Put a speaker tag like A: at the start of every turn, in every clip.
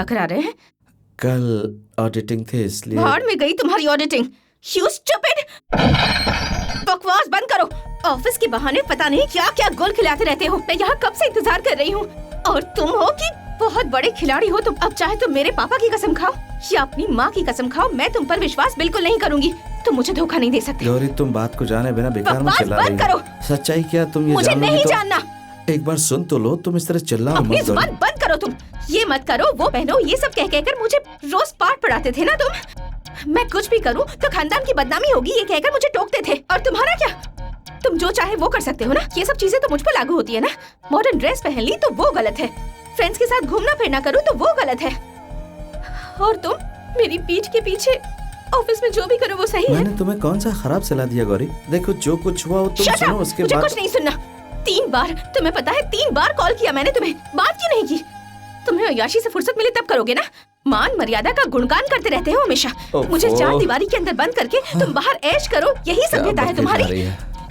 A: क्या करा रहे हैं?
B: कल ऑडिटिंग थे इसलिए।
A: भाड़ में गई तुम्हारी ऑडिटिंग। You stupid! बकवास बंद करो। ऑफिस के बहाने पता नहीं क्या क्या गोल खिलाते रहते हो। मैं यहाँ कब से इंतजार कर रही हूँ और तुम हो कि बहुत बड़े खिलाड़ी हो तुम। अब चाहे तुम मेरे पापा की कसम खाओ या अपनी माँ की कसम खाओ, मैं तुम पर विश्वास बिल्कुल नहीं करूंगी। तुम मुझे धोखा नहीं दे सकते।
B: गौरी, तुम बात को जाने बिना बेकार में चिल्ला रही हो।
A: बंद करो।
B: सच्चाई क्या तुम ये
A: मुझे नहीं जानना।
B: एक बार सुन तो लो, तुम इस तरह चिल्लाओ
A: अपनी
B: मत।
A: जुबान बंद करो तुम। ये मत करो, वो पहनो, ये सब कह कहकर मुझे रोज पाठ पढ़ाते थे ना तुम। मैं कुछ भी करूं तो खानदान की बदनामी होगी ये कहकर मुझे टोकते थे। और तुम्हारा क्या? तुम जो चाहे वो कर सकते हो ना। ये सब चीजें तो मुझ पर लागू होती है ना। मॉडर्न ड्रेस पहन ली तो वो गलत है, फ्रेंड्स के साथ घूमना फिरना करूं तो वो गलत है, और तुम मेरी पीठ के पीछे ऑफिस में जो भी करो वो सही है।
B: मैंने तुम्हें कौन सा खराब सलाह दिया गौरी? देखो जो कुछ हुआ वो तुम सुनो, उसके बाद।
A: मुझे कुछ नहीं सुनना। 3 बार, तुम्हें पता है 3 बार कॉल किया मैंने तुम्हें, बात क्यों नहीं की? तुम्हें अय्याशी से फुर्सत मिले तब करोगे ना। मान मर्यादा का गुणगान करते रहते हो हमेशा। मुझे 4 दीवारी के अंदर बंद करके तुम बाहर ऐश करो, यही सभ्यता है तुम्हारी।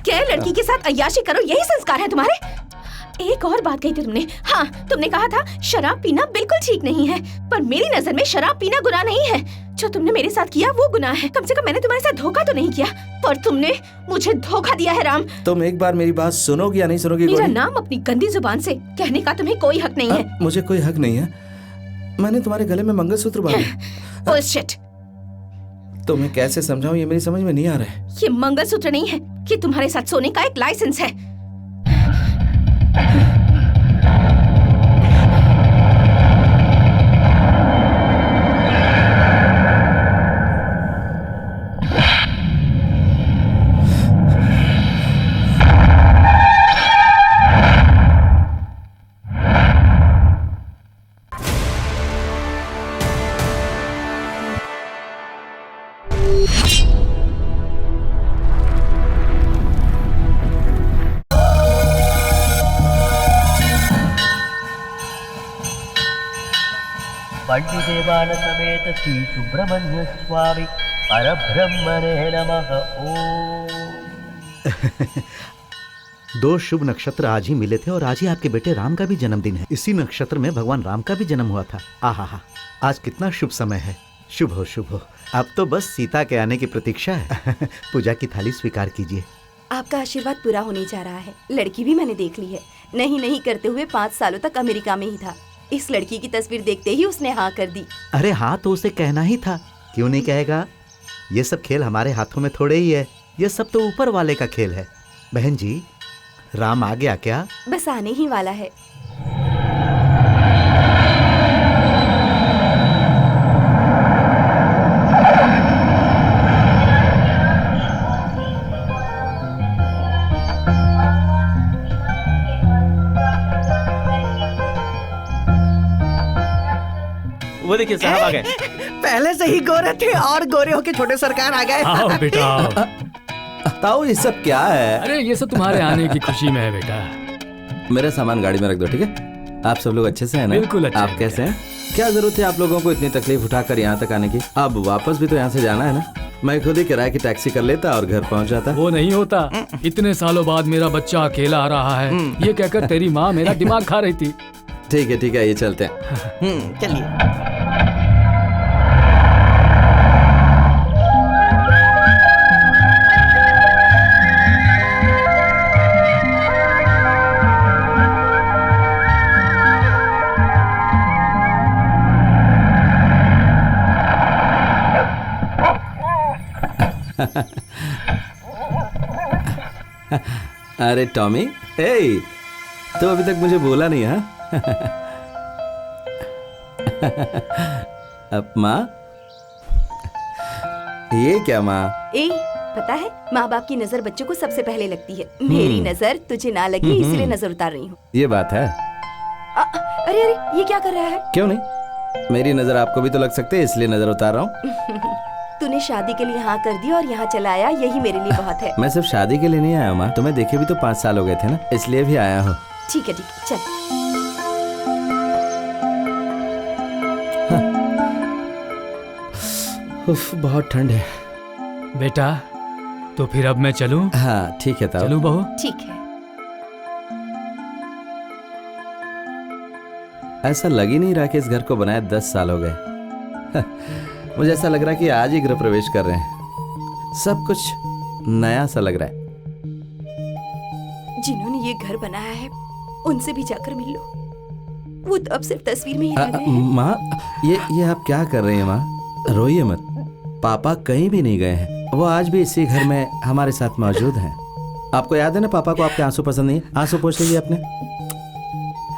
A: क्या लड़की के साथ अय्याशी करो, यही संस्कार है तुम्हारे? एक और बात कही थी तुमने। हाँ, तुमने कहा था शराब पीना बिल्कुल ठीक नहीं है, पर मेरी नजर में शराब पीना गुनाह नहीं है। जो तुमने मेरे साथ किया वो गुनाह है। कम से कम मैंने तुम्हारे साथ धोखा तो नहीं किया, पर तुमने मुझे धोखा दिया है राम।
B: तुम एक बार मेरी बात सुनोगी या नहीं सुनोगी?
A: मेरा नाम अपनी गंदी जुबान से कहने का तुम्हें कोई हक नहीं है।
B: मुझे कोई हक नहीं है। मैंने तुम्हारे गले में मंगलसूत्र बांधा।
A: बुलशिट।
B: तुम्हें कैसे समझाऊं, ये मेरी समझ में नहीं आ रहा है।
A: ये मंगलसूत्र नहीं है, ये तुम्हारे साथ सोने का एक लाइसेंस है।
C: पंडिदेवान समेत श्री सुब्रह्मण्य स्वामी परब्रह्मणे नमः। ओम।
D: 2 शुभ नक्षत्र आज ही मिले थे और आज ही आपके बेटे राम का भी जन्मदिन है। इसी नक्षत्र में भगवान राम का भी जन्म हुआ था। आहा, आज कितना शुभ समय है। शुभ हो, शुभ हो। अब तो बस सीता के आने की प्रतीक्षा है। पूजा की थाली स्वीकार कीजिए।
E: आपका आशीर्वाद पूरा होने जा रहा है। लड़की भी मैंने देख ली है। नहीं करते हुए 5 सालों तक अमेरिका में ही था। इस लड़की की तस्वीर देखते ही उसने हाँ कर दी।
D: अरे हाँ, तो उसे कहना ही था। क्यों नहीं कहेगा? ये सब खेल हमारे हाथों में थोड़े ही है। ये सब तो ऊपर वाले का खेल है। बहन जी, राम आ गया क्या?
E: बस आने ही वाला है।
F: वो देखिए साहब आ गए।
G: पहले से ही गोरे थे और गोरे होके छोटे सरकार आ गए।
F: आओ बेटा आओ।
B: ताऊ, ये सब क्या है?
F: अरे ये सब तुम्हारे आने की खुशी में है बेटा।
B: मेरा सामान गाड़ी में रख दो, ठीक है? आप सब लोग अच्छे से हैं ना?
F: बिल्कुल अच्छे।
B: आप कैसे हैं? क्या जरूरत है आप लोगों को इतनी तकलीफ उठाकर यहाँ तक आने की? अब वापस भी तो यहाँ से जाना है ना। मैं खुद ही किराए की टैक्सी कर लेता और घर पहुँच जाता।
F: वो नहीं होता। इतने सालों बाद मेरा बच्चा अकेला आ रहा है, ये कहकर तेरी माँ मेरा दिमाग खा रही थी।
B: ठीक है, ये चलते हैं।
G: चलिए।
B: अरे टॉमी, ए, तो अभी तक मुझे बोला नहीं है? अब माँ, ये क्या माँ?
E: ए, पता है माँ बाप की नजर बच्चों को सबसे पहले लगती है। मेरी नजर तुझे ना लगी इसलिए नजर उतार रही हूँ।
B: ये बात है।
E: अरे ये क्या कर रहा है?
B: क्यों नहीं, मेरी नजर आपको भी तो लग सकते है, इसलिए नजर उतार रहा हूँ।
E: तूने शादी के लिए हाँ कर दी और यहाँ चला आया, यही मेरे लिए बहुत है।
B: मैं सिर्फ शादी के लिए नहीं आया माँ, तुम्हें देखे भी तो 5 साल हो गए थे ना, इसलिए भी आया हूँ।
E: ठीक है, चल।
B: उफ, बहुत ठंड है
F: बेटा। तो फिर अब मैं चलूं?
B: हाँ ठीक है ताऊ।
F: चलूं बहू?
E: ठीक है।
B: ऐसा लग ही नहीं रहा कि इस घर को बनाए 10 साल हो गए। मुझे ऐसा लग रहा है कि आज ही गृह प्रवेश कर रहे हैं। सब कुछ नया सा लग रहा है।
E: जिन्होंने ये घर बनाया है उनसे भी जाकर मिल लो। वो तो अब सिर्फ तस्वीर में ही रह गए हैं।
B: माँ, ये आप क्या कर रही हैं माँ? रोइए मत। पापा कहीं भी नहीं गए हैं, वो आज भी इसी घर में हमारे साथ मौजूद हैं। आपको याद है ना पापा को आपके आंसू पसंद नहीं है? आंसू पोंछ लीजिए आपने।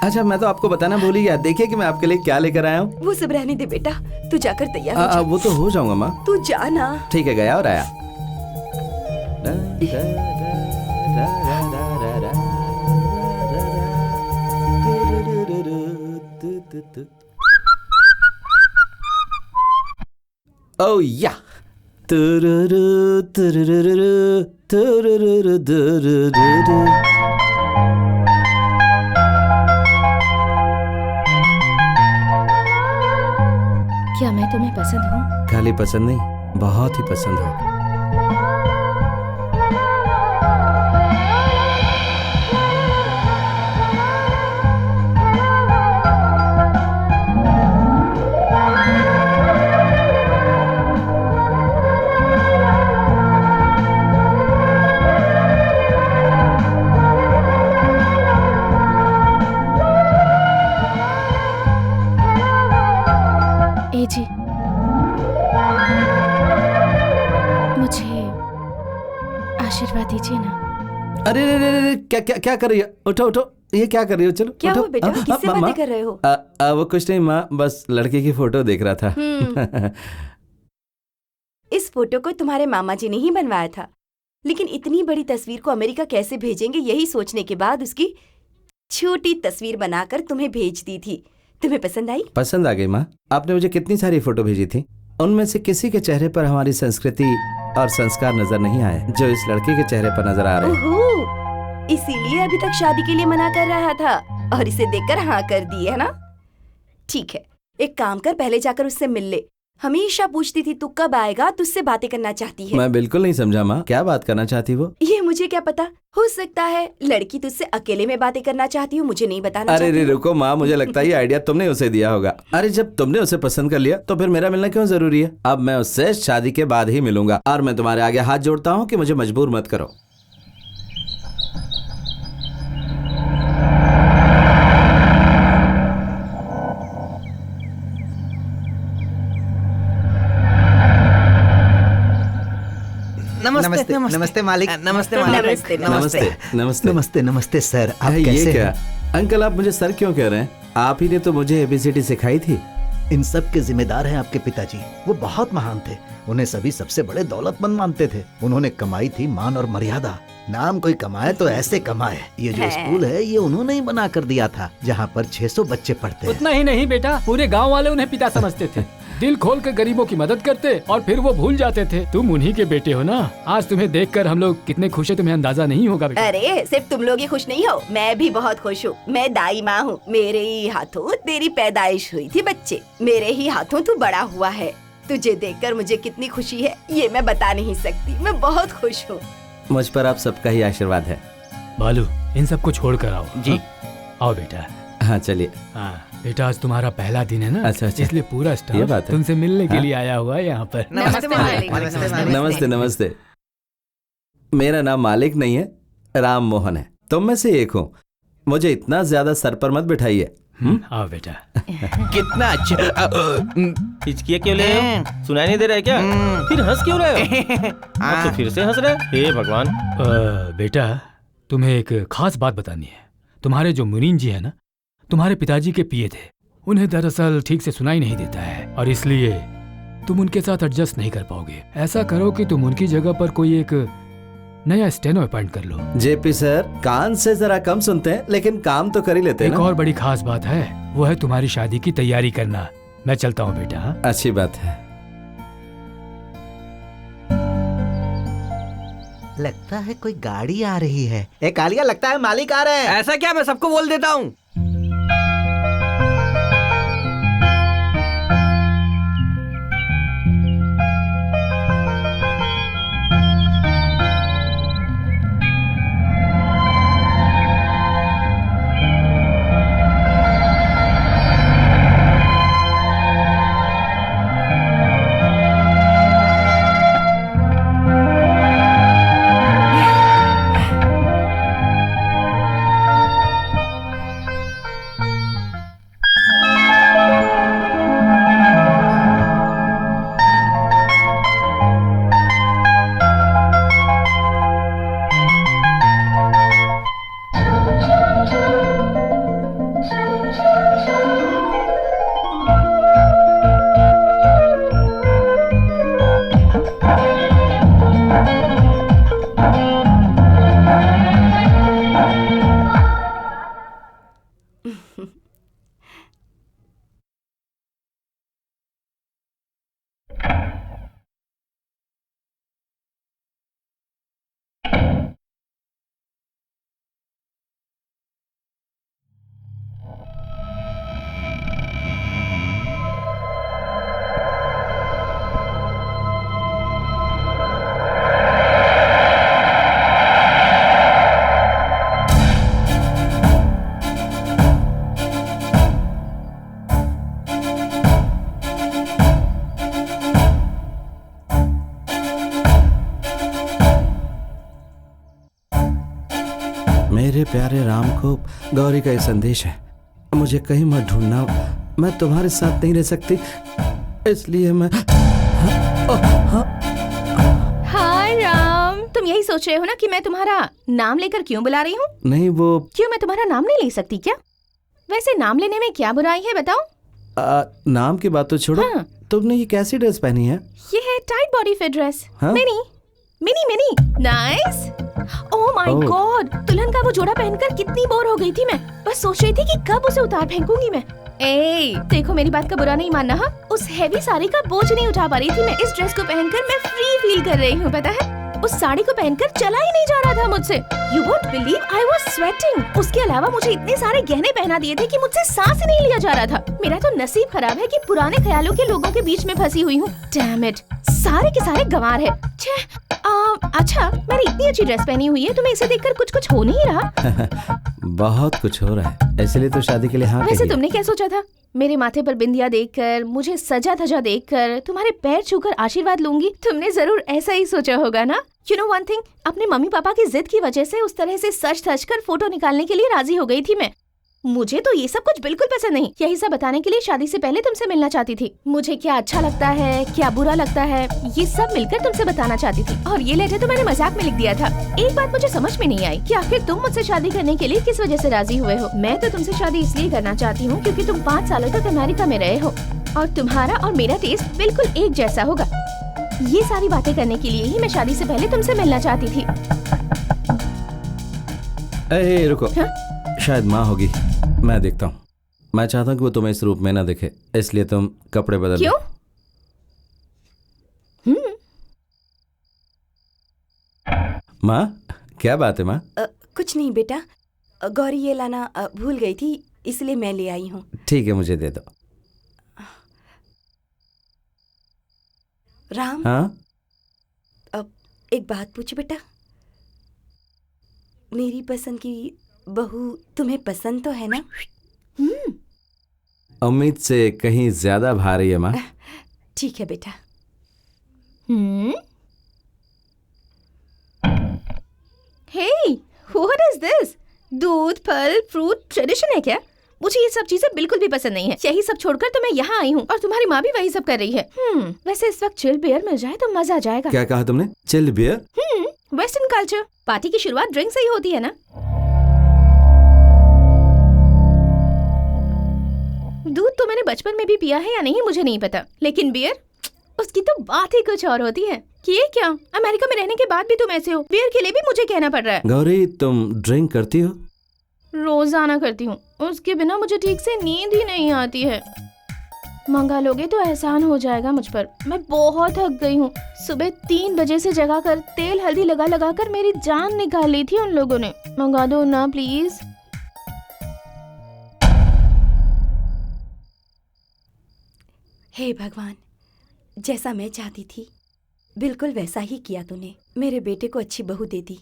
B: अच्छा, मैं तो आपको बताना भूल ही गया। देखिए कि मैं आपके लिए क्या लेकर आया हूँ।
E: वो सब रहने दे बेटा, तू जाकर तैयार हो जा।
B: वो तो हो जाऊंगा माँ।
E: तू जाना।
B: ठीक है, गया और आया। Oh yeah.
A: क्या मैं तुम्हें पसंद हूँ?
B: खाली पसंद नहीं, बहुत ही पसंद हो।
A: जी, मुझे आशीर्वाद दीजिए ना।
B: अरे रे रे रे, क्या क्या क्या कर रही है? उठो उठो, ये क्या कर रही हो? चलो
E: क्या
B: उठो।
E: हुआ बेटा, किससे
B: माँ,
E: बातें कर रहे हो?
B: वो कुछ नहीं माँ, बस लड़के की फोटो देख रहा था।
E: इस फोटो को तुम्हारे मामा जी ने ही बनवाया था, लेकिन इतनी बड़ी तस्वीर को अमेरिका कैसे भेजेंगे यही सोचने के बाद उसकी छोटी तस्वीर बनाकर तुम्हें भेज दी थी। तुम्हें पसंद आई?
B: पसंद आ गई माँ। आपने मुझे कितनी सारी फोटो भेजी थी, उनमें से किसी के चेहरे पर हमारी संस्कृति और संस्कार नजर नहीं आए जो इस लड़के के चेहरे पर नजर आ रहे हैं।
E: ओहो, इसीलिए अभी तक शादी के लिए मना कर रहा था और इसे देखकर हाँ कर दी है ना? ठीक है, एक काम कर, पहले जाकर उससे मिल ले। हमेशा पूछती थी तू कब आएगा, तुझसे बातें करना चाहती है।
B: मैं बिल्कुल नहीं समझा माँ, क्या बात करना चाहती वो?
E: ये मुझे क्या पता, हो सकता है लड़की तुझसे अकेले में बातें करना चाहती हो, मुझे नहीं बताना
B: अरे
E: चाहती
B: रे
E: हो।
B: रुको माँ, मुझे लगता है ये आइडिया तुमने उसे दिया होगा। अरे जब तुमने उसे पसंद कर लिया तो फिर मेरा मिलना क्यों जरूरी है? अब मैं उससे शादी के बाद ही मिलूंगा और मैं तुम्हारे आगे हाथ जोड़ता हूँ कि मुझे मजबूर मत करो।
G: नमस्ते नमस्ते मालिक।
E: नमस्ते मालिक।
B: नमस्ते नमस्ते।
D: नमस्ते नमस्ते सर, आप
B: ये
D: कैसे
B: क्या
D: हैं?
B: अंकल, आप मुझे सर क्यों कह रहे हैं? आप ही ने तो मुझे एबीसीडी सिखाई थी।
D: इन सब के जिम्मेदार हैं आपके पिताजी। वो बहुत महान थे, उन्हें सभी सबसे बड़े दौलतमंद मानते थे। उन्होंने कमाई थी मान और मर्यादा। नाम कोई कमाए तो ऐसे कमाए। ये जो स्कूल है ये उन्होंने ही बना कर दिया था, जहाँ पर 600 बच्चे पढ़ते हैं।
F: उतना ही नहीं बेटा, पूरे गांव वाले उन्हें पिता समझते थे। दिल खोल कर गरीबों की मदद करते और फिर वो भूल जाते थे तुम उन्हीं के बेटे हो ना। आज तुम्हें देखकर हम लोग कितने खुश है, तुम्हें अंदाजा नहीं होगा बेटा।
E: अरे सिर्फ तुम लोग ही खुश नहीं हो, मैं भी बहुत खुश हूँ। मैं दाई माँ हूँ, मेरे ही हाथों तेरी पैदाइश हुई थी बच्चे, मेरे ही हाथों तू बड़ा हुआ है। तुझे देखकर मुझे कितनी खुशी है ये मैं बता नहीं सकती। मैं बहुत खुश हूँ।
B: मुझ पर आप सबका ही आशीर्वाद है।
F: बालू, इन सबको छोड़ कर आओ।
G: जी।
F: आओ बेटा।
B: हाँ चलिए।
F: हाँ बेटा, आज तुम्हारा पहला दिन है ना।
B: अच्छा, अच्छा।
F: इसलिए पूरा
B: ये
F: स्टाफ
B: बात है।
F: तुमसे मिलने के
B: हाँ?
F: लिए आया हुआ है यहाँ पर।
G: नमस्ते मालिक।
B: नमस्ते नमस्ते। मेरा नाम मालिक नहीं है, राम मोहन है। तुम में से एक हूँ। मुझे इतना ज्यादा सर पर मत बिठाइए।
F: आओ बेटा।
H: कितना अच्छा। हिचकिया क्यों ले रहे हो? सुनाई नहीं दे रहा है क्या? फिर हंस क्यों रहे हो? अब तो फिर से हंस रहे। हे भगवान।
F: बेटा, तुम्हें एक खास बात बतानी है। तुम्हारे जो मुनीन जी है ना, तुम्हारे पिताजी के पिए थे। उन्हें दरअसल ठीक से सुनाई नहीं देता है और इसलिए तुम उनके साथ एडजस्ट नहीं कर पाओगे। ऐसा करो कि तुम उनकी जगह पर कोई एक नया स्टेनो अपॉइंट कर लो।
B: जेपी सर कान से जरा कम सुनते हैं लेकिन काम तो कर ही लेते हैं
F: एक
B: ना।
F: और बड़ी खास बात है, वो है तुम्हारी शादी की तैयारी करना। मैं चलता हूँ बेटा। हाँ?
B: अच्छी बात है।
D: लगता है कोई गाड़ी आ रही है। ए कालिया, लगता है मालिक आ रहे हैं।
G: ऐसा क्या, मैं सबको बोल देता हूँ।
B: मेरे प्यारे राम को गौरी का एक संदेश है, मुझे कहीं मत ढूंढना, मैं तुम्हारे साथ नहीं रह सकती, इसलिए मैं
A: हाय राम, तुम यही सोच रहे हो ना कि मैं तुम्हारा नाम लेकर क्यों बुला रही हूँ?
B: नहीं वो
A: क्यों मैं तुम्हारा नाम नहीं ले सकती क्या? वैसे नाम लेने में क्या बुराई है बताओ?
B: नाम की बात तो छोड़ो।
A: हाँ।
B: तुमने ये कैसी ड्रेस पहनी है?
A: ये है टाइट बॉडी फिट ड्रेस।
B: हाँ?
A: Mini mini mini nice. Oh my
B: oh.
A: God, दुल्हन का वो जोड़ा पहनकर कितनी बोर हो गई थी मैं। बस सोच रही थी कि कब उसे उतार फेंकूंगी मैं। ए, देखो मेरी बात का बुरा नहीं मानना हाँ। उस हैवी साड़ी का बोझ नहीं उठा पा रही थी मैं। इस ड्रेस को पहनकर मैं फ्री फील कर रही हूँ, पता है? उस साड़ी को पहनकर चला ही नहीं जा रहा था मुझसे। You won't believe I was sweating। उसके अलावा मुझे इतने सारे गहने पहना दिए थे कि मुझसे सांस ही नहीं लिया जा रहा था। मेरा तो नसीब खराब है कि पुराने ख्यालों के लोगों के बीच में फंसी हुई हूँ। Damn it, सारे के सारे गंवार है। अच्छा, मैंने इतनी अच्छी ड्रेस पहनी हुई है, तुम्हें इसे देखकर कुछ हो नहीं रहा?
B: बहुत कुछ हो रहा है, इसलिए तो शादी के लिए हाँ
A: वैसे
B: कही।
A: तुमने क्या सोचा था? मेरे माथे पर बिंदिया देखकर, मुझे सजा धजा देखकर, तुम्हारे पैर छूकर आशीर्वाद लूंगी? तुमने जरूर ऐसा ही सोचा होगा ना? You know one thing, अपने मम्मी पापा की जिद की वजह से उस तरह से सच धज कर फोटो निकालने के लिए राजी हो गई थी मैं। मुझे तो ये सब कुछ बिल्कुल पसंद नहीं। यही सब बताने के लिए शादी से पहले तुमसे मिलना चाहती थी। मुझे क्या अच्छा लगता है, क्या बुरा लगता है, ये सब मिलकर तुमसे बताना चाहती थी। और ये लेटर तो मैंने मजाक में लिख दिया था। एक बात मुझे समझ में नहीं आई कि आखिर तुम मुझसे शादी करने के लिए किस वजह से राजी हुए हो। मैं तो तुमसे शादी इसलिए करना चाहती हूँ क्योंकि तुम 5 सालों तक अमेरिका में रहे हो और तुम्हारा और मेरा टेस्ट बिल्कुल एक जैसा होगा। ये सारी बातें करने के लिए ही मैं शादी से पहले तुमसे मिलना चाहती थी।
B: ए, रुको।
A: हाँ?
B: शायद माँ होगी, मैं देखता हूँ। मैं चाहता हूँ कि वो तुम्हें इस रूप में ना दिखे, इसलिए तुम कपड़े बदल
A: क्यों?
B: माँ, क्या बात है माँ?
E: कुछ नहीं बेटा, गौरी ये लाना भूल गई थी, इसलिए मैं ले आई हूँ।
B: ठीक है, मुझे दे दो।
E: राम,
B: हाँ?
E: अब एक बात पूछो बेटा, मेरी पसंद की बहू तुम्हें पसंद तो है ना?
B: उम्मीद से कहीं ज्यादा भारी है माँ।
E: ठीक है बेटा।
A: Hey, what is this? दूध, फल, फ्रूट ट्रेडिशन है क्या? मुझे ये सब चीजें बिल्कुल भी पसंद नहीं है। यही सब छोड़कर तो मैं यहाँ आई हूँ और तुम्हारी माँ भी वही सब कर रही है। वैसे इस वक्त चिल बियर मिल जाए तो मजा आ जाएगा।
B: क्या कहा तुमने? Chill beer?
A: Western culture, party की शुरुआत ड्रिंक से ही होती है ना? दूध तो मैंने बचपन में भी पिया है या नहीं मुझे नहीं पता, लेकिन बियर, उसकी तो बात ही कुछ और होती है। कि ये क्या, अमेरिका में रहने के बाद भी तुम ऐसे हो? बियर के लिए भी मुझे कहना पड़ रहा है।
B: गौरी, तुम ड्रिंक करती हो?
A: रोजाना करती हूँ, उसके बिना मुझे ठीक से नींद ही नहीं आती है। मंगा लोगे तो एहसान हो जाएगा मुझ पर। मैं बहुत थक गई हूँ। सुबह 3 बजे से जगा कर तेल हल्दी लगा लगा कर मेरी जान निकाल ली थी उन लोगों ने। मंगा दो ना प्लीज।
E: हे भगवान, जैसा मैं चाहती थी बिल्कुल वैसा ही किया तूने। मेरे बेटे को अच्छी बहू दे दी,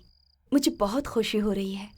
E: मुझे बहुत खुशी हो रही है।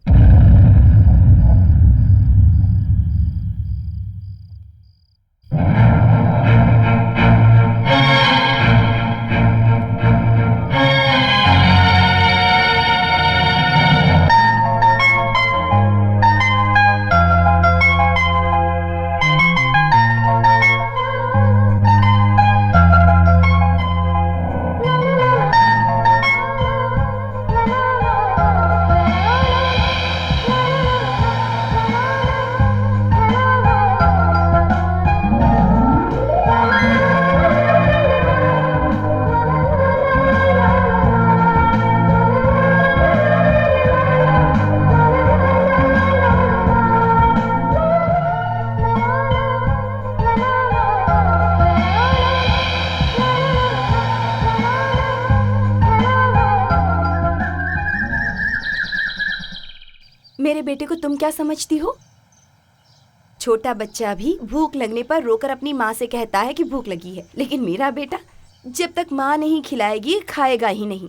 E: मेरे बेटे को तुम क्या समझती हो? छोटा बच्चा भी भूख लगने पर रोकर अपनी माँ से कहता है कि भूख लगी है, लेकिन मेरा बेटा जब तक माँ नहीं खिलाएगी खाएगा ही नहीं।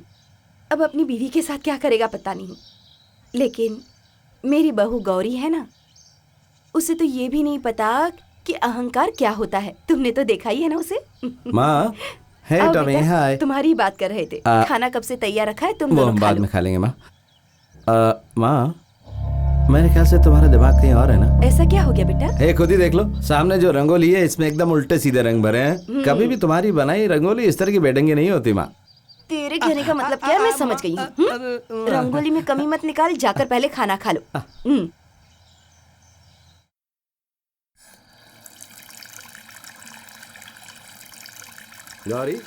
E: अब अपनी बीवी के साथ क्या करेगा पता नहीं। लेकिन मेरी बहू गौरी है ना, उसे तो ये भी नहीं पता कि अहंकार क्या होता है। तुमने तो देखा ही है ना उसे।
B: माँ, हे
E: आओ
B: टॉमी,
E: बेटा,
B: हाय।
E: तुम्हारी बात कर रहे थे। खाना कब से तैयार रखा है? तुम
B: वो
E: दोनों
B: हम
E: खा
B: बाद
E: लो।
B: में खा लेंगे माँ। माँ, मेरे ख्याल से तुम्हारा दिमाग कहीं और है ना।
E: ऐसा क्या हो गया बेटा?
B: हे, खुद ही देख लो, सामने जो रंगोली है इसमें एकदम उल्टे सीधे रंग भरे हैं। कभी भी तुम्हारी बनाई रंगोली इस तरह की बेढंगी नहीं होती माँ।
E: तेरे कहने का मतलब क्या है, मैं समझ गई हूँ। रंगोली में कमी मत निकाल, जाकर पहले खाना खा लो।
B: गौरी,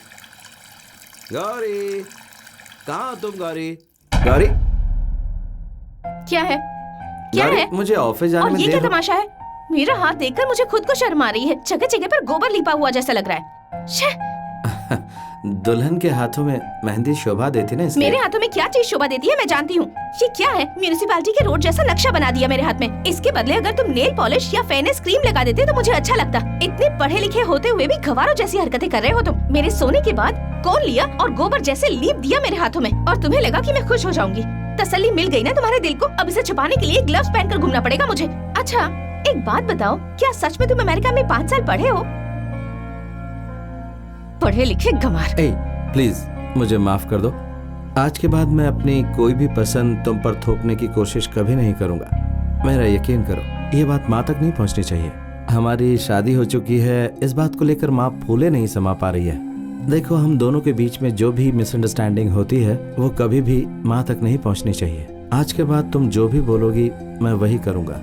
B: गौरी, कहाँ हो तुम गौरी? गौरी,
A: क्या है? क्या
B: गौरी,
A: है?
B: मुझे ऑफिस जाने
A: और
B: में
A: ये
B: देर
A: क्या
B: हो-
A: तमाशा है? मेरा हाथ देखकर मुझे खुद को शर्म आ रही है। जगह जगह पर गोबर लिपा हुआ जैसा लग रहा है। छे!
B: दुल्हन के हाथों में मेहंदी शोभा देती ना, इसलिए।
A: मेरे हाथों में क्या चीज शोभा देती है मैं जानती हूँ। ये क्या है? म्यूनिसिपैलिटी के रोड जैसा नक्शा बना दिया मेरे हाथ में। इसके बदले अगर तुम नेल पॉलिश या फेयरनेस क्रीम लगा देते तो मुझे अच्छा लगता। इतने पढ़े लिखे होते हुए भी गवारों जैसी हरकतें कर रहे हो तुम। मेरे सोने के बाद कौन लिया और गोबर जैसे लीप दिया मेरे हाथों में, और तुम्हें लगा कि मैं खुश हो जाऊंगी। तसल्ली मिल गई ना तुम्हारे दिल को? अब इसे छुपाने के लिए ग्लव्स पहनकर घूमना पड़ेगा मुझे। अच्छा, एक बात बताओ, क्या सच में तुम अमेरिका में 5 साल पढ़े हो? पढ़े लिखे गंवार।
B: ए, प्लीज मुझे माफ कर दो। आज के बाद मैं अपनी कोई भी पसंद तुम पर थोपने की कोशिश कभी नहीं करूंगा। मेरा यकीन करो, ये बात माँ तक नहीं पहुंचनी चाहिए। हमारी शादी हो चुकी है, इस बात को लेकर माँ फूले नहीं समा पा रही है। देखो, हम दोनों के बीच में जो भी मिसअंडरस्टैंडिंग होती है वो कभी भी माँ तक नहीं पहुंचनी चाहिए। आज के बाद तुम जो भी बोलोगी मैं वही करूंगा।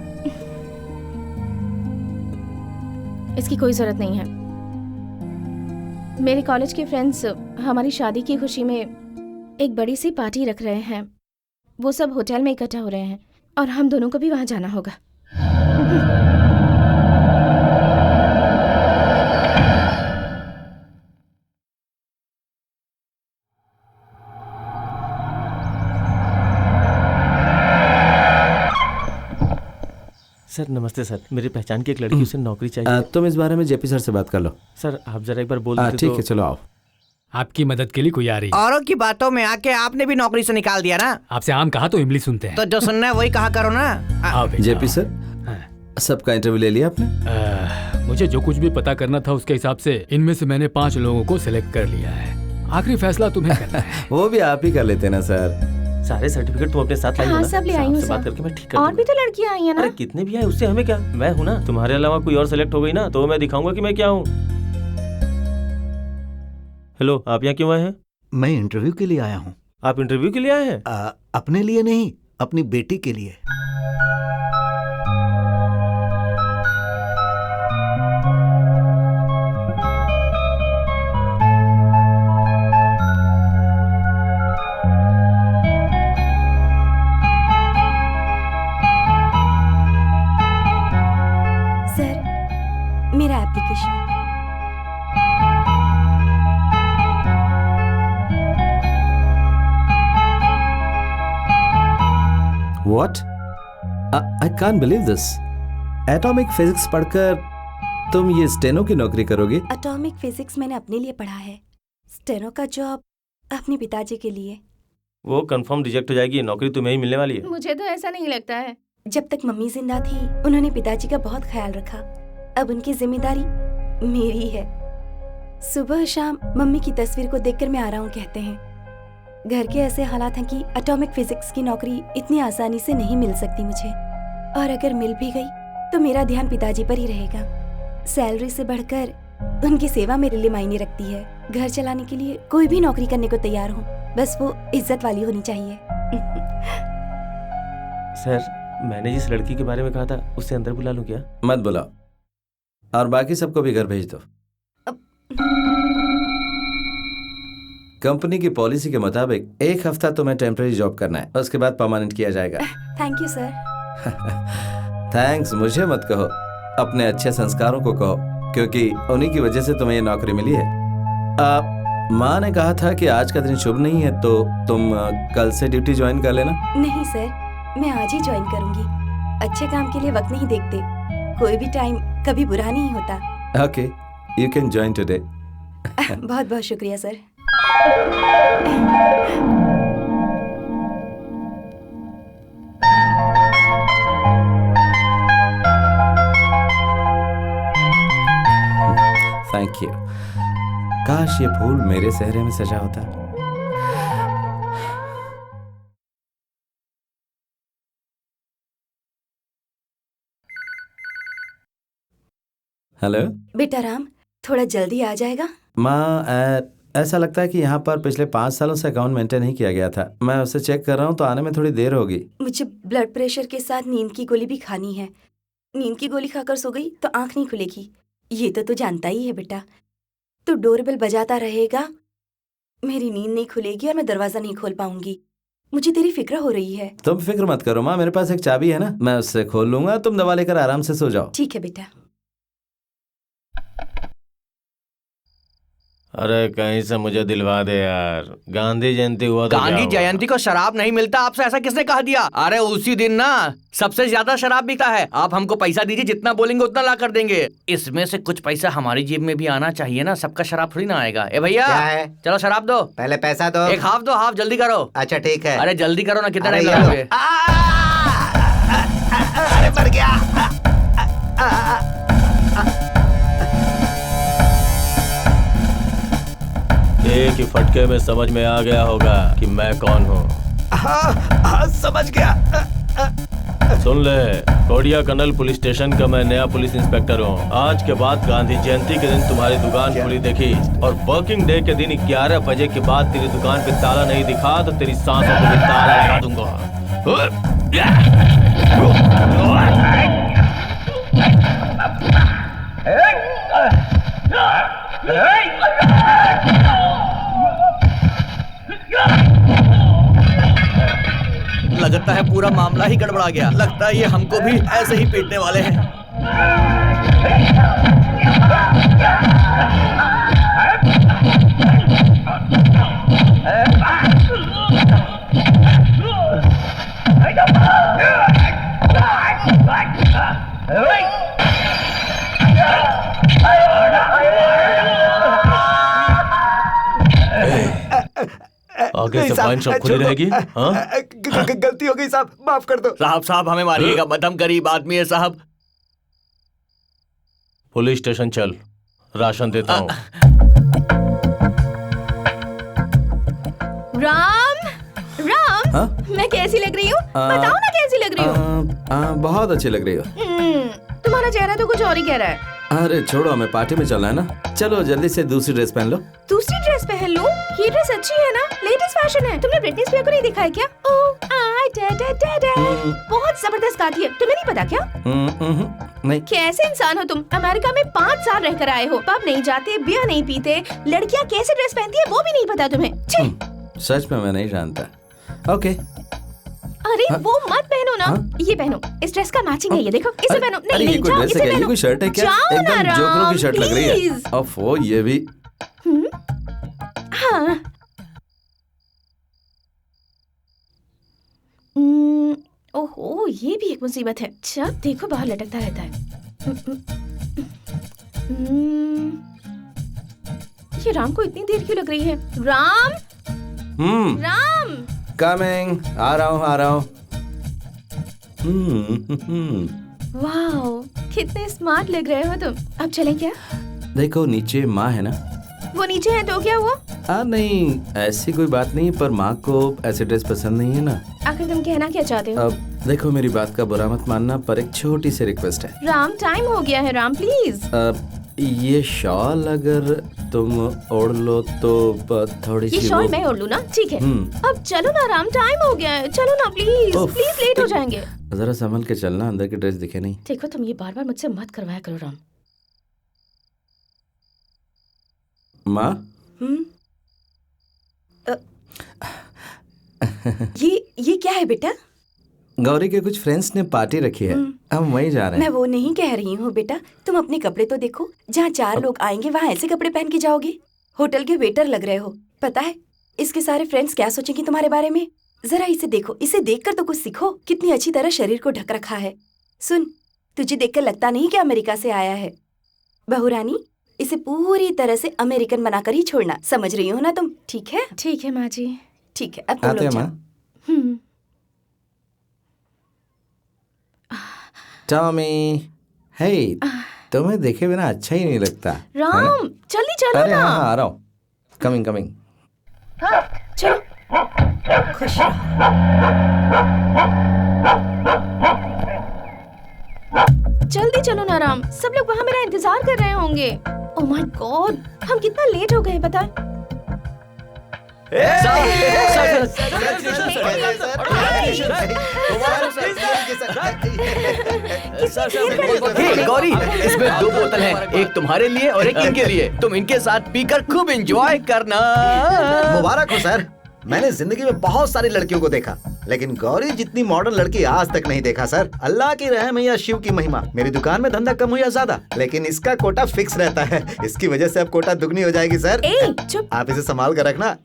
A: इसकी कोई जरूरत नहीं है। मेरे कॉलेज के फ्रेंड्स हमारी शादी की खुशी में एक बड़ी सी पार्टी रख रहे हैं। वो सब होटल में इकट्ठा हो रहे हैं और हम दोनों को भी वहां जाना होगा।
H: सर नमस्ते सर, मेरी पहचान की एक लड़की, उसे नौकरी चाहिए।
B: तुम इस बारे में जेपी सर से बात कर लो।
H: सर आप जरा एक बार बोल देते
B: ठीक
H: तो।
B: है, चलो आओ।
F: आपकी मदद के लिए कोई आ रही है।
G: औरों की बातों में आके आपने भी नौकरी से निकाल दिया ना,
F: आपसे आम कहा तो इमली सुनते हैं।
G: तो जो सुनना है वही कहा करो ना।
F: आओ बेटा,
B: जेपी सर,
F: हाँ।
B: सबका इंटरव्यू ले लिया आपने?
F: मुझे जो कुछ भी पता करना था उसके हिसाब से इनमें से मैंने 5 लोगों को सिलेक्ट कर लिया है। आखिरी फैसला तुम्हें करना है।
B: वो भी आप ही कर लेते ना सर।
H: सारे सर्टिफिकेट तुम अपने साथ लाई हो
A: हाँ,
H: ना?
A: सब ले आई
H: साहब
A: हूँ
H: से
A: सर।
H: बात करके मैं ठीक कर
A: और
H: दूंगा।
A: भी तो लड़कियां आई हैं ना।
H: अरे कितने भी आए उससे हमें क्या, मैं हूँ ना। तुम्हारे अलावा कोई और सेलेक्ट हो गई ना तो मैं दिखाऊंगा कि मैं क्या हूँ। हेलो, आप यहाँ क्यों आए हैं?
D: मैं इंटरव्यू के लिए आया हूँ।
H: आप इंटरव्यू के लिए आए हैं?
D: अपने लिए नहीं, अपनी बेटी के लिए।
E: सर, मेरा application.
B: What? I can't believe this. Atomic physics पढ़कर तुम ये स्टेनो की नौकरी करोगी?
E: एटॉमिक फिजिक्स मैंने अपने लिए पढ़ा है, स्टेनो का जॉब अपने पिताजी के लिए।
H: वो कंफर्म रिजेक्ट हो जाएगी, नौकरी तुम्हें ही मिलने वाली है।
A: मुझे तो ऐसा नहीं लगता है।
E: जब तक मम्मी जिंदा थी उन्होंने पिताजी का बहुत ख्याल रखा। अब उनकी जिम्मेदारी मेरी है। सुबह शाम मम्मी की तस्वीर को देखकर मैं आराम कहते हैं। घर के ऐसे हालात हैं कि एटॉमिक फिजिक्स की नौकरी इतनी आसानी से नहीं मिल सकती मुझे, और अगर मिल भी गई तो मेरा ध्यान पिताजी पर ही रहेगा। सैलरी से बढ़कर उनकी सेवा मेरे लिए मायने रखती है। घर चलाने के लिए कोई भी नौकरी करने को तैयार हूँ, बस वो इज्जत वाली होनी चाहिए।
H: सर, मैंने जिस लड़की के बारे में कहा था उससे अंदर बुला लूं क्या?
B: मत बुलाओ, और बाकी सबको भी घर भेज दो। कंपनी की पॉलिसी के मुताबिक 1 हफ्ता तुम्हें टेम्परेरी जॉब करना है, उसके बाद परमानेंट किया जाएगा।
E: Thank you sir.
B: थैंक्स मुझे मत कहो, अपने अच्छे संस्कारों को कहो, क्योंकि उन्हीं की वजह से तुम्हें ये नौकरी मिली है। माँ ने कहा था कि आज का दिन शुभ नहीं है, तो तुम कल से ड्यूटी ज्वाइन कर लेना।
E: नहीं सर, मैं आज ही ज्वाइन करूंगी। अच्छे काम के लिए वक्त नहीं देखते, कोई भी टाइम कभी बुरा नहीं होता।
B: Okay, you can join today.
E: बहुत बहुत शुक्रिया सर।
B: Thank you. काश ये फूल मेरे चेहरे में सजा होता। हेलो
E: बेटा राम, थोड़ा जल्दी आ जाएगा।
B: माँ, ऐसा लगता है कि यहाँ पर पिछले 5 सालों से अकाउंट मेंटेन नहीं किया गया था। मैं उसे चेक कर रहा हूँ तो आने में थोड़ी देर होगी।
E: मुझे ब्लड प्रेशर के साथ नींद की गोली भी खानी है। नींद की गोली खाकर सो गई तो आंख नहीं खुलेगी, ये तो तू जानता ही है बेटा। तू डोरबेल बजाता रहेगा, मेरी नींद नहीं खुलेगी और मैं दरवाजा नहीं खोल पाऊंगी। मुझे तेरी फिक्र हो रही है।
B: तुम फिक्र मत करो माँ, मेरे पास एक चाबी है ना, मैं उससे खोल लूंगा। तुम दवा लेकर आराम से सो जाओ।
E: ठीक है बेटा।
H: अरे कहीं से मुझे दिलवा दे यार, गांधी जयंती हुआ तो
I: गांधी
H: क्या हुआ?
I: जयंती को शराब नहीं मिलता आपसे ऐसा किसने कह दिया? अरे उसी दिन ना सबसे ज्यादा शराब बिका है। आप हमको पैसा दीजिए, जितना बोलेंगे उतना ला कर देंगे। इसमें से कुछ पैसा हमारी जेब में भी आना चाहिए ना, सबका शराब थोड़ी ना आएगा। ए भैया
G: क्या है?
I: चलो शराब दो,
G: पहले पैसा दो।
I: एक हाफ दो, हाफ जल्दी करो।
G: अच्छा ठीक है।
I: अरे जल्दी करो ना, कितना
G: अरे
I: टाइम
G: ये लो।
I: लगाओगे?
G: अरे मर गया।
H: एक ही फटके में समझ में आ गया होगा कि मैं कौन हूँ।
G: हाँ, समझ गया।
H: सुन ले, कोडिया कनल पुलिस स्टेशन का मैं नया पुलिस इंस्पेक्टर हूँ। आज के बाद गांधी जयंती के दिन तुम्हारी दुकान खुली देखी और वर्किंग डे के दिन 11 बजे के बाद तेरी दुकान पे ताला नहीं दिखा तो तेरी सांसों को भी ताला लगा दूंगा।
I: लगता है पूरा मामला ही गड़बड़ा गया। लगता है ये हमको भी ऐसे ही पीटने वाले हैं।
H: आगे से वाइन शॉप खुली रहेगी। हाँ?
G: गलती हो गई साहब, माफ कर दो।
I: साहब हमें मारिएगा मत, हम गरीब आदमी है साहब।
H: पुलिस स्टेशन चल, राशन देता हूँ।
A: राम, राम,
B: हाँ?
A: मैं कैसी लग रही हूँ? बताओ ना कैसी लग रही हूँ?
B: बहुत अच्छी लग रही हो।
A: तुम्हारा चेहरा तो कुछ और ही कह रहा है।
B: अरे छोड़ो, हमें पार्टी में चलना है ना। चलो जल्दी से दूसरी ड्रेस पहन लो।
A: दूसरी ड्रेस पहन लूं? ये ड्रेस अच्छी है ना, लेटेस्ट फैशन है। तुमने ब्रिटनी स्पीयर को नहीं दिखा है क्या? ओह आई डा डा डा डा, बहुत जबरदस्त गाती है। तुम्हें नहीं पता क्या?
B: नहीं।
A: कैसे इंसान हो तुम? अमेरिका में 5 साल रहकर आए हो, पब नहीं जाते, बियर नहीं पीते, लड़कियां कैसे ड्रेस पहनती है वो भी नहीं पता तुम्हें। छी!
B: सच में मैं नहीं जानता। ओके।
A: अरे वो मत पहनो ना, ये पहनो, इस ड्रेस का मैचिंग है ये, देखो इसे पहनो। नहीं नहीं, जाओ इसे
B: ये
A: पहनो।
B: कोई शर्ट है क्या?
A: जाओ ना
B: एकदम जोकरों की शर्ट लग रही है।
A: प्लीज।
B: ओफो, ये भी।
A: हाँ। ओहो, ये भी एक मुसीबत है। जब देखो बाहर लटकता रहता है। ये राम को इतनी देर क्यों लग रही है? राम, राम,
B: कमिंग, आ रहा हूँ।
A: वाओ, कितने स्मार्ट लग रहे हो तुम। अब चलें क्या?
B: देखो नीचे माँ है ना।
A: वो नीचे है तो क्या हुआ?
B: नहीं, ऐसी कोई बात नहीं, पर माँ को ऐसी ड्रेस पसंद नहीं है ना।
A: आखिर तुम कहना क्या चाहते हो?
B: अब देखो, मेरी बात का बुरा मत मानना, पर एक छोटी सी रिक्वेस्ट है।
A: राम, टाइम हो गया है राम, प्लीज।
B: ये शॉल अगर तुम ओढ़ लो तो थोड़ी सी
A: ये शॉल मैं ओढ़ लूं ना? ठीक है। अब चलो ना राम, टाइम हो गया है, चलो ना प्लीज, प्लीज लेट हो जाएंगे।
B: जरा संभल के चलना, अंदर की ड्रेस दिखे नहीं।
A: देखो तुम ये बार बार मुझसे मत करवाया करो राम।
B: माँ,
E: ये क्या है बेटा?
B: गौरी के कुछ फ्रेंड्स ने पार्टी रखी है, हम वहीं जा रहे
E: मैं
B: हैं।
E: वो नहीं कह रही हूँ बेटा, तुम अपने कपड़े तो देखो। जहाँ 4 लोग आएंगे वहाँ ऐसे कपड़े पहन के जाओगे? होटल के वेटर लग रहे हो। पता है इसके सारे फ्रेंड्स क्या सोचेंगे तुम्हारे बारे में? जरा इसे देखो, इसे देखकर तो कुछ सीखो। कितनी अच्छी तरह शरीर को ढक रखा है। सुन, तुझे देखकर लगता नहीं कि अमेरिका से आया है। बहुरानी, इसे पूरी तरह से अमेरिकन बनाकर ही छोड़ना, समझ रही हो ना तुम? ठीक है?
A: ठीक है माँ जी।
E: ठीक है, अब तुम
B: आते
E: लोग
B: हैं
E: जाओ।
B: माँ। टॉमी, हे, तुम्हें देखे बिना अच्छा ही नहीं लगता।
A: राम, जल्दी चलो
B: अरे
A: ना।
B: हाँ, आ रहा हूँ। कमिंग।
A: चलो।
E: खुश रहो।
A: जल्दी चलो ना राम, सब लोग वहाँ मेरा इंतजार कर रहे होंगे। ओह माय गॉड, हम कितना लेट हो गए पता है?
I: गौरी, इसमें 2 बोतल हैं, एक तुम्हारे लिए और एक इनके लिए। तुम इनके साथ पीकर खूब एंजॉय करना।
D: मुबारक हो सर। मैंने जिंदगी में बहुत सारी लड़कियों को देखा, लेकिन गौरी जितनी मॉडर्न लड़की आज तक नहीं देखा सर। अल्लाह की रहम है या शिव की महिमा। मेरी दुकान में धंधा कम हो या ज्यादा, लेकिन इसका कोटा फिक्स रहता है। इसकी वजह से अब कोटा दुगनी हो जाएगी सर।
A: चुप।
D: आप इसे संभाल कर रखना।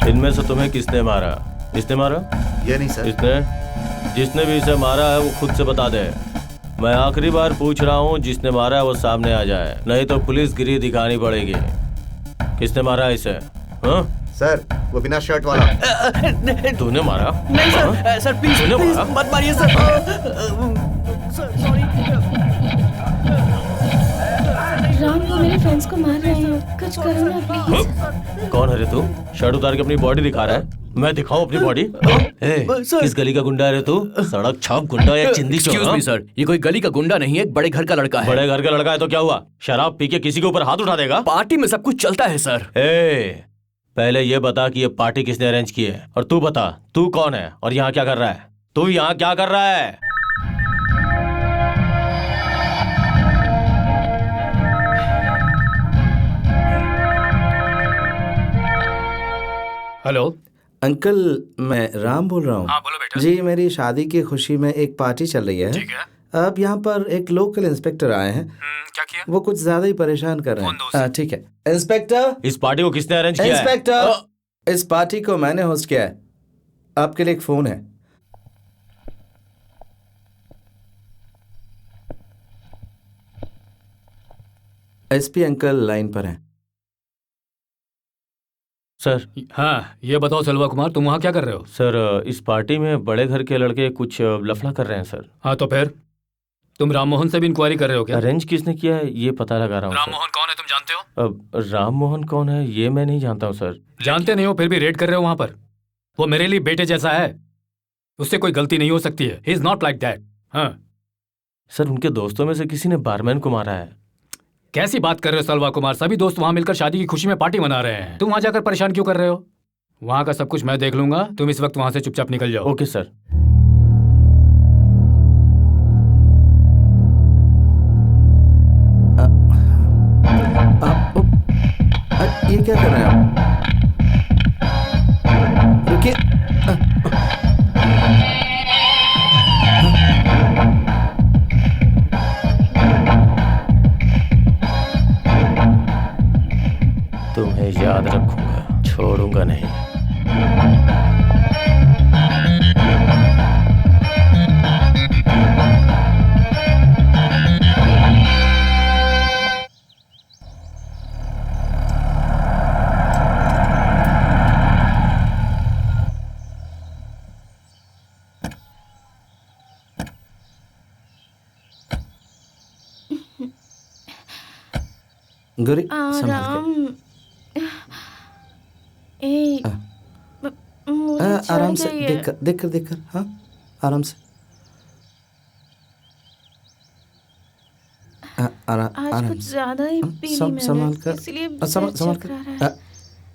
H: इनमें से तुम्हें किसने मारा? इसने मारा?
D: ये नहीं सर।
H: इसने? जिसने भी इसे मारा है वो खुद से बता दे। मैं आखिरी बार पूछ रहा हूँ, जिसने मारा है वो सामने आ जाए, नहीं तो पुलिस गिरी दिखानी पड़ेगी। किसने मारा है इसे? हाँ?
D: सर, वो बिना शर्ट वाला।
H: तूने मारा?
I: नहीं सर, सर प्लीज मत मारिए सर।
A: राम, वो मेरे फ्रेंड्स को मार रहे हैं, कुछ करो ना प्लीज।
H: कौन है रे तू? शर्ट उतार के अपनी बॉडी दिखा रहा है। मैं दिखाऊं अपनी बॉडी? किस गली का गुंडा है रे तू? सड़क छाप गुंडा या चिंदी चोर?
I: एक्सक्यूज मी सर, ये कोई गली का गुंडा नहीं है, एक बड़े घर का लड़का है।
H: बड़े घर का लड़का है तो क्या हुआ? शराब पी के किसी के ऊपर हाथ उठा देगा?
I: पार्टी में सब कुछ चलता है सर।
H: पहले ये बता कि ये पार्टी किसने अरेंज की है, और तू बता तू कौन है और यहाँ क्या कर रहा है? तू यहाँ क्या कर रहा है?
F: हेलो
B: अंकल, मैं राम बोल रहा हूँ।
F: हाँ बोलो बेटा।
B: जी, मेरी शादी की खुशी में एक पार्टी चल रही है।
F: ठीक है।
B: अब यहाँ पर एक लोकल इंस्पेक्टर आए हैं।
F: क्या किया?
B: वो कुछ ज्यादा ही परेशान कर रहे हैं। ठीक है इंस्पेक्टर।
H: इस पार्टी को किसने अरेंज किया है?
B: इंस्पेक्टर, इस पार्टी को मैंने होस्ट किया है। आपके लिए एक फोन है। एसपी अंकल लाइन पर हैं।
H: सर।
F: हाँ, ये बताओ सेल्वा कुमार, तुम वहाँ क्या कर रहे हो?
H: सर, इस पार्टी में बड़े घर के लड़के कुछ लफड़ा कर रहे हैं सर।
F: हाँ तो फिर तुम राम मोहन से भी इंक्वायरी कर रहे हो क्या?
H: अरेंज किसने किया है ये पता लगा रहा हूँ।
F: राम मोहन कौन है, तुम जानते हो?
H: अब राम मोहन कौन है ये मैं नहीं जानता हूँ सर।
F: जानते नहीं हो फिर भी रेड कर रहे हो वहाँ पर? वो मेरे लिए बेटे जैसा है, उससे कोई गलती नहीं हो सकती है। He is not like that. हाँ
H: सर, उनके दोस्तों में से किसी ने बारमैन को मारा है।
F: कैसी बात कर रहे हो सलवा कुमार? सभी दोस्त वहाँ मिलकर शादी की खुशी में पार्टी मना रहे हैं, तुम वहाँ जाकर परेशान क्यों कर रहे हो? वहाँ का सब कुछ मैं देख लूंगा, तुम इस वक्त वहाँ से चुपचाप निकल जाओ।
H: Okay sir.
B: ये क्या कर रहे हैं आप? रुकिए।
H: तुम्हें याद रखूंगा, छोड़ूंगा नहीं।
B: गौरी, संभाल के। आराम से, देखकर। हाँ, आराम से।
A: आज कुछ ज्यादा ही पी ली मैंने,
B: संभाल कर।
A: इसलिए
B: संभाल कर।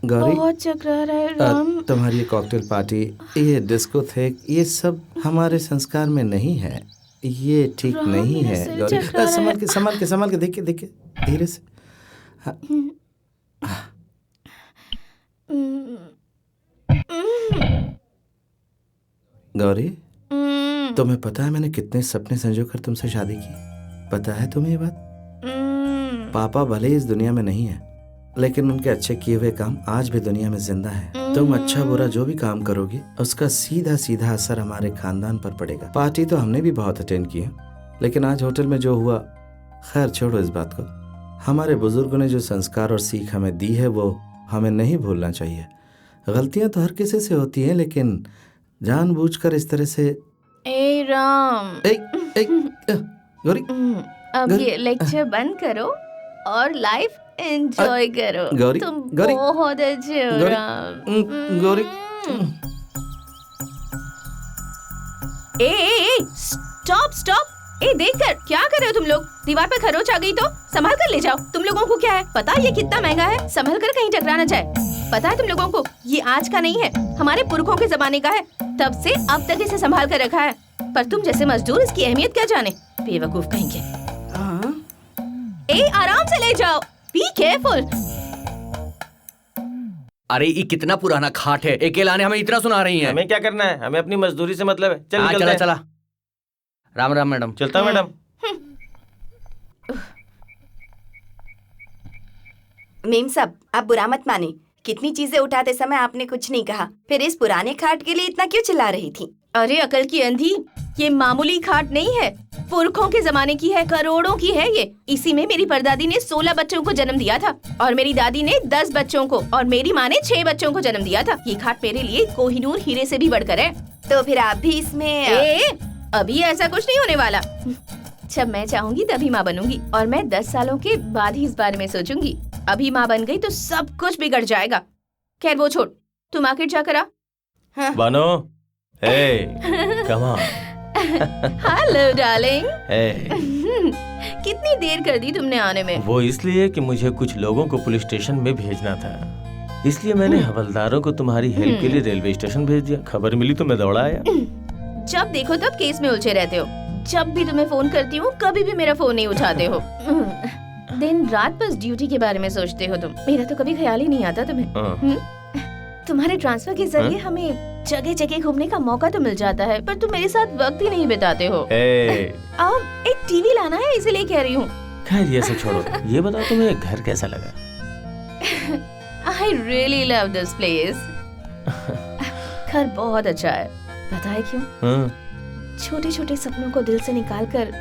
B: गौरी,
A: बहुत चकरा रहा है राम।
B: तुम्हारी कॉकटेल पार्टी, ये डिस्को थे, ये सब हमारे संस्कार में नहीं है। ये ठीक नहीं है गौरी। संभाल के देखिए धीरे से। गौरी, तुम्हें पता है मैंने कितने सपने संजो कर तुमसे शादी की? पता है तुम्हें ये बात? पापा भले इस दुनिया में नहीं है, लेकिन उनके अच्छे किए हुए काम आज भी दुनिया में जिंदा है। तुम अच्छा बुरा जो भी काम करोगी, उसका सीधा सीधा असर हमारे खानदान पर पड़ेगा। पार्टी तो हमने भी बहुत अटेंड की है, लेकिन आज होटल में जो हुआ, खैर छोड़ो इस बात को। हमारे बुजुर्गों ने जो संस्कार और सीख हमें दी है, वो हमें नहीं भूलना चाहिए। गलतियां तो हर किसी से होती हैं, लेकिन जानबूझकर इस तरह से।
A: ए राम,
B: गौरी,
A: अब ये लेक्चर बंद करो और लाइफ एंजॉय करो।
B: गौरी,
A: तुम
B: गौरी,
A: बहुत अच्छे हो
B: गौरी,
A: राम।
B: गौरी।
A: ए स्टॉप स्टॉप। ए देखकर क्या कर रहे हो तुम लोग? दीवार पर खरोच आ गई तो संभाल कर ले जाओ। तुम लोगों को क्या है पता है ये कितना महंगा है? संभल कर कहीं टकरा ना जाए। पता है तुम लोगों को ये आज का नहीं है, हमारे पुरखों के जमाने का है। तब से अब तक इसे संभाल कर रखा है। पर तुम जैसे मजदूर इसकी अहमियत क्या जाने? बेवकूफ कहीं के। ए आराम से ले जाओ। Be careful.
I: अरे ये कितना पुराना खाट है, अकेला ने हमें इतना सुना रही है।
H: हमें क्या करना है? हमें अपनी मजदूरी से मतलब है। चल
I: हाँ,
H: निकलते
I: चला
H: हैं।
I: चला। राम राम मैडम।
H: चलता मैडम।
E: मेम साहब आप बुरा मत माने, कितनी चीजें उठाते समय आपने कुछ नहीं कहा, फिर इस पुराने खाट के लिए इतना क्यों चिल्ला रही थी?
A: अरे अकल की अंधी, ये मामूली खाट नहीं है, पुरखों के जमाने की है, करोड़ों की है ये। इसी में मेरी परदादी ने 16 बच्चों को जन्म दिया था और मेरी दादी ने 10 बच्चों को और मेरी माँ ने 6 बच्चों को जन्म दिया था। ये खाट मेरे लिए कोहिनूर हीरे से भी बढ़कर है।
E: तो फिर आप भी इसमें
A: अभी ऐसा कुछ नहीं होने वाला। जब मैं चाहूंगी तभी माँ बनूंगी और मैं 10 सालों के बाद ही इस बारे में सोचूंगी। अभी माँ बन गई तो सब कुछ बिगड़ जाएगा। खैर वो छोड़, तू मार्केट जाकर आ।
E: हाँ।
H: Bano, hey, come on.
A: Hello darling.
H: Hey,
A: कितनी देर कर दी तुमने आने में?
H: वो इसलिए कि मुझे कुछ लोगों को पुलिस स्टेशन में भेजना था, इसलिए मैंने हवलदारों को तुम्हारी हेल्प के लिए रेलवे स्टेशन भेज दिया। खबर मिली तो मैं दौड़ा आया।
A: जब देखो तब केस में उलझे रहते हो। जब भी तुम्हें फोन करती हूँ कभी भी मेरा फोन नहीं उठाते हो। दिन रात बस ड्यूटी के बारे में सोचते हो तुम। मेरा तो कभी ख्याल ही नहीं आता तुम्हें। तुम्हारे ट्रांसफर के जरिए हमें जगह जगह घूमने का मौका तो मिल जाता है, पर तुम मेरे साथ वक्त ही नहीं बिताते हो। अब एक टीवी लाना है इसीलिए कह रही हूँ।
H: खैर ये सब छोड़ो, ये बताओ तुम्हें घर कैसा लगा?
A: I really love this place। घर बहुत अच्छा है। पता है क्यों? छोटे छोटे सपनों को दिल से निकालकर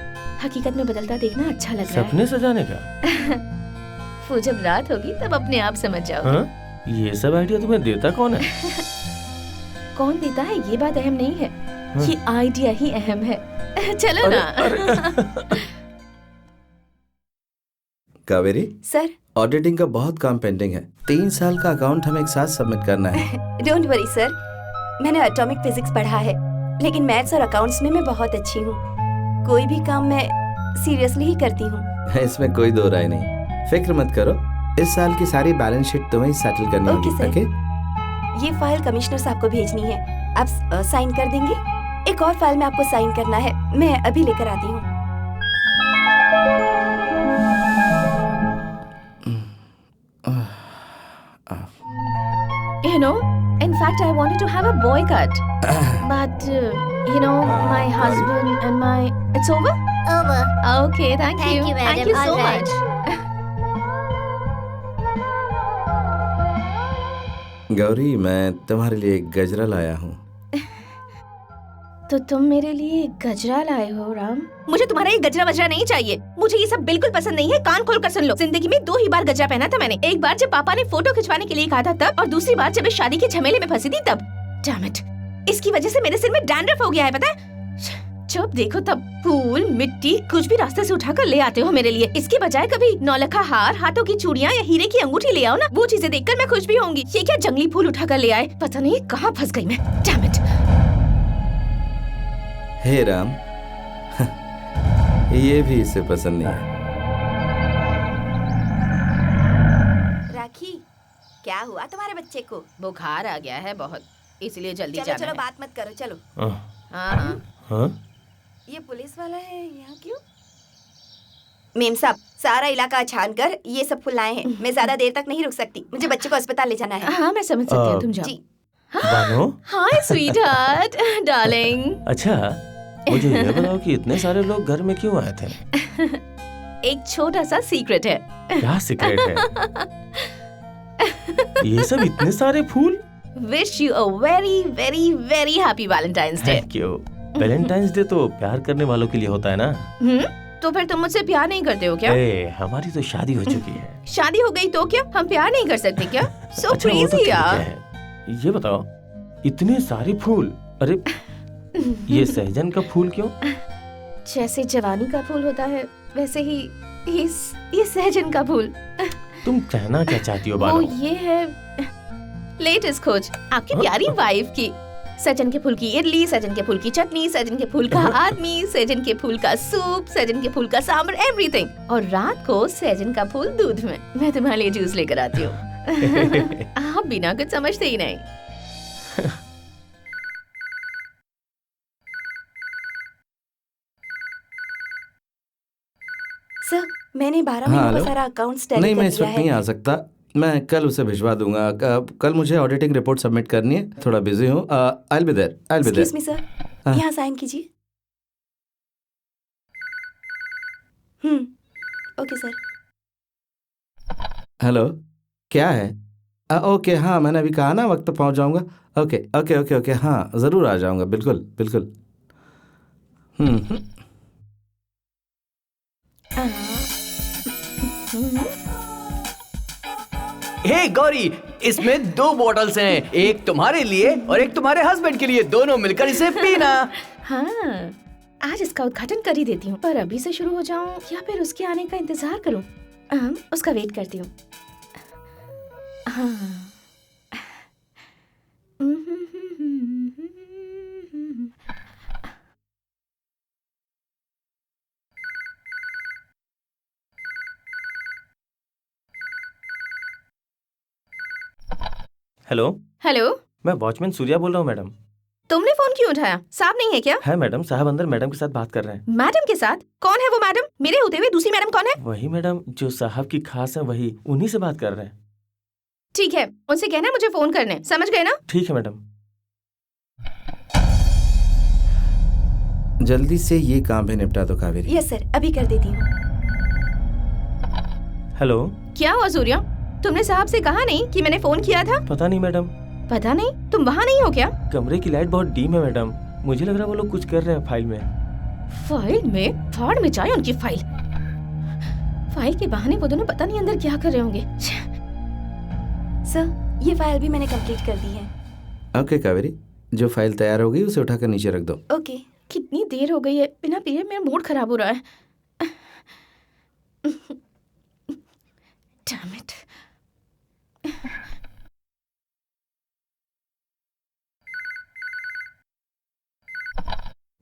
A: हकीकत में बदलता देखना अच्छा लग रहा है।
H: सपने सजाने का?
A: वो जब रात होगी तब अपने आप समझ जाओगे।
H: ये सब आइडिया तुम्हें देता कौन है?
A: कौन देता है ये बात अहम नहीं है, ये आइडिया ही अहम है। चलो ना।
B: कावेरी
E: सर।
B: ऑडिटिंग का बहुत काम पेंडिंग है। 3 साल का अकाउंट हमें एक साथ सबमिट करना है।
E: डोंट वरी सर, मैंने एटॉमिक फिजिक्स पढ़ा है, लेकिन मैथ्स और अकाउंट्स में मैं बहुत अच्छी हूँ। कोई भी काम मैं सीरियसली ही करती हूँ।
B: इसमें कोई दो राय नहीं, फिक्र मत करो। इस साल की सारी बैलेंस शीट तुम्हें सेटल करनी होगी। ओके?
E: ये फाइल कमिश्नर साहब को भेजनी है, आप साइन कर देंगे? एक और फाइल में आपको साइन करना है, मैं अभी लेकर आती हूँ।
A: You know, in fact, I wanted to have a boy cut, but you know, my husband and my. It's over.
J: Over.
A: Okay, thank you.
J: Thank you, madam.
A: Thank you so
J: All right.
A: much.
B: Gauri, मैं तुम्हारे लिए एक गजरा लाया हूँ।
A: तो तुम मेरे लिए गजरा लाए हो राम? मुझे तुम्हारा ये गजरा वजरा नहीं चाहिए। मुझे ये सब बिल्कुल पसंद नहीं है। कान खोल कर सुन लो। जिंदगी में 2 ही बार गजरा पहना था मैंने। एक बार जब पापा ने फोटो खिंचवाने के लिए कहा था तब, और दूसरी बार जब मैं शादी के झमेले में फंसी थी तब। डैम इट, इसकी वजह से मेरे सिर में डैंड्रफ हो गया है, पता है? जब देखो तब फूल मिट्टी कुछ भी रास्ते से उठाकर ले आते हो मेरे लिए। इसके बजाय कभी नौलखा हार, हाथों की चूड़ियां या हीरे की अंगूठी ले आओ ना। वो चीजें देखकर मैं खुश भी होंगी। ये क्या जंगली फूल उठाकर ले आए? पता नहीं कहाँ फंस गई मैं। Damn it.
B: हे राम, ये भी इसे पसंद नहीं है।
E: राखी, क्या हुआ तुम्हारे बच्चे को?
A: बुखार आ गया है बहुत, इसलिए जल्दी
E: चलो
A: जाना
E: चलो
A: है।
E: बात मत करो, चलो।
A: हाँ।
E: ये पुलिस वाला है यहाँ क्यों? मेम साहब, सारा इलाका छान कर ये सब फूल लाए हैं। मैं ज्यादा देर तक नहीं रुक सकती, मुझे बच्चे को अस्पताल ले जाना है।
A: हाँ मैं समझ सकती हूँ, तुम जाओ।
E: जी।
H: बानो,
A: हाय स्वीटहार्ट, डार्लिंग।
H: अच्छा मुझे ये बताओ कि इतने सारे लोग घर में क्यों आए थे?
A: एक छोटा सा सीक्रेट है।
H: क्या सीक्रेट है? ये सब इतने सारे फूल?
A: Wish you a very very very happy Valentine's Day।
H: Thank you. Valentine's day तो प्यार करने वालों के लिए होता है ना?
A: तो फिर तुम मुझसे प्यार नहीं करते हो क्या?
H: हमारी तो शादी हो चुकी है।
A: शादी हो गई तो क्या हम प्यार नहीं कर सकते क्या? So
H: अच्छा, वो तो
A: crazy
H: ठीक
A: यार।
H: है। ये बताओ, इतने सारे फूल, अरे ये सहजन का फूल क्यों?
A: जैसे जवानी का फूल होता है वैसे ही ये सहजन का फूल।
H: तुम कहना क्या चाहती हो
A: वो
H: बानो?
A: ये है लेटेस्ट खोज आपकी प्यारी वाइफ की। सहजन के फूल की इडली, सहजन के फूल की चटनी, सहजन के फूल का आदमी, सहजन के फूल का सूप, सहजन के फूल का सांभर, एवरीथिंग। और रात को सहजन का फूल दूध में। मैं तुम्हारे लिए जूस लेकर आती हूँ। आप बिना कुछ समझते ही नहीं।
E: सर मैंने 12
B: हाँ,
E: महीनों
B: हेलो?
E: का सारा अकाउंट्स टैली
B: नहीं,
E: कर
B: मैं इस
E: दिया
B: वक्त नहीं
E: है।
B: आ सकता। मैं कल उसे भिजवा दूंगा। कल मुझे ऑडिटिंग रिपोर्ट सबमिट करनी है, थोड़ा बिजी हूँ। I will be there.
E: Excuse me sir,
B: हाँ।
E: यहाँ साइन कीजिए। Okay sir.
B: हेलो, क्या है? ओके, हाँ, मैंने अभी कहा ना वक्त पर पहुंच जाऊंगा। ओके ओके ओके ओके, हाँ ज़रूर आ जाऊंगा, बिल्कुल बिल्कुल।
I: हे गौरी, इसमें 2 बॉटल्स हैं, एक तुम्हारे लिए और एक तुम्हारे हस्बैंड के लिए। दोनों मिलकर इसे पीना।
A: हाँ, आज इसका उद्घाटन कर ही देती हूँ। पर अभी से शुरू हो जाऊँ या फिर उसके आने का इंतजार करूँ? उसका वेट करती हूँ। हाँ।
H: हेलो,
A: हेलो,
H: मैं वॉचमैन सूर्या बोल रहा हूँ मैडम।
A: तुमने फोन क्यों उठाया? साहब नहीं है क्या?
H: है मैडम, साहब अंदर मैडम के साथ बात कर रहे हैं।
A: मैडम के साथ? कौन है वो मैडम? मेरे होते हुए दूसरी मैडम कौन है?
H: वही मैडम जो साहब की खास है, वही उन्हीं से बात कर रहे हैं।
A: ठीक है, उनसे कहना मुझे फोन करने। समझ गए ना?
H: ठीक है मैडम।
B: जल्दी से ये काम भी निपटा दो कावेरी।
E: यस सर, अभी कर देती हूँ।
H: हेलो,
A: क्या हुआ सूर्या? तुमने साहब से कहा नहीं कि मैंने फोन किया था?
H: पता नहीं मैडम,
A: पता नहीं? तुम वहाँ नहीं हो क्या?
H: कमरे की लाइट बहुत डीम है मैडम। मुझे लग रहा है वो लोग कुछ कर रहे हैं फाइल में।
A: फाइल में? फाड़ में जाए उनकी फाइल। फाइल के बहाने वो दोनों पता नहीं अंदर क्या कर रहे होंगे।
E: सर ये फाइल भी मैंने कंप्लीट कर दी है।
B: ओके कावेरी, जो फाइल तैयार हो गई उसे उठाकर नीचे रख दो।
E: ओके।
A: कितनी देर हो गई है, बिना पिए मेरा मूड खराब हो रहा है। Damn it.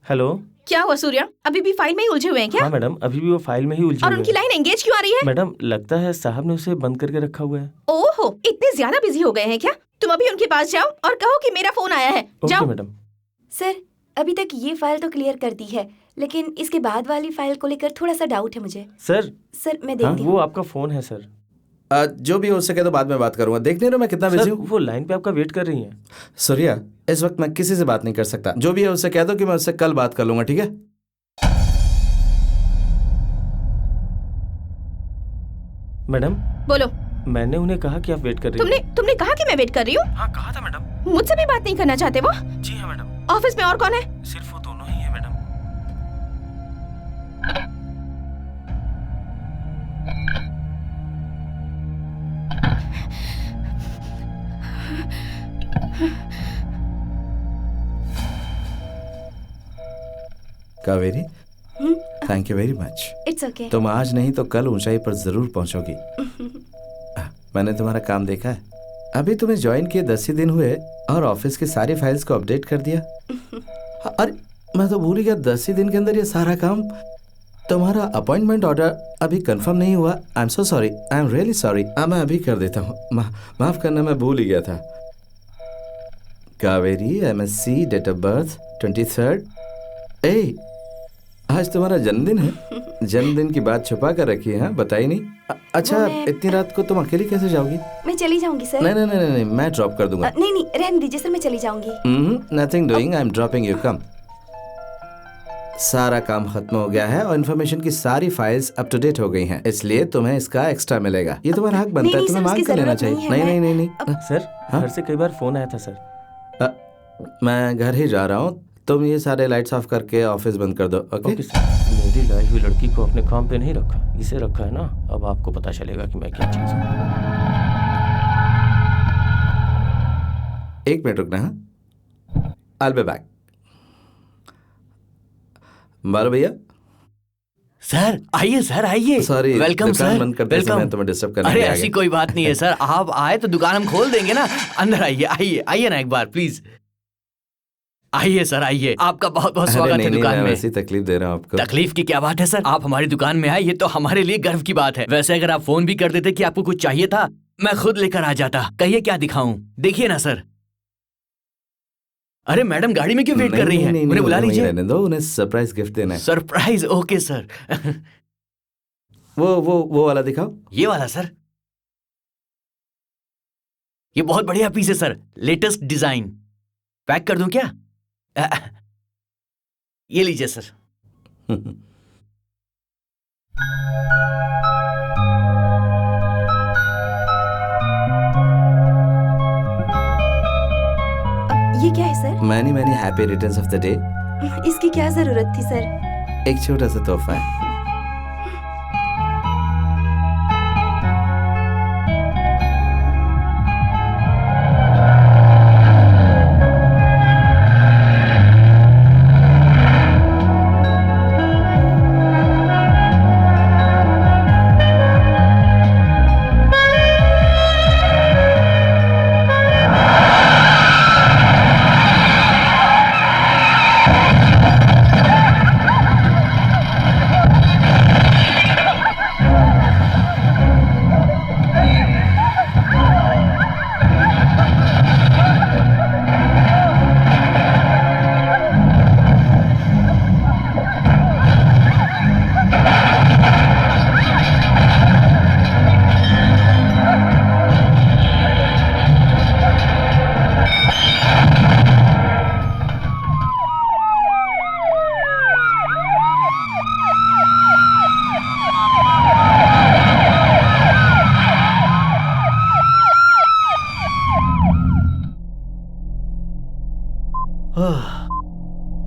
H: हेलो,
A: क्या हुआ सूर्या? अभी भी फाइल में ही उलझे हुए हैं क्या?
H: हाँ मैडम, अभी भी वो फाइल में ही उलझे
A: और
H: हुए
A: उनकी
H: हैं।
A: लाइन एंगेज क्यों आ रही है?
H: मैडम, लगता है साहब ने उसे बंद करके रखा हुआ है।
A: ओहो, इतने ज्यादा बिजी हो गए हैं क्या? तुम अभी उनके पास जाओ और कहो कि मेरा फोन आया है।
H: ओके
A: जाओ।
H: मैडम।
E: सर अभी तक ये फाइल तो क्लियर कर दी है, लेकिन इसके बाद वाली फाइल को लेकर थोड़ा सा डाउट है मुझे।
H: सर,
E: सर मैं
H: हाँ,
E: देखती
H: वो
E: हूँ।
H: आपका फोन है सर।
B: जो भी हो सके तो बाद में बात करूंगा। देख नहीं रहे मैं कितना बिजी
H: सर,
B: हूँ।
H: वो लाइन पे आपका वेट कर रही हैं।
B: सूर्या, इस वक्त मैं किसी से बात नहीं कर सकता। जो भी है उससे कह दो कि मैं उससे कल बात कर लूंगा, ठीक है?
H: मैडम,
A: बोलो।
H: मैंने उन्हें कहा कि आप वेट कर रही हैं।
A: तुमने कहा कि मैं वेट कर रही हूँ?
H: हाँ, कहा था मैडम।
A: मुझसे भी बात नहीं करना चाहते वो?
H: जी हाँ मैडम।
A: ऑफिस में और कौन है?
H: सिर्फ वो दोनों ही है madam.
B: Kaveri, thank you very much.
E: It's okay.
B: तुम आज नहीं तो कल ऊंचाई पर जरूर पहुंचोगी। मैंने तुम्हारा काम देखा है। अभी तुम्हें ज्वाइन किए 10 ही दिन हुए और ऑफिस की सारी फाइल्स को अपडेट कर दिया। अरे मैं तो भूल ही गया, 10 ही दिन के अंदर ये सारा काम। तुम्हारा अपॉइंटमेंट ऑर्डर अभी कंफर्म नहीं हुआ। I am so sorry, I am really sorry. मैं अभी कर देता हूँ। माफ करना, मैं भूल ही गया था। Kaveri, MSc, date of birth 23rd। ए, आज तुम्हारा जन्मदिन है। जन्मदिन की बात छुपा कर रखी है, बताई नहीं। अच्छा, इतनी रात को तुम अकेली कैसे जाओगी?
E: मैं चली जाऊंगी सर।
B: नहीं नहीं नहीं नहीं, मैं ड्रॉप कर दूंगा।
E: नहीं नहीं, रहने दीजिए सर, मैं चली जाऊंगी।
B: Nothing doing, I am dropping you. Come. सारा काम खत्म हो गया है और इन्फॉर्मेशन की सारी फाइल्स अप टू डेट हो गई हैं, इसलिए तुम्हें इसका एक्स्ट्रा मिलेगा। ये तुम्हारा हक बनता है, तुम्हें मांग कर लेना चाहिए। नहीं नहीं नहीं नहीं।
H: सर, घर से कई बार फोन आया था सर।
B: मैं घर ही जा रहा हूँ। तुम ये सारे लाइट्स ऑफ करके ऑफिस बंद कर दो। Okay
H: sir. मेरी लाई हुई लड़की को अपने काम पे नहीं रखा, इसे रखा है ना। अब आपको पता चलेगा कि मैं क्या चीज हूँ।
B: एक मिनट रुकना है। I'll be back। बालो भैया,
I: सर आइए सर आइए।
B: सॉरी,
I: वेलकम
B: दुकान
I: सर,
B: बंद करते समय तुम्हें डिस्टर्ब करने
I: अरे
B: के लिए आ
I: ऐसी
B: गया।
I: कोई बात नहीं है सर, आप आए तो दुकान हम खोल देंगे ना। अंदर आइए आइए आइए ना एक बार प्लीज। आइए सर आइए, आपका बहुत बहुत
B: अरे
I: स्वागत है
B: नहीं,
I: दुकान
B: मैं
I: में।
B: वैसी तकलीफ दे रहा हूँ आपको।
I: तकलीफ की क्या बात है सर, आप हमारी दुकान में आए ये तो हमारे लिए गर्व की बात है। वैसे अगर आप फोन भी कर देते कि आपको कुछ चाहिए था, मैं खुद लेकर आ जाता। कहिए क्या दिखाऊं, देखिए ना सर। अरे मैडम गाड़ी में क्यों वेट कर रही हैं? उन्हें बुला लीजिए।
B: रहने दो, उन्हें सरप्राइज गिफ्ट देना है।
I: Surprise, okay sir.
B: वो वाला दिखाओ।
I: ये वाला सर, ये बहुत बढ़िया पीस है सर, लेटेस्ट डिजाइन। पैक कर दूं क्या? ये लीजिए सर।
E: ये क्या है sir?
B: Many many happy returns of the day.
E: इसकी क्या जरूरत थी सर?
B: एक छोटा सा तोहफा है।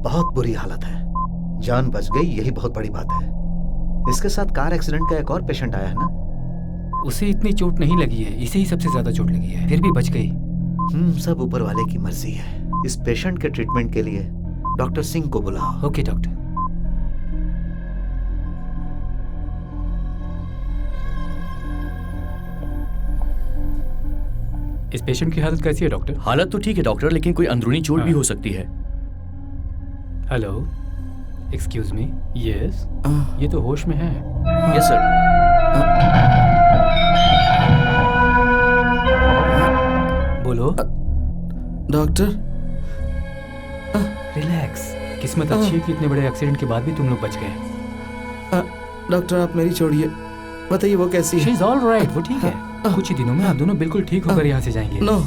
D: बहुत बुरी हालत है, जान बच गई यही बहुत बड़ी बात है। इसके साथ कार एक्सीडेंट का एक और पेशेंट आया है ना?
F: उसे इतनी चोट नहीं लगी है, इसे ही सबसे ज्यादा चोट लगी है, फिर भी बच गई।
D: सब ऊपर वाले की मर्जी है। इस पेशेंट के ट्रीटमेंट के लिए डॉक्टर सिंह को बुलाओ।
F: Okay doctor. इस पेशेंट की हालत कैसी है डॉक्टर?
I: हालत तो ठीक है डॉक्टर, लेकिन कोई अंदरूनी चोट भी हो सकती है।
F: Hello, excuse me. यस, ये तो होश में है।
I: Yes sir.
F: बोलो।
B: डॉक्टर,
F: रिलैक्स, किस्मत अच्छी है कि इतने बड़े एक्सीडेंट के बाद भी तुम लोग बच गए।
B: डॉक्टर आप मेरी छोड़िए, बताइए वो कैसी है?
F: शी इज ऑल राइट, वो ठीक है। कुछ ही दिनों में आप दोनों बिल्कुल ठीक होकर यहाँ से जाएंगे।
B: नो,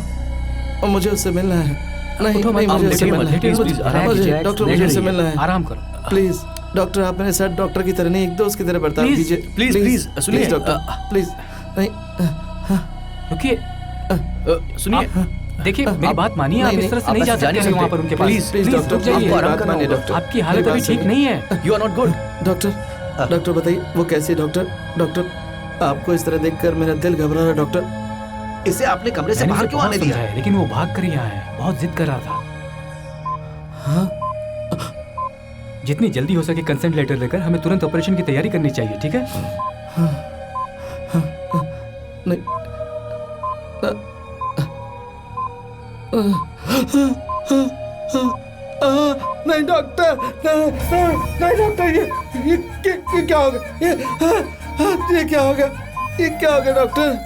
B: मुझे उससे मिलना है। नहीं,
F: उठो मत,
B: नहीं, मुझे उससे
F: लेटिए
B: मिलना
F: मत, लेटिए, प्लीज,
B: है।
F: आराम
B: मुझे
F: कीजिए,
B: डॉक्टर,
F: लेट
B: मुझे उससे
F: जाइए,
B: मिलना है।
F: आराम करो।
B: प्लीज डॉक्टर, आप मेरे साथ डॉक्टर की तरह नहीं, एक दोस्त की तरह बर्ताव
I: प्लीज,
B: कीजिए।
I: प्लीज, प्लीज, सुनिए।
B: Please doctor, please. नहीं,
F: रुकिए,
I: सुनिए,
F: देखिए मेरी बात मानिए। आप इस तरह से
I: आप
F: नहीं जा
I: ऐसे जा
F: सकते
I: नहीं
F: वहाँ पर
I: सकते।
F: उनके पास।
I: प्लीज,
B: प्लीज डॉक्टर,
F: रुक जाइए,
B: मेरी
I: आराम
B: बात
I: करना
B: मानिए
I: होगा।
B: डॉक्टर।
F: आपकी हालत अभी ठीक नहीं है।
I: You are not good.
B: Doctor, doctor बताइए वो कैसी है? डॉक्टर, डॉक्टर आपको इस तरह देखकर मेरा दिल घबरा रहा है। डॉक्टर,
D: इसे आपने कमरे से
F: मैंने
D: बाहर
F: उसे
D: क्यों
F: बहुत
D: आने दिया?
F: समझाया, लेकिन वो भाग कर ही आया है, बहुत जिद कर रहा था।
B: हाँ,
F: जितनी जल्दी हो सके कंसेंट लेटर लेकर हमें तुरंत ऑपरेशन की तैयारी करनी चाहिए, ठीक है?
B: नहीं, नहीं डॉक्टर, नहीं डॉक्टर, ये क्या हो गया? ये क्या हो गया? ये क्या हो गया डॉक्टर?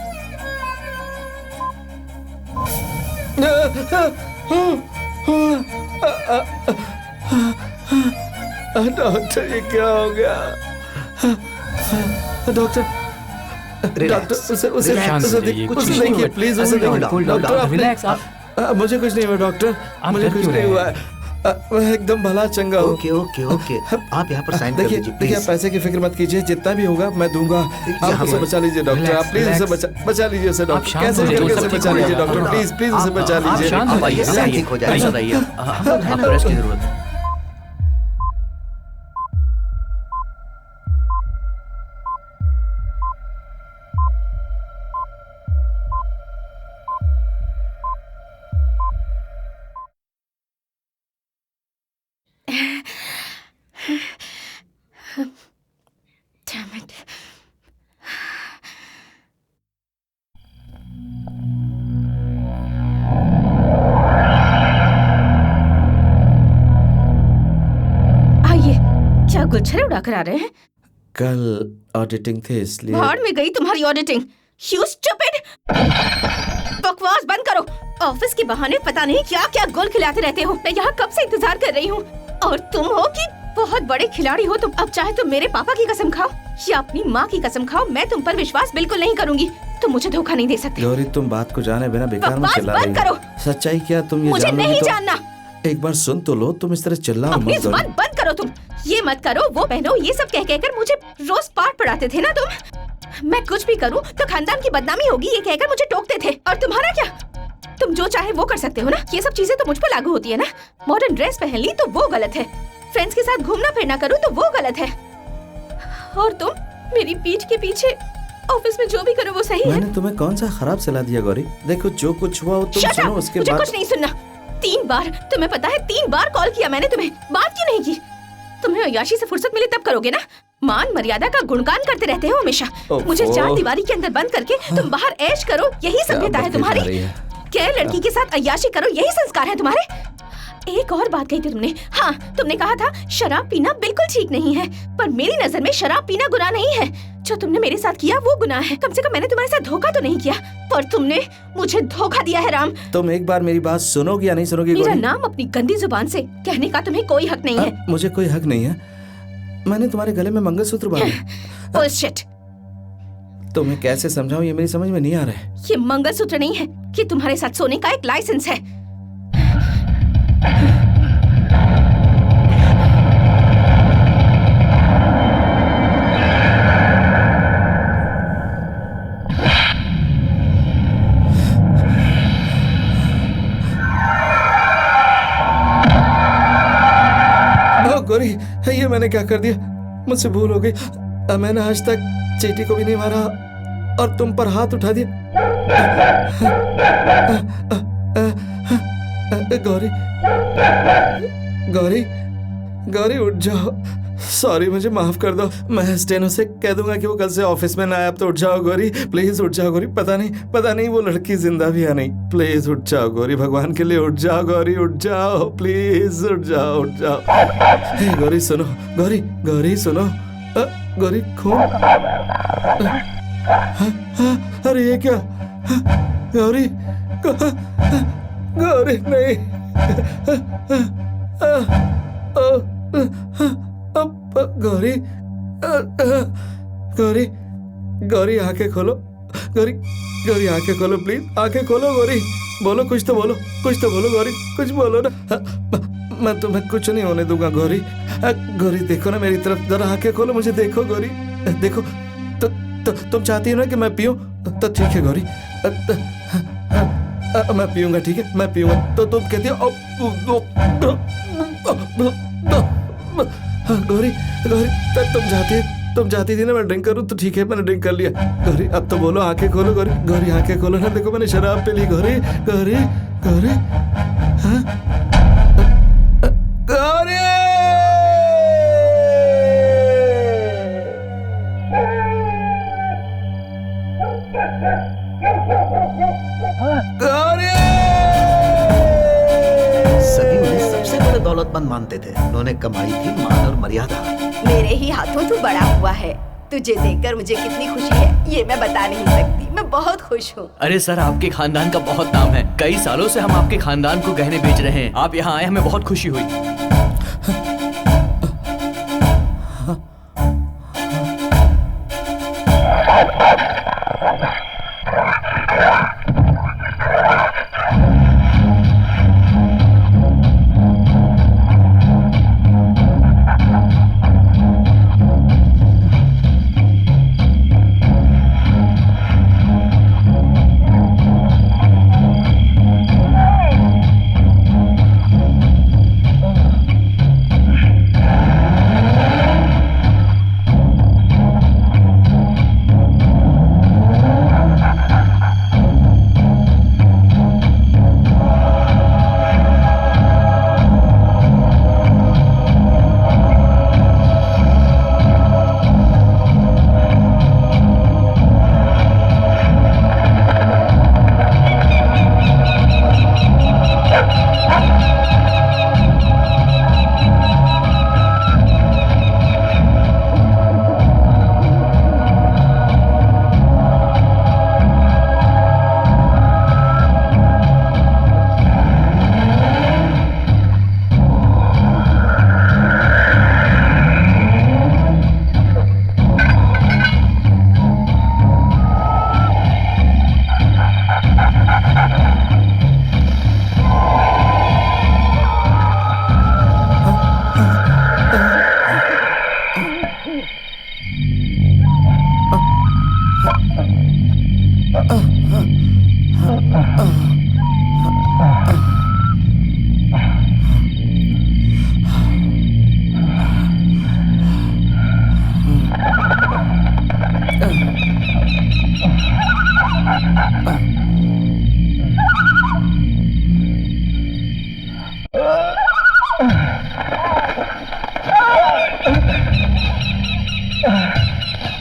B: डॉक्टर ये क्या हो गया? डॉक्टर, डॉक्टर उसे
F: शांत हो जाइए, कुछ नहीं
B: देखिए
F: हुआ।
B: प्लीज, उसे देखिए डॉक्टर। आप
F: रिलैक्स,
B: मुझे कुछ नहीं हुआ डॉक्टर, मुझे कुछ नहीं हुआ है। मैं एकदम भला चंगा हूँ।
D: ओके ओके ओके, आप यहाँ पर साइन कर
B: देखिए
D: दीजिए
B: देखिए, आप
D: प्लीज।
B: पैसे की फिक्र मत कीजिए, जितना भी होगा मैं दूंगा। आप उसे बचा लीजिए डॉक्टर, आप प्लीज उसे बचा लीजिए उसे डॉक्टर,
F: शांत
B: कैसे
F: हो
B: भी
F: जाइए,
B: करके
F: सब
B: उसे
F: ठीक
B: बचा
F: हो
B: लीजिए
F: जाएगा।
B: डॉक्टर, प्लीज प्लीज उसे बचा लीजिए।
F: शांत हो जाइए,
D: सब ठीक हो जाएगा।
I: ऐसा रहिए, आपको रेस्ट की जरूरत है।
A: गुलछरे उड़ाकर आ रहे हैं?
B: कल ऑडिटिंग थे इसलिए।
A: भाड़ में गई तुम्हारी ऑडिटिंग। You stupid! बकवास बंद करो। ऑफिस के बहाने पता नहीं क्या क्या गोल खिलाते रहते हो। मैं यहाँ कब से इंतजार कर रही हूँ और तुम हो कि बहुत बड़े खिलाड़ी हो तुम। अब चाहे तुम मेरे पापा की कसम खाओ या अपनी माँ की कसम खाओ, मैं तुम पर विश्वास बिल्कुल नहीं करूंगी। तुम मुझे धोखा नहीं दे सकते।
B: गौरी तुम बात को जाने बिना बेकार में
A: बकवास
B: चिल्ला रही
A: बंद
B: हो।
A: करो।
B: सच्चाई क्या तुम ये
A: मुझे
B: जान लोगी
A: नहीं
B: तो
A: जानना।
B: एक बार सुन तो लो, तुम इस तरह चिल्लाओ
A: अपनी
B: मत
A: जुबान
B: गौरी।
A: बंद करो तुम। ये मत करो वो पहनो ये सब कह कहकर मुझे रोज पाठ पढ़ाते थे ना तुम। मैं कुछ भी करूं तो खानदान की बदनामी होगी ये कहकर मुझे टोकते थे। और तुम्हारा क्या? तुम जो चाहे वो कर सकते हो ना। ये सब चीजें तो मुझ पर लागू होती है ना। मॉडर्न ड्रेस पहन ली तो वो गलत है, फ्रेंड्स के साथ घूमना फिरना करूं तो वो गलत है, और तुम मेरी पीठ के पीछे ऑफिस में जो भी करो वो सही है।
B: मैंने तुम्हें कौन सा खराब सलाह दिया गौरी? देखो जो कुछ हुआ वो तुम
A: Shut
B: सुनो
A: up!
B: उसके
A: मुझे
B: बाद।
A: कुछ नहीं सुनना। 3 बार, तुम्हें पता है 3 बार कॉल किया मैंने तुम्हें, बात क्यों नहीं की? तुम्हें अय्याशी से फुर्सत मिले तब करोगे ना। मान मर्यादा का गुणगान करते रहते हो हमेशा। मुझे 4 दीवारी के अंदर बंद करके तुम बाहर ऐश करो, यही सभ्यता है तुम्हारी। क्या लड़की के साथ अय्याशी करो यही संस्कार है तुम्हारे? एक और बात कही थी तुमने। हाँ, तुमने कहा था शराब पीना बिल्कुल ठीक नहीं है, पर मेरी नजर में शराब पीना गुनाह नहीं है। जो तुमने मेरे साथ किया वो गुनाह है। कम से कम मैंने तुम्हारे साथ धोखा तो नहीं किया, पर तुमने मुझे धोखा दिया है राम।
B: तुम एक बार मेरी बात सुनोगी या नहीं सुनोगी
A: मेरा
B: गौरी?
A: नाम अपनी गंदी जुबान से कहने का तुम्हें कोई हक नहीं है।
B: मुझे कोई हक नहीं है। मैंने तुम्हारे गले में मंगलसूत्र बांधा।
A: बुलशिट।
B: तुम्हें कैसे समझाऊं ये मेरी समझ में नहीं आ रहा है।
A: ये मंगलसूत्र नहीं है, ये तुम्हारे साथ सोने का एक लाइसेंस है।
B: गौरी, ये मैंने क्या कर दिया? मुझसे भूल हो गई। मैंने आज तक चींटी को भी नहीं मारा और तुम पर हाथ उठा दिया। गौरी, गौरी, गौरी उठ जाओ। सॉरी, मुझे माफ कर दो। मैं स्टेनो से कह दूंगा कि वो कल से ऑफिस में ना आए। अब तो उठ जाओ गौरी, प्लीज उठ जाओ गौरी। पता नहीं वो लड़की जिंदा भी या नहीं। प्लीज उठ जाओ गौरी, भगवान के लिए उठ जाओ गौरी, उठ जाओ प्लीज, उठ जाओ, उठ जाओ। हे गौरी सुनो, गौरी, गौरी सुनो। गौरी खून। अरे ये क्या? गौरी, गौरी नहीं। गौरी, गौरी, गौरी आंखें खोलो। गौरी, गौरी आंखें खोलो प्लीज, आंखें खोलो गौरी। बोलो, कुछ तो बोलो, कुछ तो बोलो गौरी, कुछ बोलो ना। मैं तुम्हें कुछ नहीं होने दूंगा गौरी। गौरी देखो ना मेरी तरफ, जरा आंखें खोलो, मुझे देखो गौरी, देखो। तो तुम चाहती हो ना कि मैं पीऊं? तो ठीक है गौरी, मैं पीऊंगा, ठीक है मैं पीऊंगा। तो तुम कहती हो गौरी, गौरी तुम चाहती थी ना मैं ड्रिंक करूं, तो ठीक है मैंने ड्रिंक कर लिया। गौरी अब तो बोलो, आंखें खोलो गौरी, गौरी आंखें खोलो ना। देखो मैंने शराब पी ली गौरी, गौरी, गौरी, हाँ? गौरी, गौरी।
D: सभी उन्हें सबसे बड़े दौलतमंद मानते थे। उन्होंने कमाई थी मान और मर्यादा।
E: मेरे ही हाथों तू बड़ा हुआ है। तुझे देखकर मुझे कितनी खुशी है ये मैं बता नहीं सकती। मैं बहुत खुश हूँ।
I: अरे सर, आपके खानदान का बहुत नाम है। कई सालों से हम आपके खानदान को गहने बेच रहे हैं। आप यहाँ आए हमें बहुत खुशी हुई।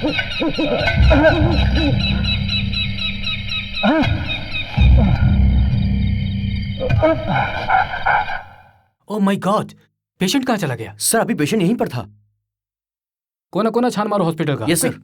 F: ओह माय गॉड, पेशेंट कहाँ चला गया?
I: सर अभी पेशेंट यहीं पर था।
F: कोना कोना छान मारो हॉस्पिटल का।
I: Yes sir.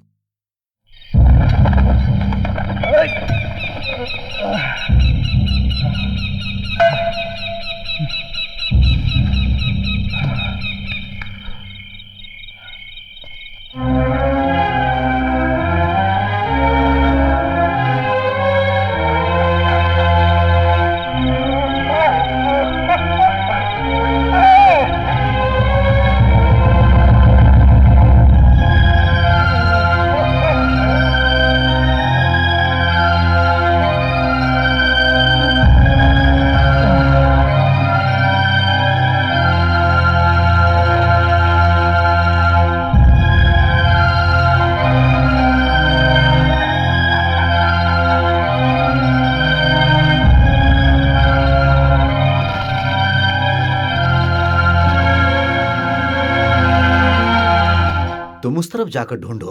D: तुम उस तरफ जाकर ढूंढो।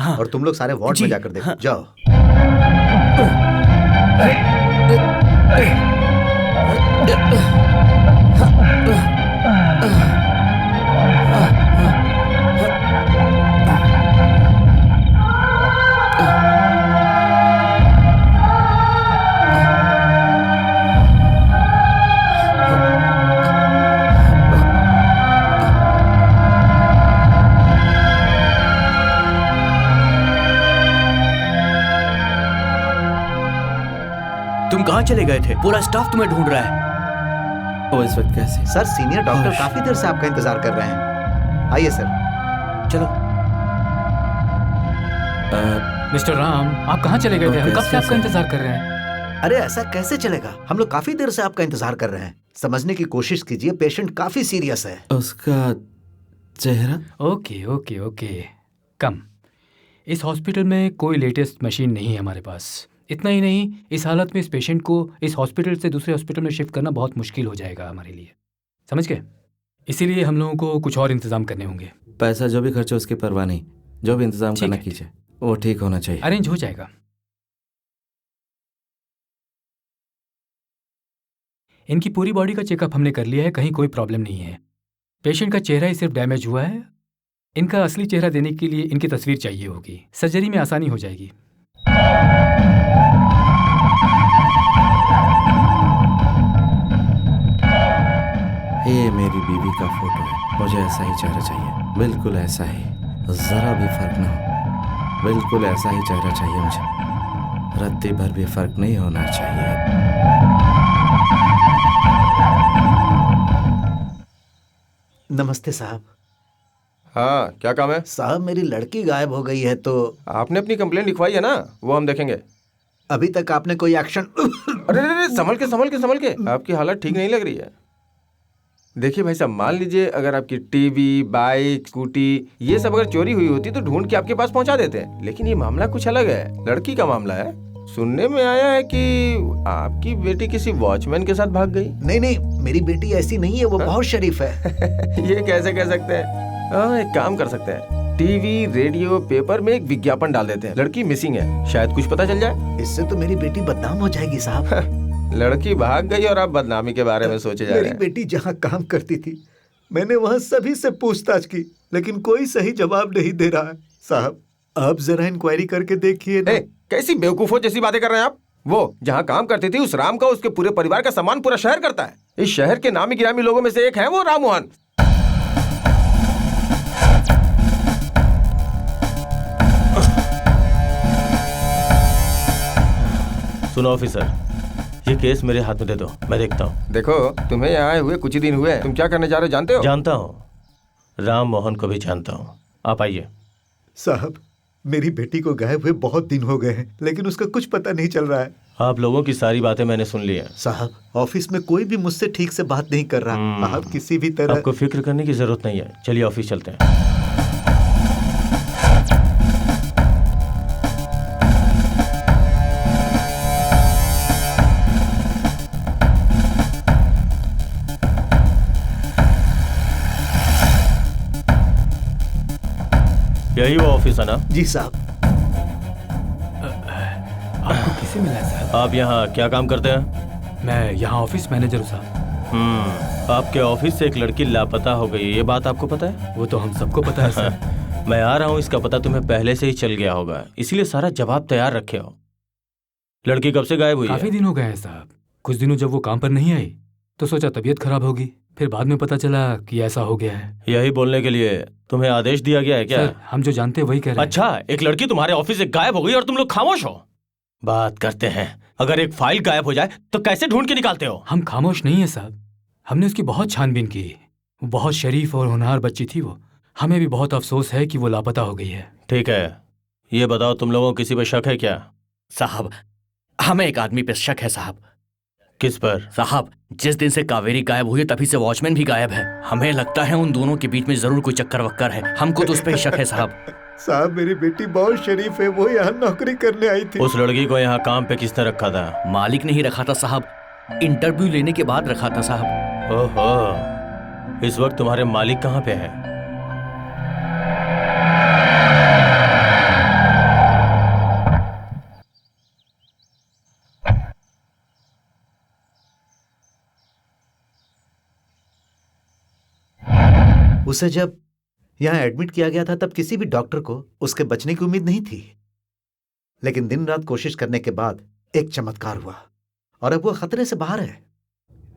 D: और तुम लोग सारे वार्ड में जाकर देखो। जाओ।
I: तुम कहाँ चले गए थे? पूरा स्टाफ तुम्हें ढूंढ रहा है।
B: वो इस वक्त कैसे?
D: सर सीनियर डॉक्टर काफी देर से आपका इंतजार कर रहे हैं। आइए सर।
I: चलो।
F: मिस्टर राम, आप कहाँ चले गए थे? हम कब से आपका इंतजार कर रहे हैं।
D: अरे ऐसा कैसे चलेगा? हम लोग काफी देर से आपका इंतजार कर रहे हैं। समझने की कोशिश कीजिए, पेशेंट काफी सीरियस है।
B: उसका चेहरा?
F: ओके ओके ओके, कम। इस हॉस्पिटल में कोई लेटेस्ट मशीन नहीं है हमारे पास। इतना ही नहीं, इस हालत में इस पेशेंट को इस हॉस्पिटल से दूसरे हॉस्पिटल में शिफ्ट करना बहुत मुश्किल हो जाएगा हमारे लिए, समझ गए? इसीलिए हम लोगों को कुछ और इंतजाम करने होंगे।
B: पैसा जो भी खर्च हो उसकी परवाह नहीं, जो भी इंतजाम करना कीजिए, वो ठीक होना चाहिए।
F: अरेंज हो जाएगा। इनकी पूरी बॉडी का चेकअप हमने कर लिया है, कहीं कोई प्रॉब्लम नहीं है। पेशेंट का चेहरा ही सिर्फ डैमेज हुआ है। इनका असली चेहरा देने के लिए इनकी तस्वीर चाहिए होगी। सर्जरी में आसानी हो जाएगी।
B: ये मेरी बीवी का फोटो है। मुझे ऐसा ही चेहरा चाहिए, बिल्कुल ऐसा ही, जरा भी फर्क ना हो। बिल्कुल ऐसा ही चेहरा चाहिए मुझे, रत्ती भर भी फर्क नहीं होना चाहिए।
D: नमस्ते साहब।
J: हाँ, क्या काम है?
D: साहब मेरी लड़की गायब हो गई है, तो
J: आपने अपनी कंप्लेंट लिखवाई है ना, वो हम देखेंगे।
D: अभी तक आपने कोई एक्शन?
J: अरे संभल के, आपकी हालत ठीक नहीं लग रही है। देखिए भाई साहब, मान लीजिए अगर आपकी टीवी, बाइक, स्कूटी ये सब अगर चोरी हुई होती तो ढूंढ के आपके पास पहुंचा देते हैं, लेकिन ये मामला कुछ अलग है। लड़की का मामला है। सुनने में आया है कि आपकी बेटी किसी वॉचमैन के साथ भाग गई।
D: नहीं, मेरी बेटी ऐसी नहीं है, वो बहुत शरीफ है।
J: ये कैसे कह सकते हैं? एक काम कर सकते हैं, टीवी, रेडियो, पेपर में एक विज्ञापन डाल देते हैं, लड़की मिसिंग है, शायद कुछ पता चल जाए।
D: इससे तो मेरी बेटी बदनाम हो जाएगी साहब।
J: लड़की भाग गई और आप बदनामी के बारे में सोचे जा रहे हैं।
D: मेरी बेटी जहाँ काम करती थी, मैंने वहाँ सभी से पूछताछ की, लेकिन कोई सही जवाब नहीं दे रहा है। साहब आप जरा इंक्वायरी करके देखिए ना।
J: कैसी बेवकूफों जैसी बातें कर रहे हैं आप? वो जहाँ काम करती थी उस राम का, उसके पूरे परिवार का सम्मान पूरा शहर करता है। इस शहर के नामी गिरामी लोगों में से एक है वो राम मोहन।
H: सुनो ऑफिसर, ये केस मेरे हाथ में दे दो, मैं देखता हूँ।
J: देखो, तुम्हें यहाँ आए हुए कुछ ही दिन हुए हैं, तुम क्या करने जा रहे हो जानते हो?
H: जानता हूँ, राम मोहन को भी जानता हूँ। आप आइए।
D: साहब मेरी बेटी को गायब हुए बहुत दिन हो गए हैं, लेकिन उसका कुछ पता नहीं चल रहा है।
H: आप लोगों की सारी बातें मैंने सुन ली है।
D: साहब ऑफिस में कोई भी मुझसे ठीक से बात नहीं कर रहा। आप किसी भी तरह।
H: आपको फिक्र करने की जरूरत नहीं है, चलिए ऑफिस चलते हैं। यही वो ऑफिस है ना?
D: जी साहब।
F: आपको किसे मिला है साहब?
H: आप यहाँ क्या काम करते हैं?
F: मैं यहाँ ऑफिस मैनेजर हूँ साहब।
H: आपके ऑफिस से एक लड़की लापता हो गई, ये बात आपको पता है?
F: वो तो हम सबको पता है सर।
H: मैं आ रहा हूँ, इसका पता तुम्हें पहले से ही चल गया होगा, इसीलिए सारा जवाब तैयार रखे हो। लड़की कब से गायब हुई है?
F: काफी दिन हो गए हैं साहब। कुछ दिनों जब वो काम पर नहीं आई तो सोचा तबीयत खराब होगी, फिर बाद में पता चला कि ऐसा हो गया है।
H: यही बोलने के लिए तुम्हें आदेश दिया गया है क्या?
F: सर, हम जो जानते हैं वही कह रहे हैं।
H: अच्छा, एक लड़की तुम्हारे ऑफिस से गायब हो गई और तुम लोग खामोश हो? बात करते हैं। अगर एक फाइल गायब हो जाए तो कैसे ढूंढ के निकालते हो?
F: हम खामोश नहीं है साहब, हमने उसकी बहुत छानबीन की। वो बहुत शरीफ और होनहार बच्ची थी वो। हमें भी बहुत अफसोस है कि वो लापता हो गई है।
H: ठीक है, ये बताओ तुम लोगों को किसी पे शक है क्या?
I: साहब, हमें एक आदमी पे शक है साहब।
H: किस पर?
I: साहब, जिस दिन से कावेरी गायब हुई है तभी से वॉचमैन भी गायब है। हमें लगता है उन दोनों के बीच में जरूर कोई चक्कर वक्कर है। हमको तो उस पर शक है साहब।
D: साहब, मेरी बेटी बहुत शरीफ है, वो यहाँ नौकरी करने आई थी।
H: उस लड़की को यहाँ काम पे किसने रखा था?
I: मालिक ने ही रखा था साहब, इंटरव्यू लेने के बाद रखा था साहब।
H: ओहो, इस वक्त तुम्हारे मालिक कहाँ पे हैं?
D: उसे जब यहाँ एडमिट किया गया था तब किसी भी डॉक्टर को उसके बचने की उम्मीद नहीं थी, लेकिन दिन रात कोशिश करने के बाद एक चमत्कार हुआ और अब वो खतरे से बाहर है।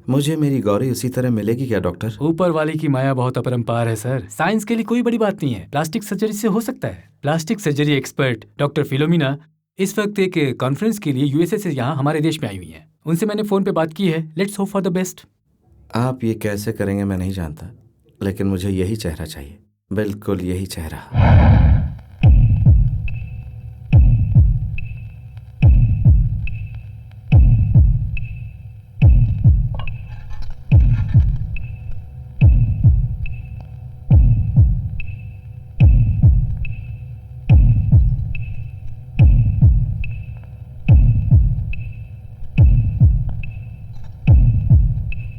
B: मुझे मेरी गौरी उसी तरह मिलेगी क्या डॉक्टर?
F: ऊपर वाले की माया बहुत अपरंपार है सर। साइंस के लिए कोई बड़ी बात नहीं है, प्लास्टिक सर्जरी से हो सकता है। Plastic surgery expert doctor Philomena इस वक्त एक कॉन्फ्रेंस के लिए यूएसए से यहाँ हमारे देश में आई हुई हैं। उनसे मैंने फोन पे बात की है। Let's hope for the best.
B: आप ये कैसे करेंगे मैं नहीं जानता, लेकिन मुझे यही चेहरा चाहिए, बिल्कुल यही चेहरा।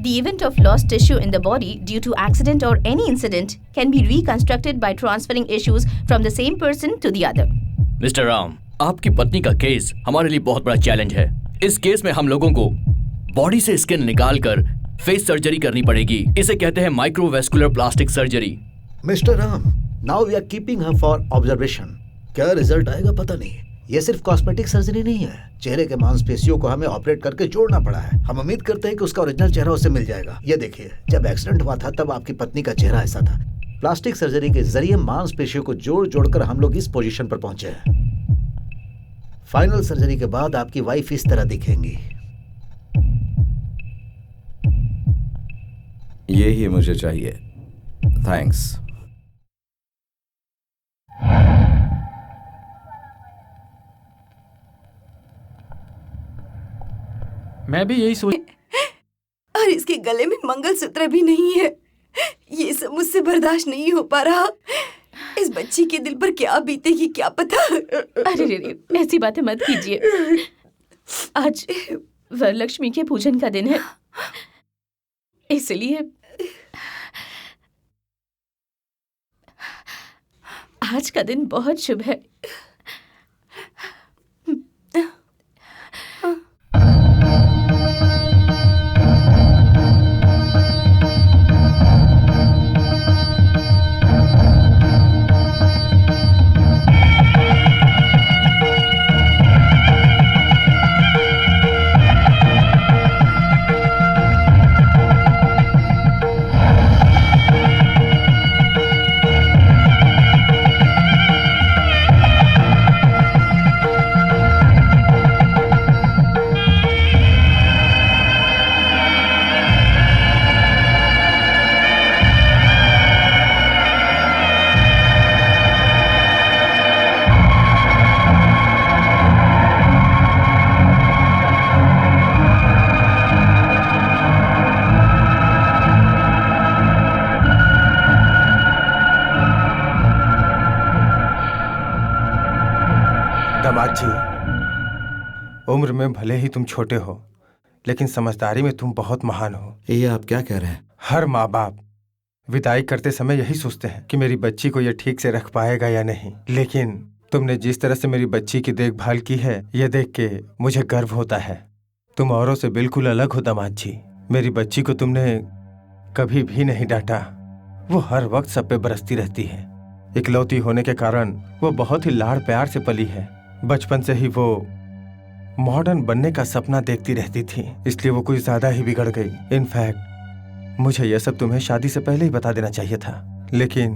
A: The event of lost tissue in the body due to accident or any incident can be reconstructed by transferring issues from the same person to the other.
I: Mister Ram, आपकी पत्नी का केस हमारे लिए बहुत बड़ा चैलेंज है। इस केस में हम लोगों को बॉडी से स्किन निकालकर फेस सर्जरी करनी पड़ेगी। इसे कहते हैं microvascular plastic surgery.
D: Mister Ram, now we are keeping her for observation. क्या रिजल्ट आएगा पता नहीं। ये सिर्फ कॉस्मेटिक सर्जरी नहीं है, चेहरे के मांसपेशियों को हमें ऑपरेट करके जोड़ना पड़ा है। हम उम्मीद करते हैं कि उसका ओरिजिनल चेहरा उसे मिल जाएगा। ये देखिए, जब एक्सीडेंट हुआ था तब आपकी पत्नी का चेहरा ऐसा था। प्लास्टिक सर्जरी के जरिए मांसपेशियों को जोड़ जोड़कर हम लोग इस पोजीशन पर पहुंचे हैं। फाइनल सर्जरी के बाद आपकी वाइफ इस तरह दिखेंगी।
B: यही मुझे चाहिए, थैंक्स।
F: मैं भी यही सोच।
E: और इसके गले में मंगलसूत्र भी नहीं है। ये सब मुझसे बर्दाश्त नहीं हो पा रहा। इस बच्ची के दिल पर क्या बीतेगी क्या पता।
A: अरे रे, ऐसी बातें मत कीजिए। आज वरलक्ष्मी के पूजन का दिन है, इसलिए आज का दिन बहुत शुभ है।
J: दामाद जी, उम्र में भले ही तुम छोटे हो, लेकिन समझदारी में तुम बहुत महान हो।
B: ये आप क्या कह रहे हैं?
J: हर माँ बाप विदाई करते समय यही सोचते हैं कि मेरी बच्ची को ये ठीक से रख पाएगा या नहीं। लेकिन तुमने जिस तरह से मेरी बच्ची की देखभाल की है, ये देख के मुझे गर्व होता है। तुम औरों से बिल्कुल अलग हो दामाद जी। मेरी बच्ची को तुमने कभी भी नहीं डांटा। वो हर वक्त सब पे बरसती रहती है। इकलौती होने के कारण वो बहुत ही लाड़ प्यार से पली है। बचपन से ही वो मॉडर्न बनने का सपना देखती रहती थी, इसलिए वो कुछ ज्यादा ही बिगड़ गई। इनफैक्ट मुझे यह सब तुम्हें शादी से पहले ही बता देना चाहिए था। लेकिन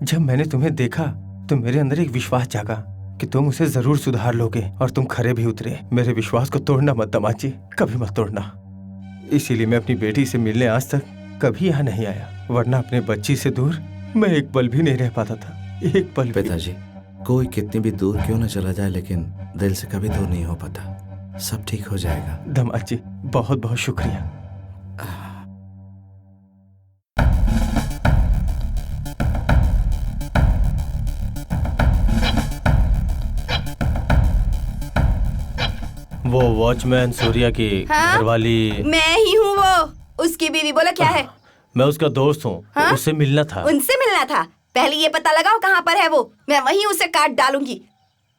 J: जब मैंने तुम्हें देखा तो मेरे अंदर एक विश्वास जागा कि तुम उसे जरूर सुधार लोगे, और तुम खरे भी उतरे। मेरे विश्वास को तोड़ना मत दामाद जी, कभी मत तोड़ना। इसीलिए मैं अपनी बेटी से मिलने आज तक कभी यहाँ नहीं आया, वरना अपने बच्ची से दूर मैं एक पल भी नहीं रह पाता था। एक पल भी।
B: पिताजी, कोई कितनी भी दूर क्यों न चला जाए, लेकिन दिल से कभी दूर नहीं हो पाता। सब ठीक हो जाएगा।
J: दामाद जी बहुत बहुत शुक्रिया।
H: वो वॉचमैन सूर्या की
E: हाँ?
H: घरवाली
E: मैं ही हूँ वो, उसकी बीवी। बोला क्या है?
H: मैं उसका दोस्त हूँ।
E: हाँ?
H: उससे मिलना था।
E: उनसे मिलना था? पहले ये पता लगाओ कहाँ पर है वो। मैं वहीं उसे काट डालूंगी,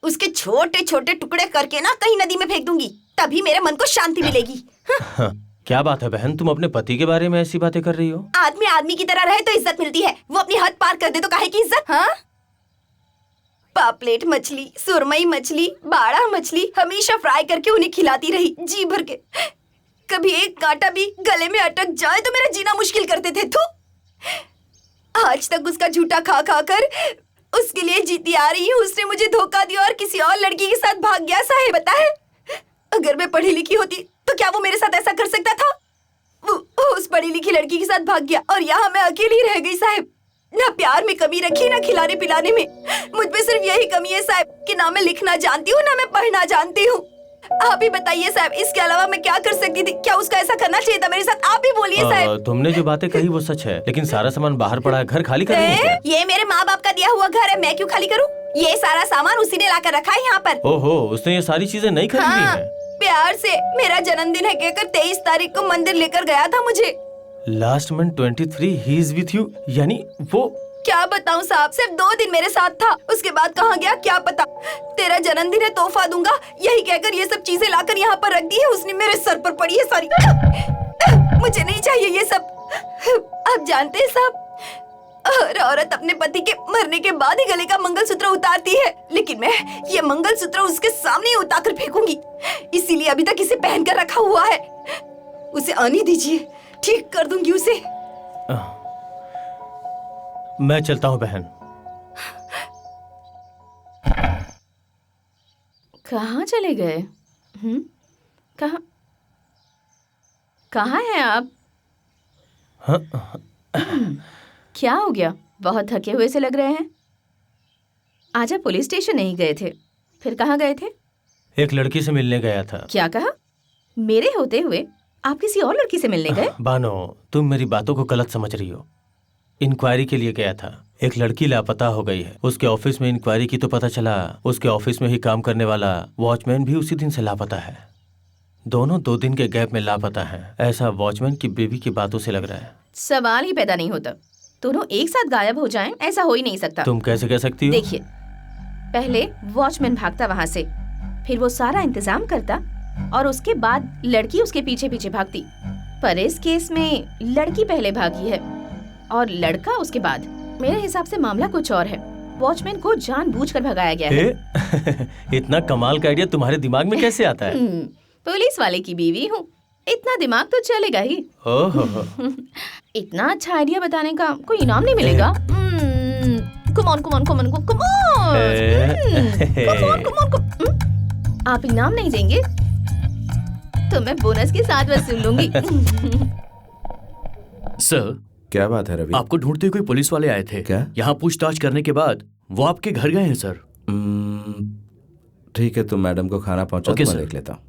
E: उसके छोटे छोटे टुकड़े करके ना कहीं नदी में फेंक दूंगी, तभी मेरे मन को शांति मिलेगी।
H: हाँ, क्या बात है बहन, तुम अपने पति के बारे में ऐसी बातें कर रही हो?
E: आदमी आदमी की तरह रहे तो इज्जत मिलती है, वो अपनी हद पार कर दे तो काहे की इज्जत? हाँ, पापलेट मछली, सुरमई मछली, बाड़ा मछली हमेशा फ्राई करके उन्हें खिलाती रही जी भर के। कभी एक कांटा भी गले में अटक जाए तो मेरा जीना मुश्किल करते थे। तू आज तक उसका झूठा खा खा कर उसके लिए जीती आ रही हूँ। उसने मुझे धोखा दिया और किसी और लड़की के साथ भाग गया। साहेब बता है, अगर मैं पढ़ी लिखी होती तो क्या वो मेरे साथ ऐसा कर सकता था? वो उस पढ़ी लिखी लड़की के साथ भाग गया और यहाँ मैं अकेली रह गई। साहब, ना प्यार में कमी रखी, ना खिलाने पिलाने में। मुझ में सिर्फ यही कमी है साहब कि ना मैं लिखना जानती हूँ, ना मैं पढ़ना जानती हूँ। आप ही बताइए साहब, इसके अलावा मैं क्या कर सकती थी? क्या उसका ऐसा करना चाहिए था मेरे साथ? आप ही बोलिए साहब।
H: तुमने जो बातें कही वो सच है, लेकिन सारा सामान बाहर पड़ा है, घर खाली कर क्या?
E: ये मेरे माँ बाप का दिया हुआ घर है, मैं क्यों खाली करूँ? ये सारा सामान उसी ने लाकर रखा है यहाँ पर।
H: ओहो, उसने ये सारी चीजें नहीं खरीदी
E: हाँ,
H: है।
E: प्यार से मेरा जन्मदिन है कहकर 23 तारीख को मंदिर लेकर गया था मुझे।
H: Last month 23 he is with you, यानी वो
E: क्या बताऊं साहब, सिर्फ 2 दिन मेरे साथ था, उसके बाद कहाँ गया क्या पता। तेरा जन्मदिन है, तोहफा दूंगा, यही कहकर ये सब चीजें लाकर यहाँ पर रख दी है उसने। मेरे सर पर पड़ी है सारी। मुझे नहीं चाहिए ये सब। आप जानते हैं साहब, हर औरत अपने पति के मरने के बाद ही गले का मंगलसूत्र उतारती है, लेकिन मैं ये मंगलसूत्र उसके सामने ही उतार फेंकूंगी। इसीलिए अभी तक इसे पहन कर रखा हुआ है। उसे आने दीजिए, ठीक कर दूंगी उसे।
H: मैं चलता हूँ बहन।
A: कहाँ चले गए? कहाँ कहाँ हैं आप? क्या हो गया? बहुत थके हुए से लग रहे हैं। आज आप पुलिस स्टेशन नहीं गए थे, फिर कहाँ गए थे?
H: एक लड़की से मिलने गया था।
A: क्या कहा? मेरे होते हुए आप किसी और लड़की से मिलने गए?
H: बानो, तुम मेरी बातों को गलत समझ रही हो। इंक्वायरी के लिए गया था। एक लड़की लापता हो गई है। उसके ऑफिस में इंक्वायरी की तो पता चला उसके ऑफिस में ही काम करने वाला वॉचमैन भी उसी दिन से लापता है। दोनों 2 दिन के गैप में लापता है, ऐसा वॉचमैन की बीवी की बातों से लग रहा है।
A: सवाल ही पैदा नहीं होता, दोनों एक साथ गायब हो जाएं, ऐसा हो ही नहीं सकता।
H: तुम कैसे कह सकती हो?
A: देखिए, पहले वॉचमैन भागता वहाँ से, फिर वो सारा इंतजाम करता और उसके बाद लड़की उसके पीछे पीछे भागती। पर इस केस में लड़की पहले भागी है और लड़का उसके बाद। मेरे हिसाब से मामला कुछ और है। वॉचमैन को जानबूझकर भगाया गया है।
H: इतना कमाल का आइडिया तुम्हारे दिमाग में कैसे आता है?
A: पुलिस वाले की बीवी हूँ, इतना दिमाग तो चलेगा ही।
H: ओहो।
A: इतना अच्छा आइडिया बताने का कोई इनाम नहीं मिलेगा। कमॉन कमॉन कमॉन कमॉन, आप इनाम नहीं देंगे तो मैं बोनस के साथ वसूल लूंगी।
K: सर,
B: क्या बात है रवि?
K: आपको ढूंढते हुए पुलिस वाले आए थे।
B: क्या?
K: यहाँ पूछताछ करने के बाद वो आपके घर गए हैं सर।
B: ठीक है, तुम मैडम को खाना पहुंचा,
K: ओके,
B: मैं
K: सर।
B: देख लेता हूँ।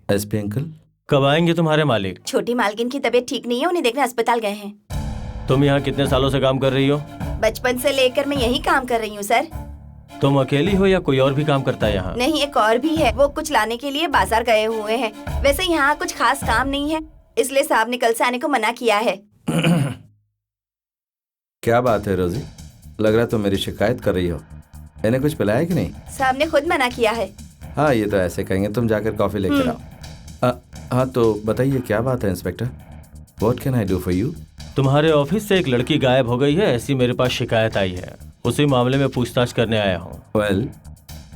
B: एसपी अंकल,
H: कब आएंगे तुम्हारे मालिक?
E: छोटी मालकिन की तबीयत ठीक नहीं है, उन्हें देखने अस्पताल गए हैं।
H: तुम यहाँ कितने सालों से काम कर रही हो?
E: बचपन से लेकर मैं यही काम कर रही हूँ सर।
H: तुम अकेली हो या कोई और भी काम करता है यहाँ?
E: नहीं, एक और भी है, वो कुछ लाने के लिए बाजार गए हुए हैं। वैसे यहाँ कुछ खास काम नहीं है, इसलिए साहब ने कल से आने को मना किया है।
B: क्या बात है रोजी, लग रहा तुम मेरी शिकायत कर रही हो। इन्हें कुछ पिलाया कि नहीं?
E: साहब ने खुद मना किया है।
B: हाँ, ये तो ऐसे कहेंगे, तुम जाकर कॉफी लेकर आओ। हाँ तो बताइए क्या बात है inspector, what can I do for you?
H: तुम्हारे ऑफिस से एक लड़की गायब हो गई है, ऐसी मेरे पास शिकायत आई है। उसी मामले में पूछताछ करने आया हूँ।
B: Well,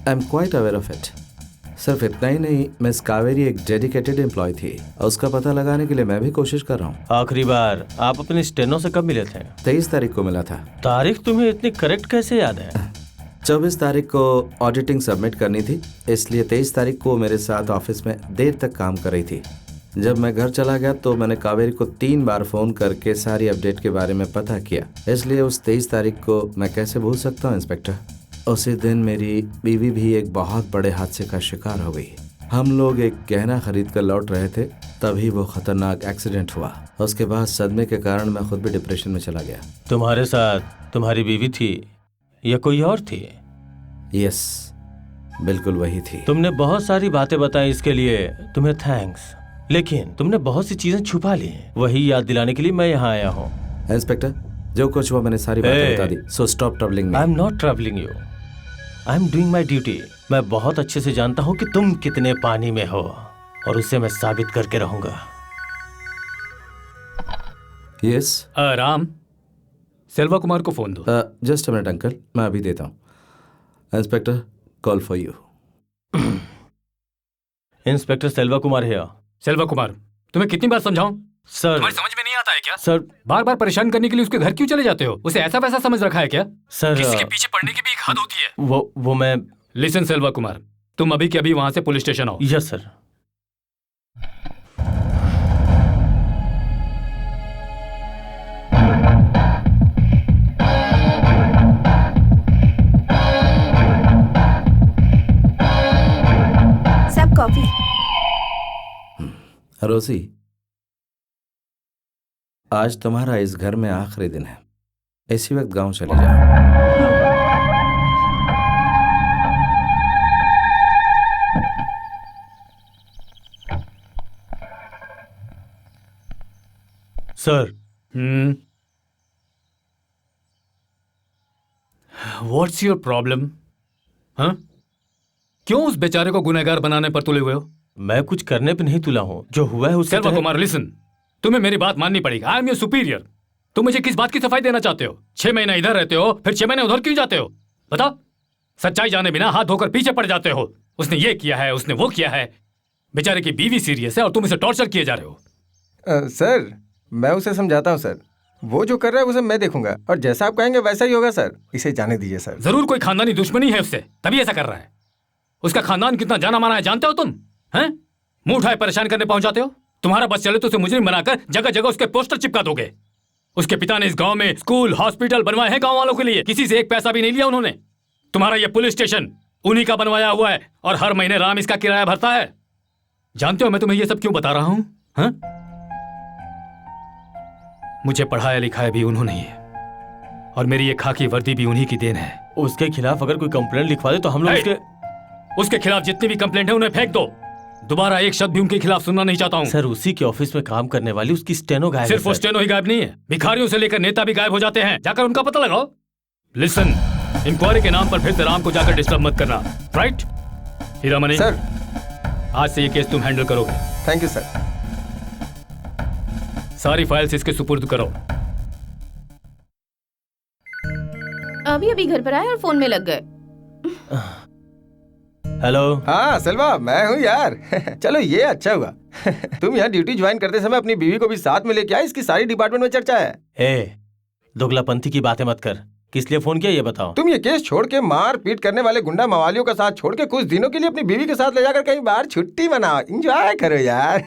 B: I am quite aware of it. सिर्फ इतना ही नहीं, मिस कावेरी एक डेडिकेटेड एम्प्लॉय थी और उसका पता लगाने के लिए मैं भी कोशिश कर रहा हूँ।
H: आखिरी बार आप अपने स्टेनो से कब मिले थे?
B: 23 तारीख को मिला था।
H: तारीख तुम्हें इतनी करेक्ट कैसे याद है?
B: 24 तारीख को ऑडिटिंग सबमिट करनी थी, इसलिए 23 तारीख को मेरे साथ ऑफिस में देर तक काम कर रही थी। जब मैं घर चला गया तो मैंने कावेरी को 3 बार फोन करके सारी अपडेट के बारे में पता किया, इसलिए उस 23 तारीख को मैं कैसे भूल सकता हूँ इंस्पेक्टर। उसी दिन मेरी बीवी भी एक बहुत बड़े हादसे का शिकार हो गई। हम लोग एक गहना खरीद कर लौट रहे थे, तभी वो खतरनाक एक्सीडेंट हुआ। उसके बाद सदमे के कारण मैं खुद भी डिप्रेशन में चला गया।
H: तुम्हारे साथ तुम्हारी बीवी थी या कोई और थी?
B: यस, बिल्कुल वही थी।
H: तुमने बहुत सारी बातें बताई, इसके लिए तुम्हें थैंक्स, लेकिन तुमने बहुत सी चीजें छुपा ली। वही याद दिलाने के लिए मैं यहाँ आया हूँ।
B: इंस्पेक्टर, जो कुछ हुआ मैंने सारी बातें बता दी, so stop troubling me.
H: I am not troubling you, I am doing my duty. मैं बहुत अच्छे से जानता हूँ कि तुम कितने पानी में हो और उसे मैं साबित करके रहूंगा।
B: यस
F: राम, सेल्वा कुमार को फोन दो।
B: जस्ट अ मिनट अंकल, मैं अभी देता हूँ। Inspector, call for you.
H: Inspector Selva Kumar है।
F: सेल्वा कुमार, तुम्हें कितनी बार समझाऊं?
H: सर,
F: तुम्हारी समझ में नहीं आता है क्या?
H: सर,
F: बार बार परेशान करने के लिए उसके घर क्यों चले जाते हो? उसे ऐसा वैसा समझ रखा है क्या?
H: सर,
F: किसी के पीछे पड़ने की भी एक हद होती है।
H: वो मैं।
F: लिसन सेल्वा कुमार, तुम अभी के अभी वहां से पुलिस स्टेशन आओ।
H: Yes sir.
E: सब कॉफी।
B: रोजी, आज तुम्हारा इस घर में आखिरी दिन है, इसी वक्त गांव चले जाओ।
H: Sir,
F: what's your problem? हाँ, क्यों उस बेचारे को गुनहगार बनाने पर तुले हुए हो?
H: मैं कुछ करने पे नहीं तुला हूँ, जो हुआ है उससे।
F: सेल्वा कुमार, लिसन, तुम्हें मेरी बात माननी पड़ेगी। I am your superior. तुम मुझे किस बात की सफाई देना चाहते हो? 6 महीना इधर रहते हो, फिर 6 महीने उधर क्यों जाते हो? बताओ। सच्चाई जाने बिना हाथ धोकर पीछे पड़ जाते हो। उसने ये किया है, उसने वो किया है। बेचारे की बीवी सीरियस है और तुम इसे टॉर्चर किए जा रहे हो।
J: सर, मैं उसे समझाता हूँ सर, वो जो कर रहा है उसे मैं देखूंगा और जैसा आप कहेंगे वैसा ही होगा सर। इसे जाने दीजिए सर।
F: जरूर कोई खानदानी दुश्मनी है उससे, तभी ऐसा कर रहा है। उसका खानदान कितना जाना माना है जानते हो तुम? हैं? मुंह उठाए परेशान करने पहुंच जाते हो। तुम्हारा बस चले तो उसे मुजरिम बनाकर जगह जगह उसके पोस्टर चिपका दोगे। उसके पिता ने इस गांव में स्कूल, हॉस्पिटल बनवाए हैं गांव वालों के लिए, किसी से एक पैसा भी नहीं लिया उन्होंने। तुम्हारा ये पुलिस स्टेशन उन्हीं का बनवाया हुआ है और हर महीने राम इसका किराया भरता है। जानते हो मैं तुम्हें ये सब क्यों बता रहा हूं? हाँ? मुझे पढ़ाया लिखाया भी उन्होंने ही है और मेरी ये खाकी वर्दी भी उन्हीं की देन है।
H: उसके खिलाफ अगर कोई कंप्लेंट लिखवा दे तो हम लोग
F: उसके खिलाफ जितनी भी कंप्लेंट है उन्हें फेंक दो। दोबारा एक शब्द भी उनके खिलाफ सुनना नहीं चाहता हूँ।
H: सर, उसी के ऑफिस में काम करने वाली उसकी स्टेनो गायब है।
F: सिर्फ वो स्टेनो ही गायब नहीं है, भिखारियों से लेकर नेता भी गायब हो जाते हैं। जाकर उनका पता लगाओ। लिसन, इंक्वायरी के नाम पर फिर से राम को जाकर डिस्टर्ब मत करना, राइट? हीरामणि
J: सर,
F: आज से ये केस तुम हैंडल करोगे।
J: Thank you sir.
F: सारी फाइल्स इसके सुपुर्द करो।
A: अभी अभी घर पर आए और फोन में लग गए।
H: हेलो।
J: हाँ सेल्वा, मैं हूँ यार। चलो ये अच्छा हुआ। तुम यहाँ ड्यूटी ज्वाइन करते समय अपनी बीवी को भी साथ में लेके आए, इसकी सारी डिपार्टमेंट में चर्चा है।
H: ए, दोगलापंथी की बातें मत कर। किस लिए फोन किया ये बताओ।
J: तुम ये केस छोड़ के मार पीट करने वाले गुंडा मवालियों का साथ छोड़ के कुछ दिनों के लिए अपनी बीवी के साथ ले जाकर कहीं बाहर छुट्टी मनाओ, एंजॉय करो यार।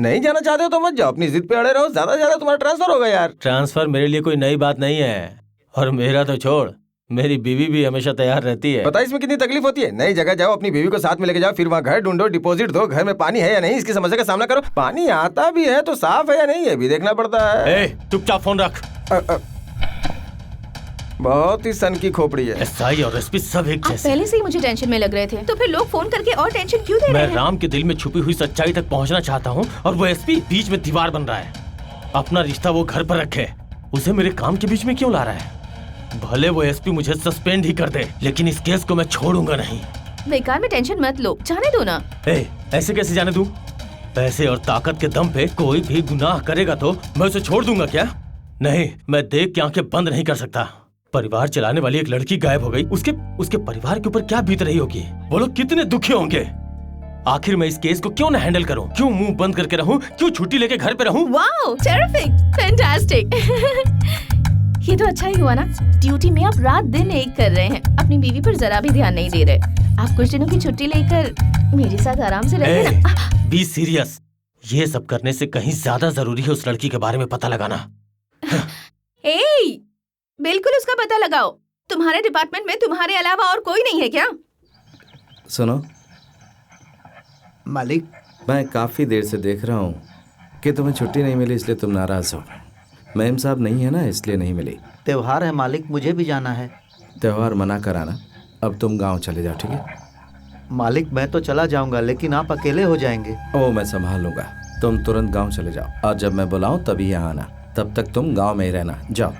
J: नहीं जाना चाहते हो तो मत जाओ, अपनी जिद पे अड़े रहो, ज्यादा से ज्यादा तुम्हारा ट्रांसफर होगा यार।
H: ट्रांसफर मेरे लिए कोई नई बात नहीं है, और मेरा तो छोड़, मेरी बीवी भी हमेशा तैयार रहती है।
J: पता है इसमें कितनी तकलीफ होती है? नई जगह जाओ, अपनी बीवी को साथ में लेके जाओ, फिर वहाँ घर ढूंढो, डिपॉजिट दो, घर में पानी है या नहीं इसकी समस्या का सामना करो। पानी आता भी है तो साफ है या नहीं ये भी देखना पड़ता है।
H: चुपचाप फोन रख।
J: बहुत ही सन की खोपड़ी है।
H: एसआई और एसपी सब एक
A: आप
H: जैसे।
A: पहले से ही मुझे टेंशन में लग रहे थे, तो फिर लोग फोन करके और टेंशन क्यों दे रहे
H: मैं
A: हैं?
H: राम के दिल में छुपी हुई सच्चाई तक पहुंचना चाहता हूं और वो एसपी बीच में दीवार बन रहा है। अपना रिश्ता वो घर पर रखे, उसे मेरे काम के बीच में क्यों ला रहा है? भले वो एसपी मुझे सस्पेंड ही कर दे, लेकिन इस केस को मैं छोड़ूंगा नहीं।
A: बेकार में टेंशन मत लो, जाने दो ना।
H: ऐसे कैसे जाने दूं? पैसे और ताकत के दम पे कोई भी गुनाह करेगा तो मैं उसे छोड़ दूंगा क्या? नहीं, मैं देख के आंखें बंद नहीं कर सकता। परिवार चलाने वाली एक लड़की गायब हो गई, उसके परिवार के ऊपर क्या बीत रही होगी? वो लोग कितने दुखी होंगे। आखिर मैं इस केस को क्यों न हैंडल करूं? क्यों मुंह बंद करके रहूं? क्यों छुट्टी लेके घर पे रहूं?
A: Wow, terrific, fantastic. ये तो अच्छा ही हुआ ना, ड्यूटी में आप रात दिन एक कर रहे हैं, अपनी बीवी पर जरा भी ध्यान नहीं दे रहे। आप कुछ दिनों की छुट्टी लेकर मेरे साथ आराम से रहिए ना।
H: Be serious. ये सब करने से कहीं ज्यादा जरूरी है उस लड़की के बारे में पता लगाना।
A: बिल्कुल उसका पता लगाओ। तुम्हारे डिपार्टमेंट में तुम्हारे अलावा और कोई नहीं है क्या?
B: सुनो
G: मालिक,
B: मैं काफी देर से देख रहा हूँ कि तुम्हें छुट्टी नहीं मिली, इसलिए तुम नाराज हो। मैम साहब नहीं है ना, इसलिए नहीं मिली।
D: त्योहार है मालिक, मुझे भी जाना है।
B: त्योहार मना कराना, अब तुम गांव चले जाओ, ठीक है?
D: मालिक मैं तो चला जाऊंगा, लेकिन आप अकेले हो जाएंगे।
B: ओ, मैं संभाल लूंगा। तुम तुरंत गांव चले जाओ और जब मैं बुलाऊं तभी यहाँ आना। तब तक तुम गांव में ही रहना। जाओ।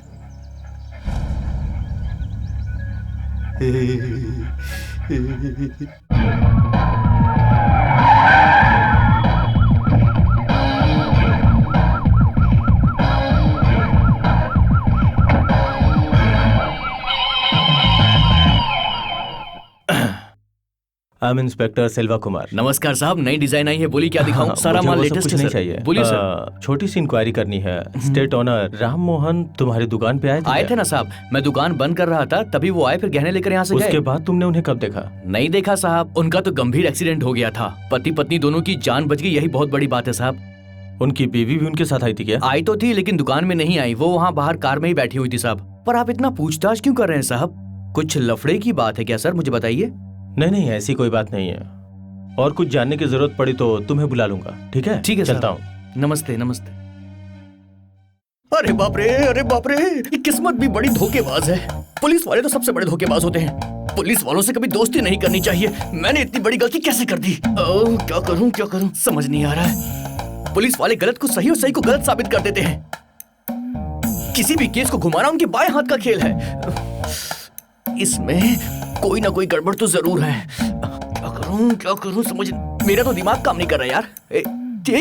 H: I am inspector Selva Kumar.
K: नमस्कार साहब, नई डिजाइन आई है, बोली क्या दिखाऊं? सारा माल लेटेस्ट
H: कुछ
K: है
H: नहीं
K: सर।
H: चाहिए।
K: बोलिए सर।
H: छोटी सी इंक्वायरी करनी है। स्टेट ऑनर राम मोहन तुम्हारी दुकान पे
K: आए थे ना साहब, मैं दुकान बंद कर रहा था, तभी वो आए, फिर गहने लेकर यहाँ से गए।
H: उसके बाद तुमने उन्हें कब देखा?
K: नहीं देखा साहब, उनका तो गंभीर एक्सीडेंट हो गया था। पति पत्नी दोनों की जान बच गई, यही बहुत बड़ी बात है साहब।
H: उनकी बीवी भी उनके साथ आई थी क्या?
K: आई तो थी, लेकिन दुकान में नहीं आई, वो वहाँ बाहर कार में ही बैठी हुई थी साहब। पर आप इतना पूछताछ क्यों कर रहे हैं साहब? कुछ लफड़े की बात है क्या सर, मुझे बताइए।
H: नहीं, ऐसी कोई बात नहीं है। और कुछ जानने की जरूरत पड़ी तो तुम्हें बुला लूंगा, ठीक है?
K: ठीक है,
H: चलता हूँ।
K: नमस्ते नमस्ते। अरे बाप रे, अरे बाप रे, ये किस्मत भी बड़ी धोखेबाज है। पुलिस वाले तो सबसे बड़े धोखेबाज होते हैं। पुलिस वालों से कभी दोस्ती नहीं करनी चाहिए। मैंने इतनी बड़ी गलती कैसे कर दी? क्या करूं समझ नहीं आ रहा है। पुलिस वाले गलत को सही और सही को गलत साबित कर देते हैं। किसी भी केस को घुमाना उनके बाएं हाथ का खेल है। इसमें कोई ना कोई गड़बड़ तो जरूर है। क्या करूं समझ, मेरा तो दिमाग काम नहीं कर रहा यार।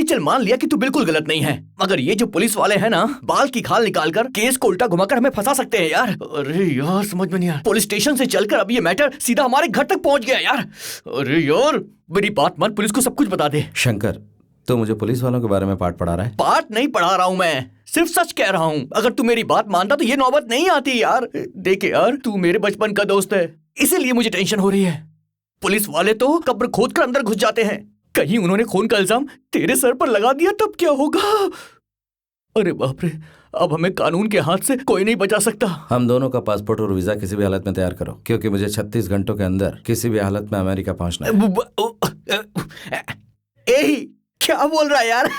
K: चल मान लिया कि तू बिल्कुल गलत नहीं है, मगर ये जो पुलिस वाले हैं ना, बाल की खाल निकालकर केस को उल्टा घुमाकर हमें फंसा सकते हैं यार। अरे यार समझ में नहीं यार, पुलिस स्टेशन से चलकर अब ये मैटर सीधा हमारे घर तक पहुंच गया यार। अरे यार मेरी बात मान, पुलिस को सब कुछ बता दे।
B: शंकर, तो मुझे पुलिस वालों के बारे में पाठ पढ़ा रहा है?
K: पाठ नहीं पढ़ा रहा हूँ मैं, सिर्फ सच कह रहा हूँ। अगर तू मेरी बात मानता तो ये नौबत नहीं आती यार। देखे यार, तू मेरे बचपन का दोस्त है, इसीलिए मुझे टेंशन हो रही है। पुलिस वाले तो कब्र खोदकर अंदर घुस जाते हैं। कहीं उन्होंने खून का इल्जाम तेरे सर पर लगा दिया तब क्या होगा? अरे बाप रे, अब हमें कानून के हाथ से कोई नहीं बचा सकता।
B: हम दोनों का पासपोर्ट और वीजा किसी भी हालत में तैयार करो, क्योंकि मुझे 36 घंटों के अंदर किसी भी हालत में अमेरिका पहुंचना है।
K: क्या बोल रहा है यार?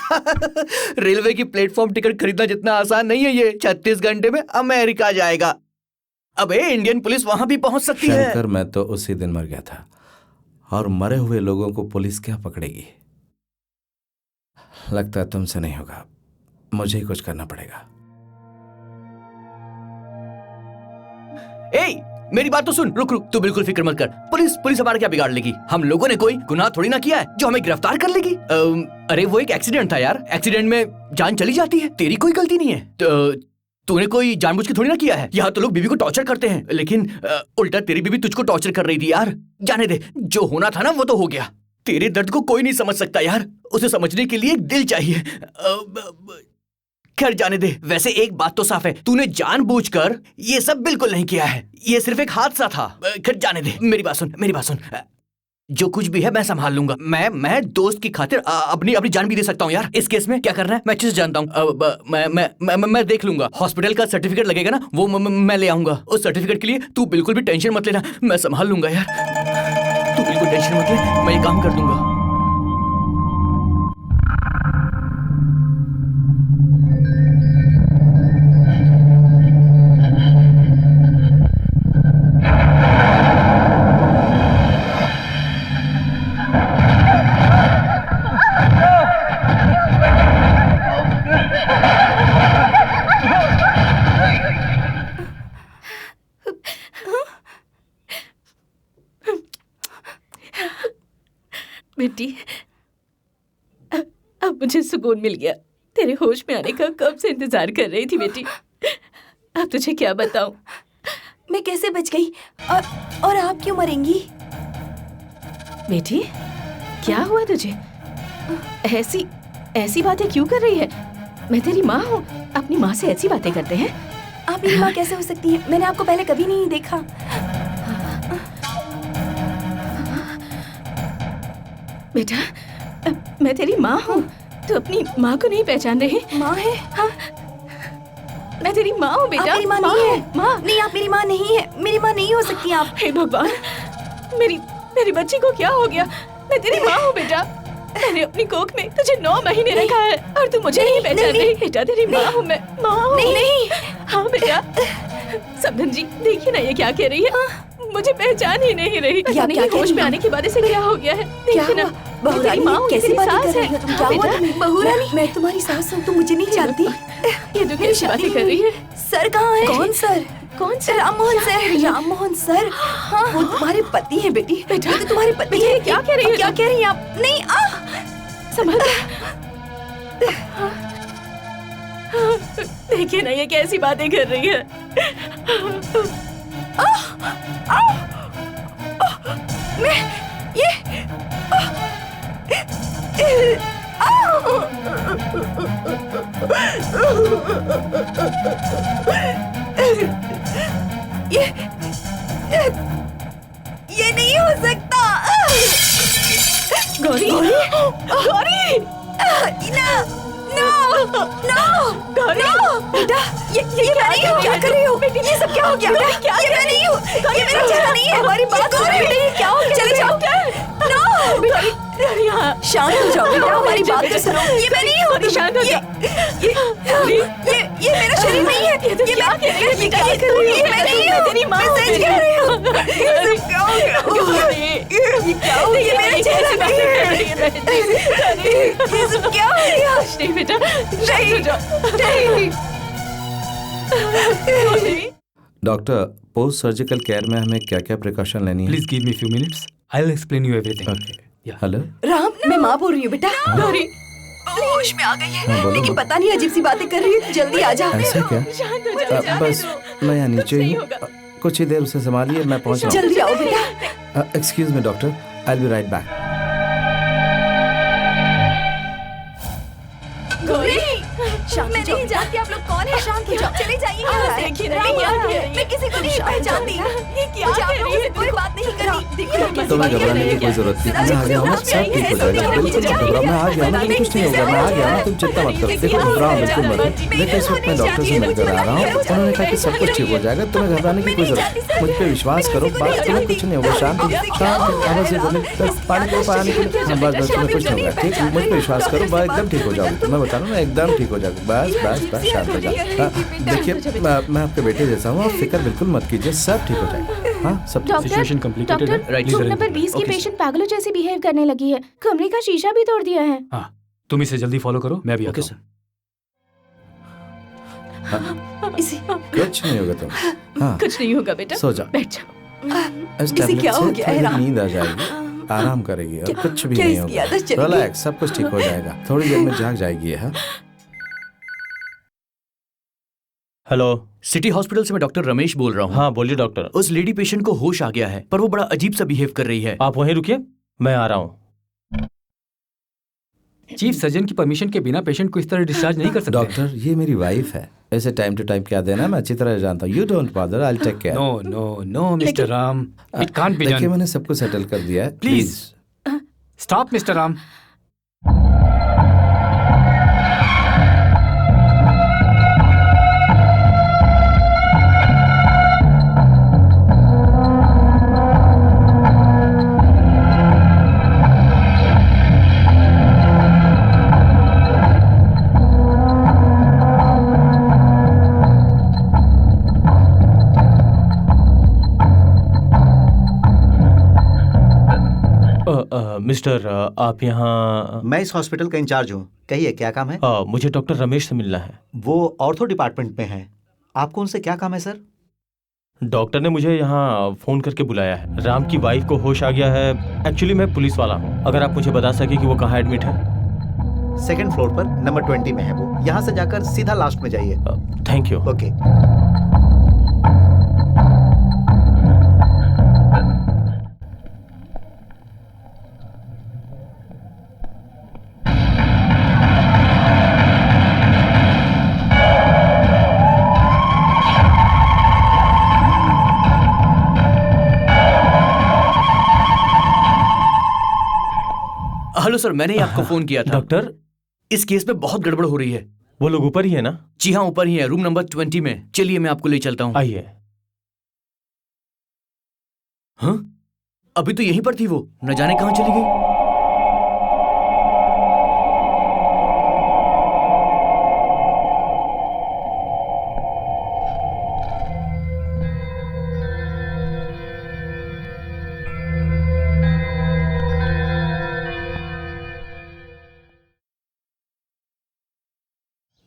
K: रेलवे की प्लेटफॉर्म टिकट खरीदना जितना आसान नहीं है ये। 36 घंटे में अमेरिका जाएगा। अबे इंडियन पुलिस वहां भी पहुंच सकती है।
B: शंकर, मैं तो उसी दिन मर गया था, और मरे हुए लोगों को पुलिस क्या पकड़ेगी? लगता है तुमसे नहीं होगा, मुझे ही कुछ करना पड़ेगा।
K: मेरी बात तो सुन, रुक तू बिल्कुल फिक्र मत कर। पुलिस हमारा क्या बिगाड़ लेगी? हम लोगों ने कोई गुनाह थोड़ी ना किया है जो हमें गिरफ्तार कर लेगी। अरे वो एक एक्सीडेंट था यार, एक्सीडेंट में जान चली जाती है, तेरी कोई गलती नहीं है। तूने कोई जानबूझ के थोड़ी ना किया है। यहाँ तो लोग बीवी को टॉर्चर करते हैं, लेकिन उल्टा तेरी बीवी तुझको टॉर्चर कर रही थी यार। जाने दे, जो होना था ना वो तो हो गया। तेरे दर्द को कोई नहीं समझ सकता यार, उसे समझने के लिए एक दिल चाहिए। खैर जाने दे। वैसे एक बात तो साफ है, तूने जानबूझकर ये सब बिल्कुल नहीं किया है, ये सिर्फ एक हादसा था। खैर जाने दे, मेरी बात सुन। जो कुछ भी है मैं संभाल लूंगा। मैं दोस्त की खातिर अपनी जान भी दे सकता हूँ यार। इस केस में क्या करना है मैं अच्छे से जानता हूँ। मैं देख लूंगा। हॉस्पिटल का सर्टिफिकेट लगेगा ना, वो मैं ले आऊंगा। उस सर्टिफिकेट के लिए तू बिल्कुल भी टेंशन मत लेना, मैं संभाल लूंगा यार। तू बिल्कुल टेंशन मत ले, मैं ये काम कर दूंगा।
A: बेटी, अब मुझे सुकून मिल गया। तेरे होश में आने का कब से इंतजार कर रही थी बेटी। अब तुझे क्या बताऊं।
E: मैं कैसे बच गई और आप क्यों मरेंगी?
A: बेटी, क्या हुआ तुझे? ऐसी बातें क्यों कर रही है? मैं तेरी माँ हूँ, अपनी माँ से ऐसी बातें करते हैं?
E: आप मेरी माँ कैसे हो सकती है? मैंने आपको पहले कभी नहीं देखा।
A: बेटा, मैं तेरी माँ हूँ, तू अपनी माँ को नहीं पहचान रही?
E: माँ है?
A: हाँ, मैं तेरी माँ हूँ बेटा।
E: आप मेरी माँ नहीं है। माँ नहीं, आप मेरी माँ नहीं है। मेरी माँ नहीं हो सकती आप।
A: हे भगवान, मेरी बच्ची को क्या हो गया? मैं तेरी माँ हूँ बेटा। मैंने अपनी कोख में तुझे 9 महीने रखा है और तू मुझे नहीं पहचान रही। बेटा, तेरी माँ हूँ मैं, माँ हूँ।
E: नहीं।
A: हाँ बेटा। समधन जी, देखिए ना ये क्या कह रही है। मुझे पहचान ही नहीं रही।
E: क्या
A: नहीं, होश में आने के बाद इसे क्या हो गया है? देखिए ना, तेरी माँ हूँ,
E: कैसी
A: तेरी
E: बातें
A: सास
E: कर
A: है।
E: रही हो? क्या हुआ तुम्हें? बहुरानी, मैं तुम्हारी सास हूँ, तुम मुझे नहीं जानती।
A: ये तो कैसी बातें कर रही है?
E: सर कहाँ है? कौन सर?
A: कौन sir?
E: Rammohan sir. Rammohan sir, हाँ, वो तुम्हारे पति हैं बेटी।
A: बेटा,
E: वो तो तुम्हारे पति हैं।
A: क्या कह रही है?
E: क्या कह रही हैं आप? नहीं,
A: संभल। देखिए ना ये कैसी बातें कर रही है।
E: मैं ये ये नहीं हो सकता।
A: गौरी, गौरी,
E: गौरी, बेटा, ये मैं नहीं हूँ। क्या कर रही हो? ये सब क्या हो गया? ये मैं नहीं हूँ। ये मेरा चेहरा नहीं है। हमारी बात सुनो। क्या हो गया? चले जाओ। शांत हो जाओ बेटा, हमारी बात तो सुनो। ये मैं नहीं हूँ।
A: शांत हो जाओ।
E: ये मेरा शरीर नहीं है। ये क्या कर रही है? क्या कर रही है? मैं नहीं हूँ। तेरी माँ सच कह रही हूँ। ये सब क्या हो गया? ये क्या हो गया? मेरा चेहरा नहीं है। ये सब क्या हो गया?
A: नहीं बेटा, शांत हो जाओ।
B: डॉक्टर, पोस्ट सर्जिकल केयर में हमें क्या क्या प्रिकॉशन लेनी है?
F: Please give me few minutes, I will explain you everything.
B: Okay. Hello
E: Ram, मैं माँ बोल रही हूँ बेटा। गौरी होश में आ गई है, लेकिन पता नहीं अजीब सी बातें कर रही है। जल्दी आ जा।
B: ऐसा क्या? बस मैं यहाँ नीचे ही हूँ, कुछ ही देर उसे संभालिए, मैं पहुँच रहा हूँ।
E: जल्दी आओ बेटा।
B: Excuse me doctor, I will B right back.
E: Gauri, मैं नहीं जानती आप लोग कौन है। शांत हो जाओ, चले जाइए यहाँ से।
A: देखिए ना,
E: मैं किसी को नहीं पहचानती। मुझे आप लोगों से कोई बात नहीं करनी।
B: तुम्हें घबराने की कोई जरूरत नहीं, मैं आ गया हूँ, सब ठीक हो जाएगा। बिल्कुल मत घबराओ, मैं आ गया हूँ, कुछ नहीं होगा। मैं आ गया हूँ, तुम चिंता मत करो। देखो घबराओ बिल्कुल मत। देखो इस वक्त मैं डॉक्टर से मिलकर आ रहा हूँ, उन्होंने कहा कि सब कुछ ठीक हो जाएगा, तुम्हें घबराने की कोई जरूरत नहीं। मुझ पर विश्वास करो, बात तुम्हें कुछ नहीं होगा। शांत आवाज से बोले, पानी को पानी को, बस तुम्हें कुछ नहीं होगा। ठीक, मुझ पर विश्वास करो, बस एकदम ठीक हो जाओगे। मैं बता रहा हूँ ना, एकदम ठीक हो जाओगे। बस बस बस शांत हो जाओ। देखिए मैं आपके बेटे जैसा हूँ, आप फिक्र बिल्कुल मत कीजिए, सब ठीक हो जाएगा। हाँ, सब
F: सिचुएशन कॉम्प्लिकेटेड है।
A: डॉक्टर, रूम नंबर 20 की पेशेंट पागलों जैसी बिहेव करने लगी है। कमरे का शीशा भी तोड़ दिया है।
F: हाँ, तुम इसे जल्दी फॉलो करो, मैं भी आता हूँ।
B: कुछ नहीं होगा तुम। हाँ,
A: कुछ नहीं होगा बेटा,
B: सो जाओ,
A: बैठ जाओ।
B: इस टैबलेट
E: क्या हो
B: से
E: गया है?
B: थोड़ी नींद आ जाएगी, आराम करेगी और कुछ भी
E: क्या
B: नहीं
E: इसकी आदत चल
B: होगा।
E: गई?
B: रिलैक्स, सब कुछ ठीक हो जाएगा, थोड़ी देर में जाग जाएगी। हाँ,
K: हेलो, सिटी हॉस्पिटल से मैं डॉक्टर रमेश बोल रहा हूँ।
H: हाँ बोलिए डॉक्टर।
K: उस लेडी पेशेंट को होश आ गया है, पर वो बड़ा अजीब सा बिहेव कर रही है।
H: आप वहीं रुकिए, मैं आ रहा हूँ।
F: चीफ सर्जन की परमिशन के बिना पेशेंट को इस तरह डिस्चार्ज नहीं कर सकते।
B: डॉक्टर ये मेरी वाइफ है, ऐसे टाइम टू टाइम क्या देना मैं अच्छी तरह जानता हूँ। You don't bother, I will take care.
F: No no no mister Ram, it can't be
B: देखिए
F: डन।
B: मैंने सब कुछ सेटल कर दिया है,
F: please stop mister Ram.
H: Mister, आप यहाँ?
D: मैं इस हॉस्पिटल का इंचार्ज हूँ, कहिए क्या काम है?
H: मुझे डॉक्टर रमेश से मिलना है।
D: वो ऑर्थो डिपार्टमेंट में है, आपको उनसे क्या काम है सर?
H: डॉक्टर ने मुझे यहाँ फोन करके बुलाया है। राम की वाइफ को होश आ गया है। एक्चुअली मैं पुलिस वाला हूँ। अगर आप मुझे बता सके कि वो कहाँ एडमिट है।
D: सेकंड फ्लोर पर नंबर 20 में है वो। यहाँ से जाकर सीधा लास्ट में जाइए।
H: Thank you.
D: Okay.
I: Hello sir, मैंने ही आपको फोन किया था।
H: डॉक्टर,
I: इस केस में बहुत गड़बड़ हो रही है।
H: वो लोग ऊपर ही है ना?
I: जी हाँ, ऊपर ही है, रूम नंबर 20 में। चलिए मैं आपको ले चलता हूँ।
H: आइए।
I: हाँ, अभी तो यहीं पर थी वो, न जाने कहाँ चली गई।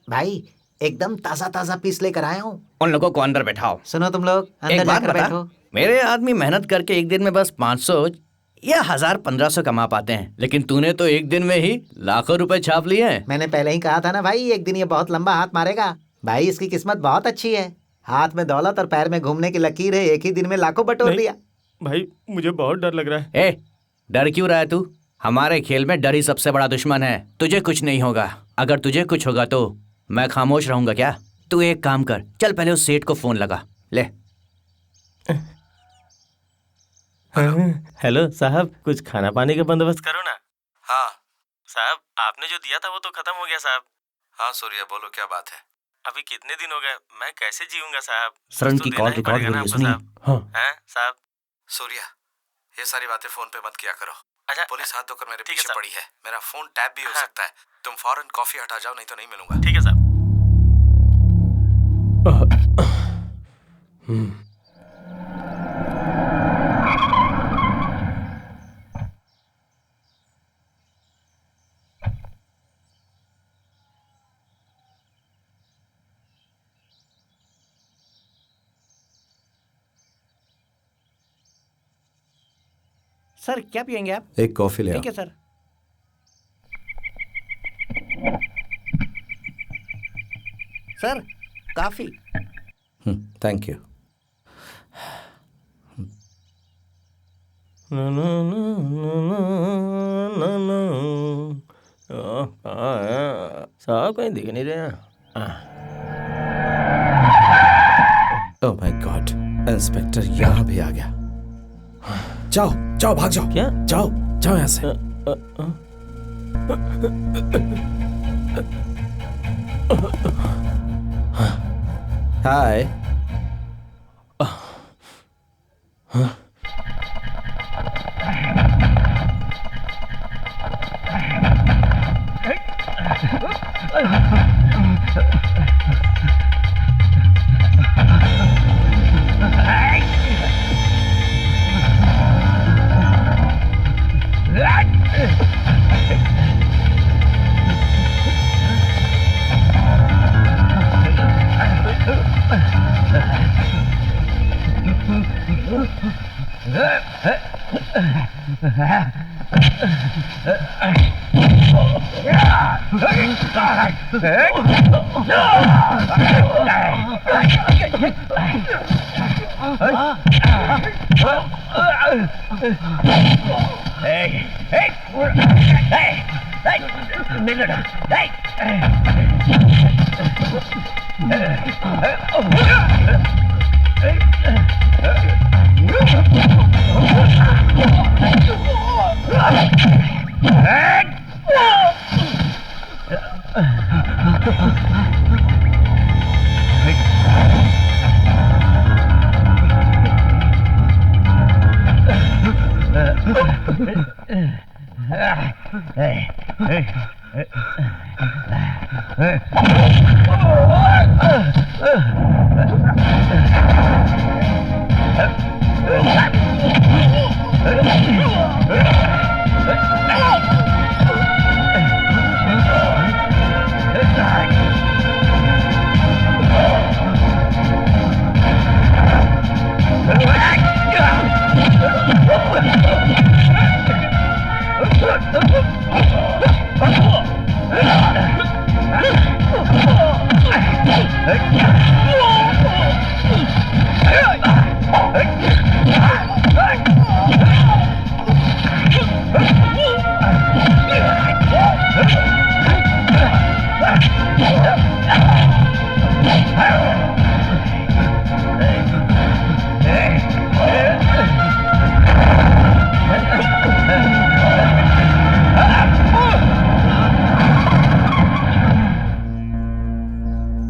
G: भाई एकदम ताजा ताजा पीस लेकर आया हूँ।
I: उन लोगों को अंदर बैठाओ।
G: सुनो तुम लोग,
I: एक
G: अंदर
I: बात
G: जाकर
I: बता,
G: बैठो।
I: मेरे आदमी मेहनत करके एक दिन में बस 500 या 1000-1500 कमा पाते हैं, लेकिन तूने तो एक दिन में ही लाखों रुपए छाप लिए हैं।
G: मैंने पहले ही कहा था ना भाई, एक दिन ये बहुत लंबा हाथ मारेगा। भाई इसकी किस्मत बहुत अच्छी है। हाथ में दौलत और पैर में घूमने की लकीर है। एक ही दिन में लाखों बटोर दिया।
H: भाई मुझे बहुत डर लग रहा है।
I: ए, डर क्यों रहा है तू? हमारे खेल में डर ही सबसे बड़ा दुश्मन है। तुझे कुछ नहीं होगा। अगर तुझे कुछ होगा तो मैं खामोश रहूंगा क्या? तू एक काम कर, चल पहले उस सेठ को फोन लगा ले।
H: हेलो साहब, कुछ खाना पानी का बंदोबस्त करो ना।
L: हाँ
H: साहब, आपने जो दिया था वो तो खत्म हो गया साहब।
L: हाँ सूर्या, बोलो क्या बात है।
H: अभी कितने दिन हो गए, मैं कैसे जीऊंगा साहब?
I: सर,
H: कुछ
I: उनकी
H: तो
I: कॉल
H: देना ही
I: रिकॉर्ड
H: पड़ेगा
I: हो
H: ना
I: रही है,
H: आपको
I: सुनिए।
H: साहब।
I: हाँ।
H: हैं साहब?
L: सूर्या, ये सारी बातें फोन पे मत किया करो।
H: अच्छा,
L: पुलिस हाथ धोकर मेरे
H: ठीक है
L: पीछे
H: साहब।
L: पड़ी है। मेरा फोन टैप भी हो
H: हाँ।
L: सकता है। तुम फौरन कॉफी हटा जाओ, नहीं तो नहीं मिलूंगा।
H: ठीक है साहब।
I: सर क्या पियेंगे आप?
B: एक कॉफी ले आओ।
I: ठीक है सर। सर काफी।
B: Thank you.
H: साहब कहीं दिख नहीं रहे।
B: ओह माय गॉड, इंस्पेक्टर यहाँ भी आ गया। जाओ जाओ, भाग जाओ।
H: क्या?
B: जाओ जाओ यहाँ से। हाय।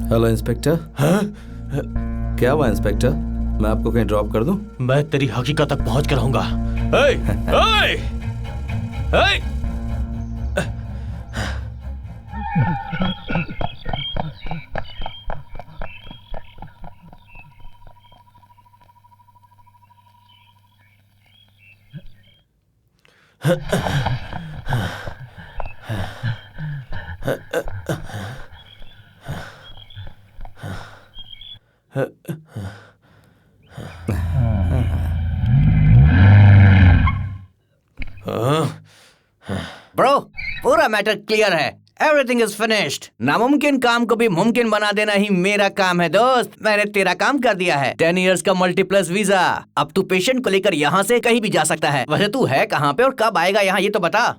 B: Hello inspector.
H: हाँ?
B: क्या हुआ इंस्पेक्टर? मैं आपको कहीं ड्रॉप कर दूं?
H: मैं तेरी हकीकत तक पहुंच कर रहूंगा। ए, ए, ए!
I: ब्रो, पूरा मैटर क्लियर है। Everything is finished. नामुमकिन काम को भी मुमकिन बना देना ही मेरा काम है दोस्त। मैंने तेरा काम कर दिया है। 10 इयर्स का मल्टीप्लस वीजा। अब तू पेशेंट को लेकर यहाँ से कहीं भी जा सकता है। वैसे तू है कहाँ पे और कब आएगा यहाँ, ये तो बता।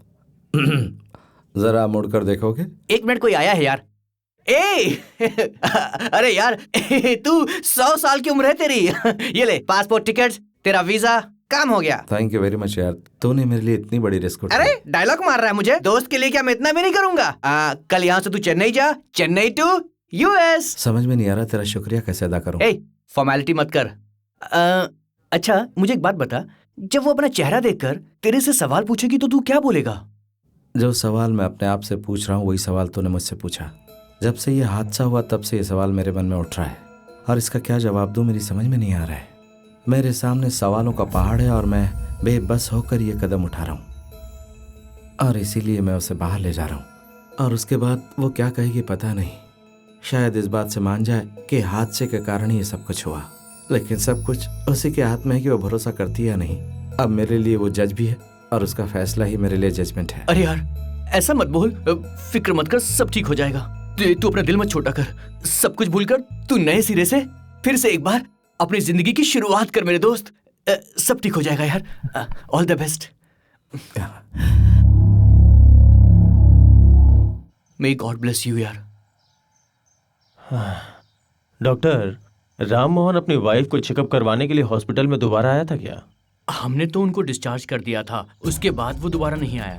B: जरा मुड़कर देखोगे?
I: 1 मिनट, कोई आया है यार। अरे यार तू 100 साल की उम्र है तेरी। ये ले पासपोर्ट, टिकट, तेरा वीजा, काम हो गया।
B: थैंक यू वेरी मच यार, तूने मेरे लिए इतनी बड़ी रिस्क उठाई।
I: अरे डायलॉग मार रहा है मुझे। दोस्त के लिए क्या मैं इतना भी नहीं करूंगा। कल यहाँ से तू चेन्नई जा, चेन्नई टू यूएस।
B: समझ में नहीं आ रहा तेरा शुक्रिया कैसे अदा करूं।
I: फॉर्मेलिटी मत कर। अच्छा मुझे एक बात बता, जब वो अपना चेहरा देखकर तेरे से सवाल पूछेगी तो तू क्या बोलेगा?
B: जो सवाल मैं अपने आप से पूछ रहा हूँ वही सवाल तूने मुझसे पूछा। जब से ये हादसा हुआ तब से ये सवाल मेरे मन में उठ रहा है और इसका क्या जवाब दूं मेरी समझ में नहीं आ रहा है। मेरे सामने सवालों का पहाड़ है और मैं बेबस होकर ये कदम उठा रहा हूँ और इसीलिए मैं उसे बाहर ले जा रहा हूँ। और उसके बाद वो क्या कहेगी पता नहीं। शायद इस बात से मान जाए कि हादसे के कारण ही ये सब कुछ हुआ, लेकिन सब कुछ उसी के हाथ में है कि वो भरोसा करती है या नहीं। अब मेरे लिए वो जज भी है और उसका फैसला ही मेरे लिए जजमेंट है।
K: अरे यार ऐसा मत बोल, फिक्र मत कर, सब ठीक हो जाएगा। तू अपना दिल मत छोटा कर, सब कुछ भूलकर तू नए सिरे से फिर से एक बार अपनी जिंदगी की शुरुआत कर मेरे दोस्त। सब ठीक हो जाएगा यार। All the best. May God bless you यार।
H: डॉक्टर, राम मोहन अपनी वाइफ को चेकअप करवाने के लिए हॉस्पिटल में दोबारा आया था क्या?
K: हमने तो उनको डिस्चार्ज कर दिया था, उसके बाद वो दोबारा नहीं आया।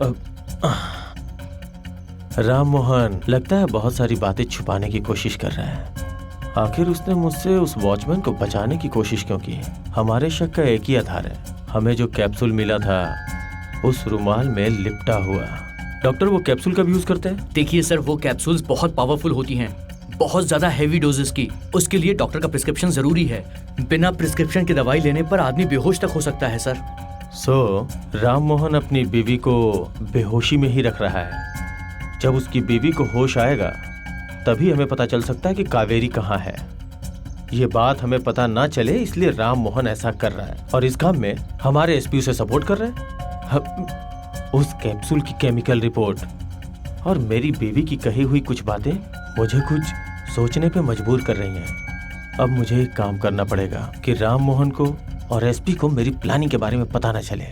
H: राम मोहन लगता है बहुत सारी बातें छुपाने की कोशिश कर रहा है। आखिर उसने मुझसे उस वॉचमैन को बचाने की कोशिश क्यों की? हमारे शक का एक ही आधार है, हमें जो कैप्सूल मिला था उस रुमाल में लिपटा हुआ। डॉक्टर वो कैप्सूल कब यूज करते हैं?
K: देखिए सर, वो कैप्सूल्स बहुत पावरफुल होती हैं, बहुत ज्यादा हैवी डोजेस की। उसके लिए डॉक्टर का प्रिस्क्रिप्शन जरूरी है। बिना प्रिस्क्रिप्शन की दवाई लेने पर आदमी बेहोश तक हो सकता है सर।
H: सो राम मोहन अपनी बीवी को बेहोशी में ही रख रहा है। जब उसकी बीवी को होश आएगा तभी हमें पता चल सकता है कि कावेरी कहाँ है। ये बात हमें पता ना चले इसलिए राम मोहन ऐसा कर रहा है और इस काम में हमारे एसपी उसे सपोर्ट कर रहे हैं। उस कैप्सूल की केमिकल रिपोर्ट और मेरी बीवी की कही हुई कुछ बातें मुझे कुछ सोचने पे मजबूर कर रही हैं। अब मुझे एक काम करना पड़ेगा कि राम मोहन को और एसपी को मेरी प्लानिंग के बारे में पता ना चले।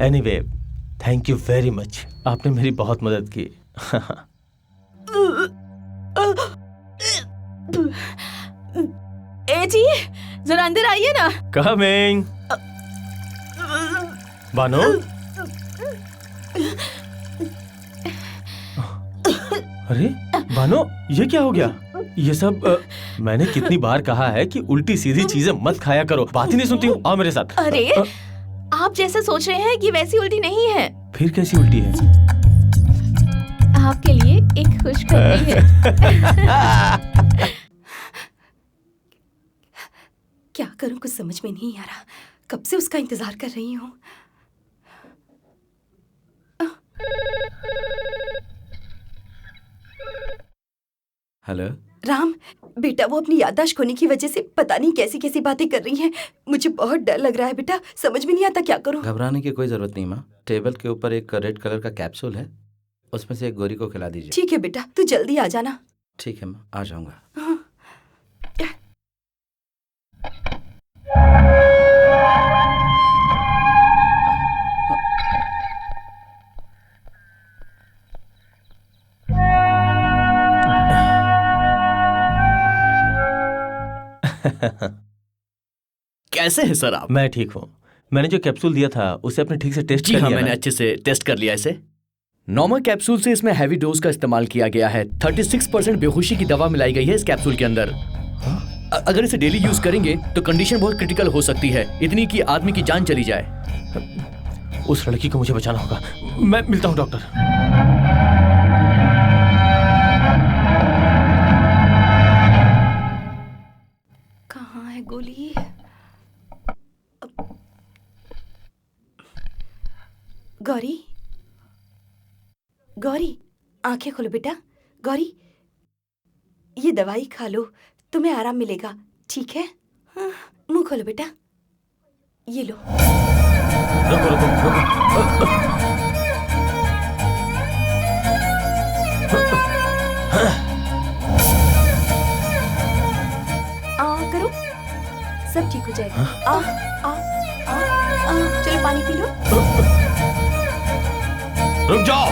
H: Anyway, thank you very much, आपने मेरी बहुत मदद की।
A: ए जी, जरा अंदर आइए ना।
H: कमिंग। बानो, अरे बानो, ये क्या हो गया? ये सब मैंने कितनी बार कहा है कि उल्टी सीधी चीजें मत खाया करो, बात ही नहीं सुनती हूँ। आओ मेरे साथ।
A: अरे आप जैसा सोच रहे हैं कि वैसी उल्टी नहीं है।
H: फिर कैसी उल्टी है?
A: आपके लिए एक खुशखबरी है।
E: क्या करूं, कुछ समझ में नहीं आ रहा। कब से उसका इंतजार कर रही हूँ।
B: हेलो
E: राम, बेटा वो अपनी याददाश्त खोने की वजह से पता नहीं कैसी कैसी बातें कर रही हैं। मुझे बहुत डर लग रहा है बेटा, समझ में नहीं आता क्या करूं।
B: घबराने की कोई जरूरत नहीं माँ। टेबल के ऊपर एक रेड कलर का कैप्सूल है, उसमें से एक गोरी को खिला दीजिए।
E: ठीक है बेटा, तू जल्दी आ जाना।
B: ठीक है माँ, आ जाऊंगा।
K: कैसे हैं सर आप?
H: मैं ठीक हूँ। मैंने जो कैप्सूल दिया था उसे आपने ठीक से टेस्ट कर लिया?
K: मैंने अच्छे से टेस्ट कर लिया इसे। नॉर्मल कैप्सूल से इसमें हैवी डोज का इस्तेमाल किया गया है। 36% बेहोशी की दवा मिलाई गई है इस कैप्सूल के अंदर। अगर इसे डेली यूज करेंगे तो कंडीशन बहुत क्रिटिकल हो सकती है, इतनी कि आदमी की जान चली जाए।
H: उस लड़की को मुझे बचाना होगा। मैं मिलता हूँ डॉक्टर।
E: कहाँ है गोली? गौरी, गौरी, आंखें खोलो बेटा। गौरी, ये दवाई खा लो, तुम्हें आराम मिलेगा, ठीक है? हाँ, मुंह खोलो बेटा, ये लो।
H: रुको रुको रुको।
E: करो, सब ठीक हो जाएगा। चलो पानी पी लो।
H: रुक जाओ,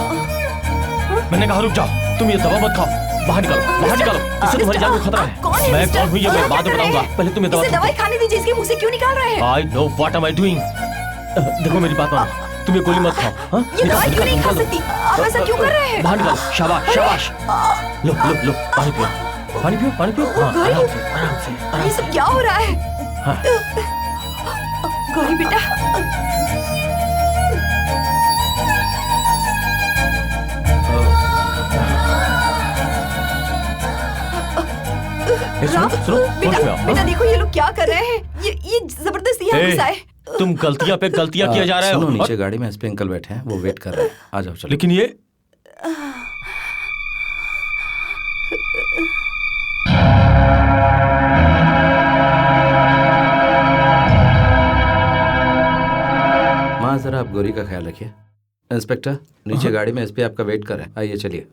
H: मैंने कहा रुक जाओ। तुम ये दवा मत खाओ, बाहर निकालो, बाहर निकालो। इससे तुम्हारी जान को खतरा है। मैं कौन हूँ ये मैं बाद में बताऊंगा, पहले तुम ये
E: दवाई खाने दीजिए। इसके मुंह से क्यों निकाल रहे हैं?
H: I know what am I doing। देखो मेरी बात मानो, तुम ये गोली मत खाओ।
E: ये दवाई क्यों नहीं खा सकती? आप ऐसा क्यों कर रहे हैं?
H: बाहर निकालो, शाबाश शाबाश। लो लो लो, पानी पियो, पानी पियो, पानी पियो। हाँ, आराम से आराम से।
E: ये सब क्या हो रहा है?
H: हाँ।
E: गौरी बेटा, राम, बेटा देखो ये लोग क्या कर रहे हैं। ये जबरदस्ती यहाँ घुसा है।
H: तुम गलतियां पे गलतियां किया जा रहा है।
B: सुनो, नीचे गाड़ी में एसपी अंकल बैठे हैं, वो वेट कर रहे हैं। आ जाओ चलो।
H: लेकिन ये
B: माँ, जरा आप गौरी का ख्याल रखिए। इंस्पेक्टर, नीचे गाड़ी में एसपी आपका वेट कर रहे हैं, आइए चलिए।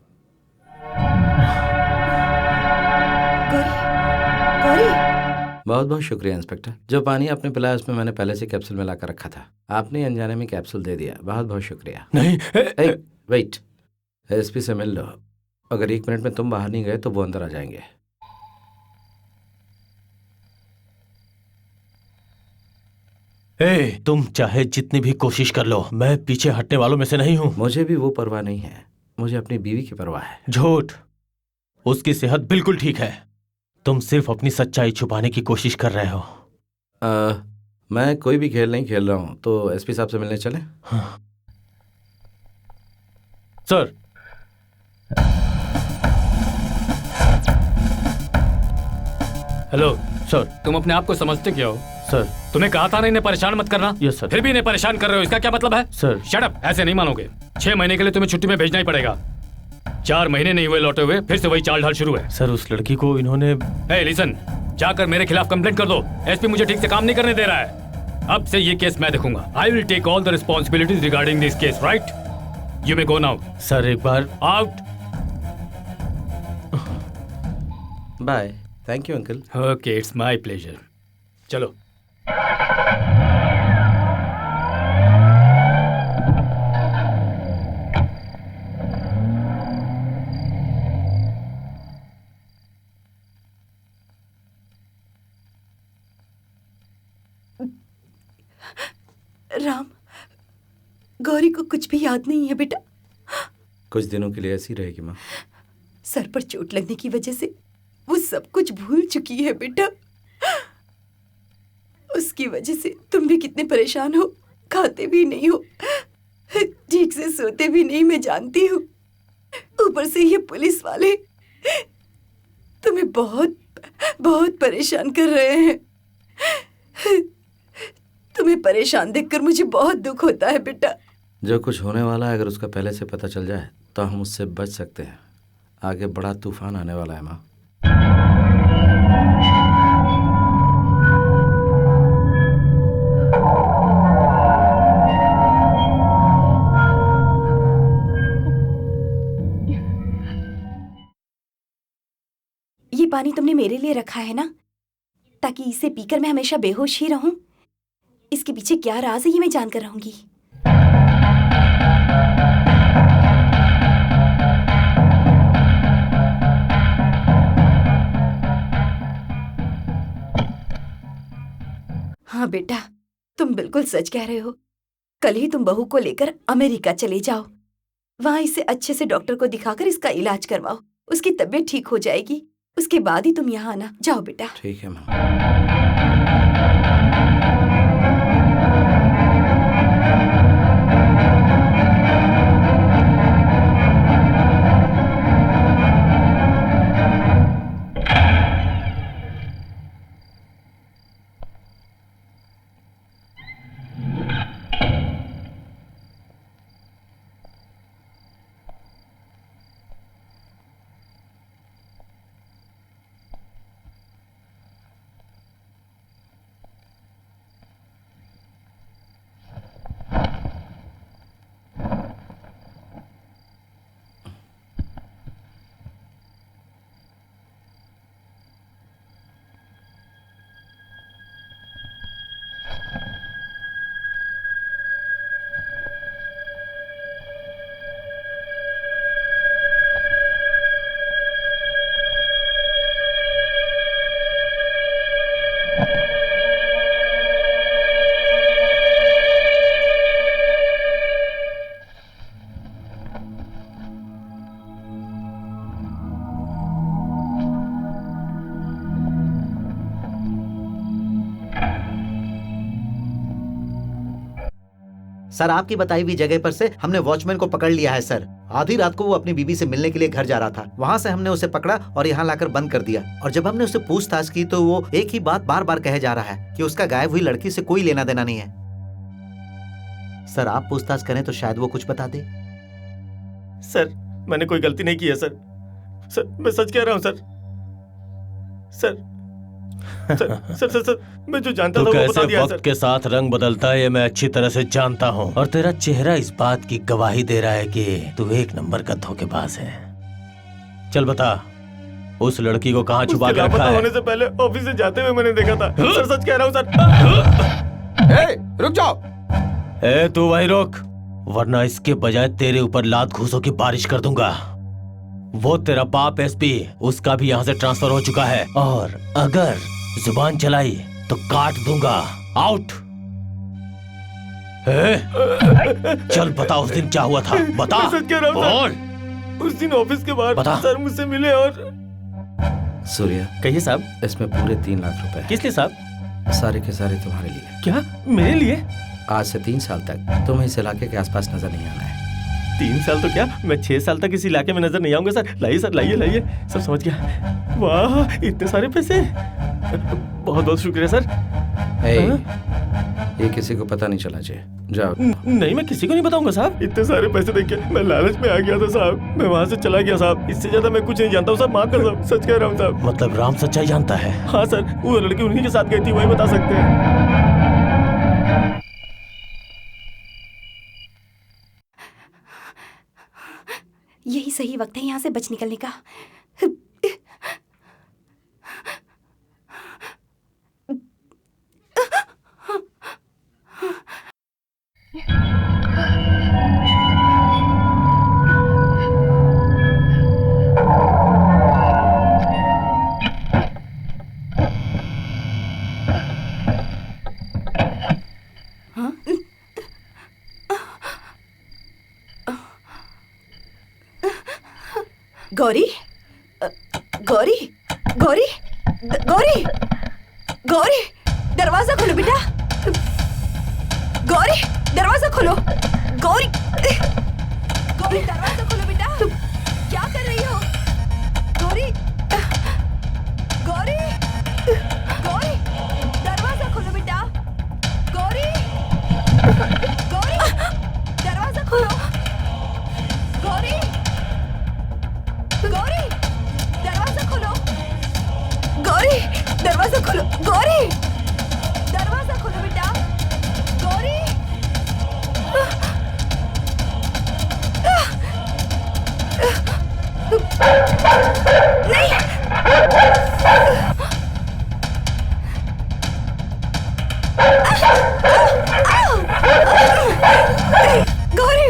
B: बहुत बहुत शुक्रिया इंस्पेक्टर। जो पानी आपने पिलाया उसमें मैंने पहले से कैप्सूल मिला कर रखा था, आपने अनजाने में कैप्सूल दे दिया। बहुत बहुत शुक्रिया।
H: नहीं,
B: वेट, एसपी से मिल लो। अगर 1 मिनट में तुम बाहर नहीं गए तो वो अंदर आ जाएंगे।
H: तुम चाहे जितनी भी कोशिश कर लो, मैं पीछे हटने वालों में से नहीं हूँ।
B: मुझे भी वो परवाह नहीं है, मुझे अपनी बीवी की परवाह है।
H: झूठ, उसकी सेहत बिल्कुल ठीक है। तुम सिर्फ अपनी सच्चाई छुपाने की कोशिश कर रहे हो।
B: मैं कोई भी खेल नहीं खेल रहा हूँ, तो एसपी साहब से मिलने चलें?
H: हाँ। Sir,
F: hello
H: sir.
F: तुम अपने आप को समझते क्या हो?
H: सर,
F: तुम्हें कहा था ना इन्हें परेशान मत करना।
H: Yes sir.
F: फिर भी इन्हें परेशान कर रहे हो, इसका क्या मतलब है?
H: सर,
F: शट अप, ऐसे नहीं मानोगे। 6 महीने के लिए तुम्हें छुट्टी में भेजना ही पड़ेगा। 4 महीने नहीं हुए लौटे हुए, फिर से वही चाल ढाल शुरू है।
H: सर, उस लड़की को इन्होंने
F: लिसन, जाकर मेरे खिलाफ कंप्लेंट कर दो। एसपी मुझे ठीक से काम नहीं करने दे रहा है। अब से ये केस मैं देखूंगा। I will take all the responsibilities regarding this case, right? You may go now.
H: Sir, एक बार
F: out.
B: Bye. Thank you uncle.
F: Okay, it's my pleasure. चलो।
E: राम, गौरी को कुछ भी याद नहीं है बेटा।
B: कुछ दिनों के लिए ऐसी रहेगी माँ।
E: सर पर चोट लगने की वजह से वो सब कुछ भूल चुकी है बेटा। उसकी वजह से तुम भी कितने परेशान हो, खाते भी नहीं हो, ठीक से सोते भी नहीं, मैं जानती हूँ। ऊपर से ये पुलिस वाले तुम्हें बहुत बहुत परेशान कर रहे हैं। तुम्हें परेशान देखकर मुझे बहुत दुख होता है बेटा।
B: जो कुछ होने वाला है अगर उसका पहले से पता चल जाए तो हम उससे बच सकते हैं। आगे बड़ा तूफान आने वाला है माँ।
E: ये पानी तुमने मेरे लिए रखा है ना, ताकि इसे पीकर मैं हमेशा बेहोश ही रहूं। इसके पीछे क्या राज है ये मैं जानकर रहूंगी। हाँ बेटा, तुम बिल्कुल सच कह रहे हो। कल ही तुम बहू को लेकर अमेरिका चले जाओ। वहाँ इसे अच्छे से डॉक्टर को दिखाकर इसका इलाज करवाओ। उसकी तबीयत ठीक हो जाएगी, उसके बाद ही तुम यहाँ आना। जाओ बेटा।
B: ठीक है माँ।
G: सर आपकी बताई हुई जगह पर से हमने वॉचमैन को पकड़ लिया है सर। आधी रात को वो अपनी बीबी से मिलने के लिए घर जा रहा था। वहाँ से हमने उसे पकड़ा और यहाँ लाकर बंद कर दिया। और जब हमने उसे पूछताछ की तो वो एक ही बात बार बार कहे जा रहा है कि उसका गायब हुई लड़की से कोई लेना देना नहीं है। सर आप पूछताछ करें तो शायद वो कुछ बता दे।
J: सर मैंने कोई गलती नहीं की है सर। सर मैं सच कह रहा हूँ sir. Sir sir sir sir, sir मैं जो जानता था वो बता
H: कैसे
J: दिया
H: वक्त
J: सर।
H: के साथ रंग बदलता है ये मैं अच्छी तरह से जानता हूँ, और तेरा चेहरा इस बात की गवाही दे रहा है कि तू एक नंबर का धोखेबाज है। चल बता, उस लड़की को कहाँ छुपा के रखा है?
J: होने से पहले ऑफिस से जाते हुए मैंने देखा था। सर सच कह रहा हूँ सर। रुक जाओ।
H: तू वहीं रुक, वरना इसके बजाय तेरे ऊपर लात घूसों की बारिश कर दूंगा। वो तेरा बाप एसपी, उसका भी यहाँ से ट्रांसफर हो चुका है, और अगर जुबान चलाई तो काट दूंगा। आउट। चल बता उस दिन क्या हुआ था, बता।
J: मैं सच कह रहा हूँ
H: बोल।
J: उस दिन ऑफिस के बाहर
H: बता।
J: सर मुझसे मिले और
B: सूर्या
J: कहिए साहब।
B: इसमें पूरे 3 लाख रुपए।
J: किस लिए साहब?
B: सारे के सारे तुम्हारे लिए।
J: क्या मेरे लिए?
B: आज से 3 साल तक तुम्हें इस इलाके के आसपास नजर नहीं आना है।
J: 3 साल तो क्या, मैं 6 साल तक इस इलाके में नजर नहीं आऊंगा सर। लाइए सर, लाइए लाइए। सब समझ गया। वाह इतने सारे पैसे, बहुत बहुत शुक्रिया सर।
B: ये किसी को पता नहीं चला चाहिए। जाओ।
J: नहीं मैं किसी को नहीं बताऊंगा साहब। इतने सारे पैसे देके मैं लालच में आ गया था साहब। मैं वहाँ से चला गया साहब। इससे ज्यादा मैं कुछ नहीं जानता हूँ साहब। माफ कर साहब, सच कह रहा हूँ साहब।
H: मतलब राम सच्चाई जानता है?
J: हाँ सर, वो लड़की उन्हीं के साथ गई थी, वही बता सकते हैं।
E: यही सही वक्त है यहाँ से बच निकलने का। गौरी, गौरी, गौरी, गौरी, गौरी, दरवाजा खोलो बेटा। गौरी, दरवाजा खोलो। गौरी, गौरी दरवाजा खोलो बेटा। क्या कर रही हो? गौरी, गौरी, गौरी, दरवाजा खोलो बेटा। गौरी, गौरी, दरवाजा खोलो। गौरी, गौरी, दरवाजा खोलो। गौरी, दरवाजा खोलो। गौरी, दरवाजा खोलो बेटा। गौरी, नहीं। गौरी,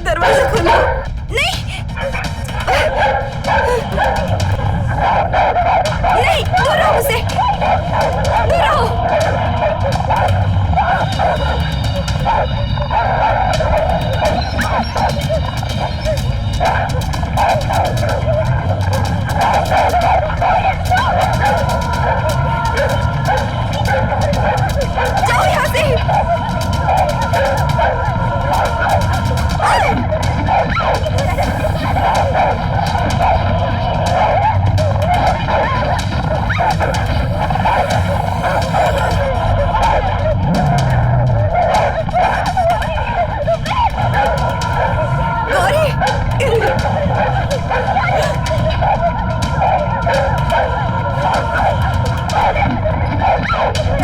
E: दरवाजा खोलो। नहीं, नहीं, दूर रहो मुझसे, दूर रहो। जाओ यहाँ से।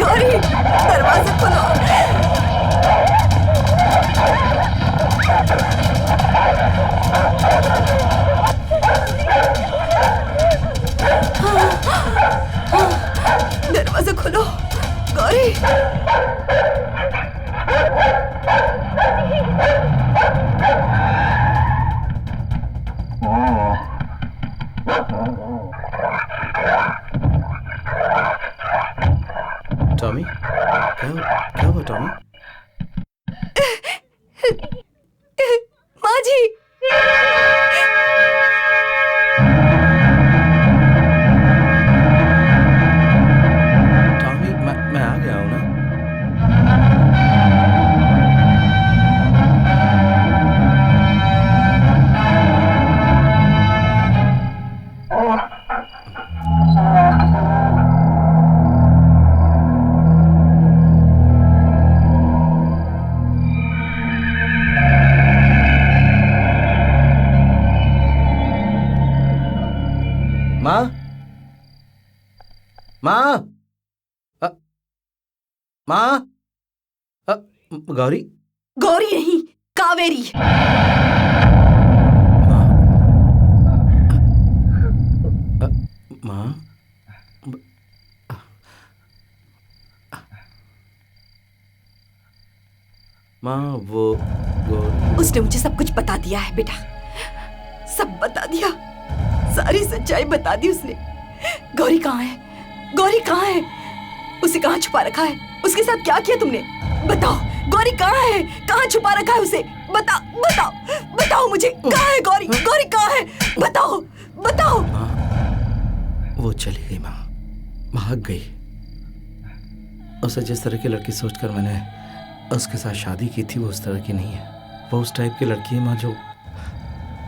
E: गौरी, दरवाजा खोलो। दरवाजा खोलो गौरी।
B: टॉमी, क्या हुआ टॉमी?
E: माँ जी।
B: टॉमी, मैं आ गया हूँ ना। माँ, माँ, माँ, गौरी।
E: गौरी नहीं, कावेरी।
B: माँ, माँ, वो
E: उसने मुझे सब कुछ बता दिया है बेटा, सब बता दिया, सारी सच्चाई बता दी उसने। गौरी कहाँ है? गौरी कहाँ है? उसे कहाँ छुपा रखा है? उसके साथ क्या किया तुमने? बताओ, गौरी कहाँ है? कहाँ छुपा रखा है उसे? बताओ, बताओ, बताओ मुझे, कहाँ है गौरी? गौरी कहाँ है? बताओ, बताओ।
B: वो चली गई माँ, भाग गई। उसे जिस तरह की लड़की सोचकर मैंने उसके साथ शादी की थी वो उस तरह की नहीं है। वो उस टाइप की लड़की है माँ जो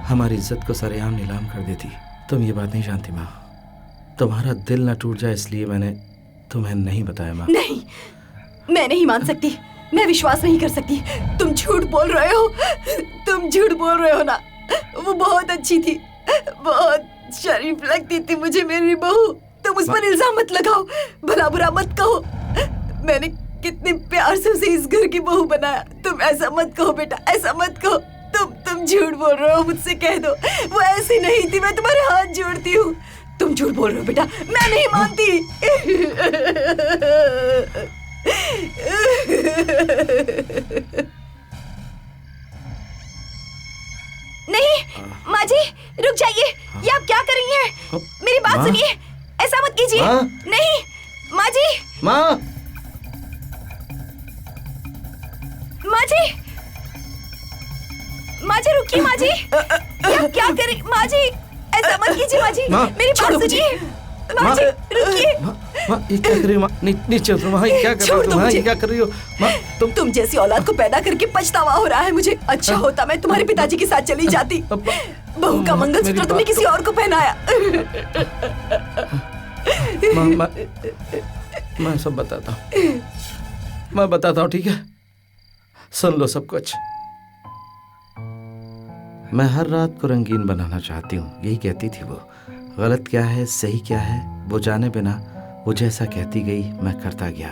B: हमारी इज्जत को सरेआम नीलाम कर देती। तुम ये बात नहीं जानती माँ। तुम्हारा दिल ना टूट जाए इसलिए मैंने तुम्हें नहीं बताया माँ।
E: नहीं, मैं नहीं मान सकती, मैं विश्वास नहीं कर सकती। तुम झूठ बोल रहे हो, तुम झूठ बोल रहे हो ना। वो बहुत अच्छी थी, बहुत शरीफ लगती थी मुझे मेरी बहू। तुम उस पर इल्जाम मत लगाओ, भला बुरा मत कहो। मैंने कितने प्यार से उसे इस घर की बहू बनाया। तुम ऐसा मत कहो बेटा, ऐसा मत कहो। तुम झूठ बोल रहे हो, मुझसे कह दो वो ऐसी नहीं थी। मैं तुम्हारे हाथ जोड़ती हूँ, तुम झूठ बोल रहे हो बेटा, मैं नहीं मानती। नहीं माँ जी, रुक जाइए। ये आप क्या कर रही हैं? मेरी बात सुनिए, ऐसा मत कीजिए। नहीं माँ जी।
B: माँ,
E: माँ जी, माँ जी रुकिए। माँ जी, आप क्या कर रही? माँ जी ऐसा मत कीजिए। माँ जी मेरी बात सुनिए। माँ जी रुकिए।
B: माँ ये क्या कर रही हो माँ? नीचे उतरो माँ, ये क्या कर रही हो? माँ ये क्या कर रही हो माँ?
E: तुम जैसी औलाद को पैदा करके पछतावा हो रहा है मुझे। अच्छा होता मैं तुम्हारे पिताजी के साथ चली जाती। बहू का मंगलसूत्र तुमने किसी और को पहनाया।
B: मैं सब बताता हूँ, मैं बताता हूँ, ठीक है? सुन लो सब कुछ। मैं हर रात को रंगीन बनाना चाहती हूँ, यही कहती थी वो। गलत क्या है सही क्या है वो जाने बिना वो जैसा कहती गई मैं करता गया,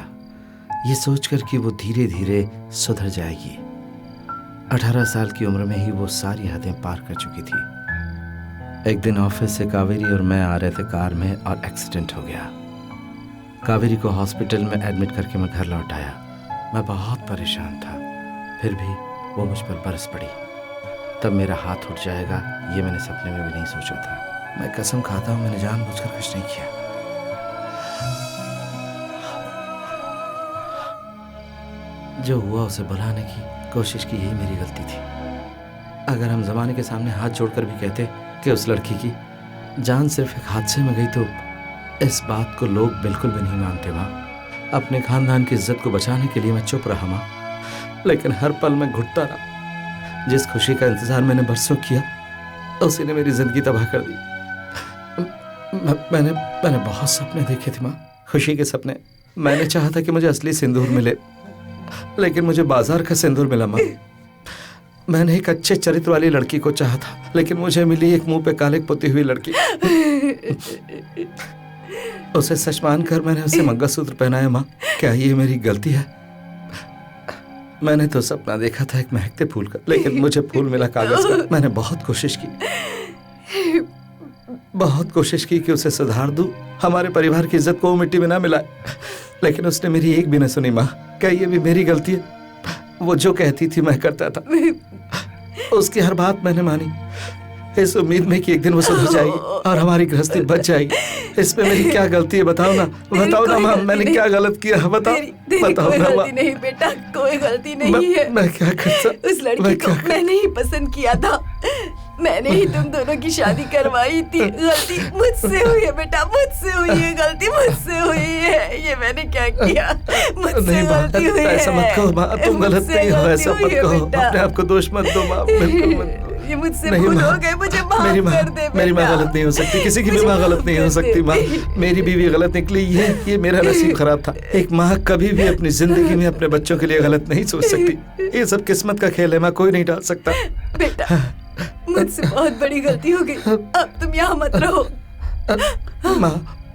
B: ये सोचकर कि वो धीरे धीरे सुधर जाएगी। 18 साल की उम्र में ही वो सारी हदें पार कर चुकी थी। एक दिन ऑफिस से कावेरी और मैं आ रहे थे कार में और एक्सीडेंट हो गया। कावेरी को हॉस्पिटल में एडमिट करके मैं घर लौट आया। मैं बहुत परेशान था, फिर भी वो मुझ पर बरस पड़ी। तब मेरा हाथ उठ जाएगा ये मैंने सपने में भी नहीं सोचा था। मैं कसम खाता हूँ मैंने जानबूझकर कुछ नहीं किया। जो हुआ उसे भुलाने की कोशिश की, यही मेरी गलती थी। अगर हम जमाने के सामने हाथ जोड़कर भी कहते कि उस लड़की की जान सिर्फ एक हादसे में गई तो इस बात को लोग बिल्कुल भी नहीं मानते माँ। अपने खानदान की इज्जत को बचाने के लिए मैं चुप रहा माँ, लेकिन हर पल मैं घुटता रहा। जिस खुशी का इंतजार मैंने बरसों किया उसी ने मेरी जिंदगी तबाह कर दी। मैंने बहुत सपने देखे थे माँ, खुशी के सपने। मैंने चाहा था कि मुझे असली सिंदूर मिले, लेकिन मुझे बाजार का सिंदूर मिला माँ। मैंने एक अच्छे चरित्र वाली लड़की को चाहा था, लेकिन मुझे मिली एक मुंह पे काले पुती हुई लड़की। उसे सच मानकर मैंने उसे मंगलसूत्र पहनाया माँ। क्या ये मेरी गलती है? मैंने तो सपना देखा था एक महकते फूल का, लेकिन मुझे फूल मिला कागज का। मैंने बहुत कोशिश की कि उसे सुधार दूं, हमारे परिवार की इज्जत को वो मिट्टी में ना मिलाए, लेकिन उसने मेरी एक भी न सुनी माँ। क्या ये भी मेरी गलती है? वो जो कहती थी मैं करता था, उसकी हर बात मैंने मानी, इस उम्मीद में कि एक दिन वो सुधर जाएगी और हमारी गृहस्थी बच जाएगी। इसमें मेरी क्या गलती है? बताओ ना माँ, मैंने क्या गलत किया? बताओ ना माँ।
E: नहीं बेटा, कोई गलती नहीं है।
B: मैं क्या करता?
E: उस लड़की को मैंने ही पसंद किया था, मैंने ही तुम दोनों की शादी करवाई थी। गलती मुझसे हुई है बेटा, मुझसे हुई है, गलती मुझसे हुई है। ये मैंने क्या किया? मुझसे गलती हुई है।
B: ऐसा मत कहो माँ, तुम गलत नहीं हो, ऐसा मत कहो। अपने आप को दोष मत दो माँ, बिल्कुल मत।
E: ये मुझसे भूल हो गई, मुझे माफ कर दे बेटा।
B: मेरी माँ गलत नहीं हो सकती, किसी की भी माँ गलत नहीं हो सकती माँ। मेरी बीवी गलत निकली, ये मेरा नसीब खराब था। एक माँ कभी भी अपनी जिंदगी में अपने बच्चों के लिए गलत नहीं सोच सकती। ये सब किस्मत का खेल है माँ, कोई नहीं डाल सकता।
E: बेटा मुझसे बहुत बड़ी गलती हो गई, अब तुम यहाँ मत रहो।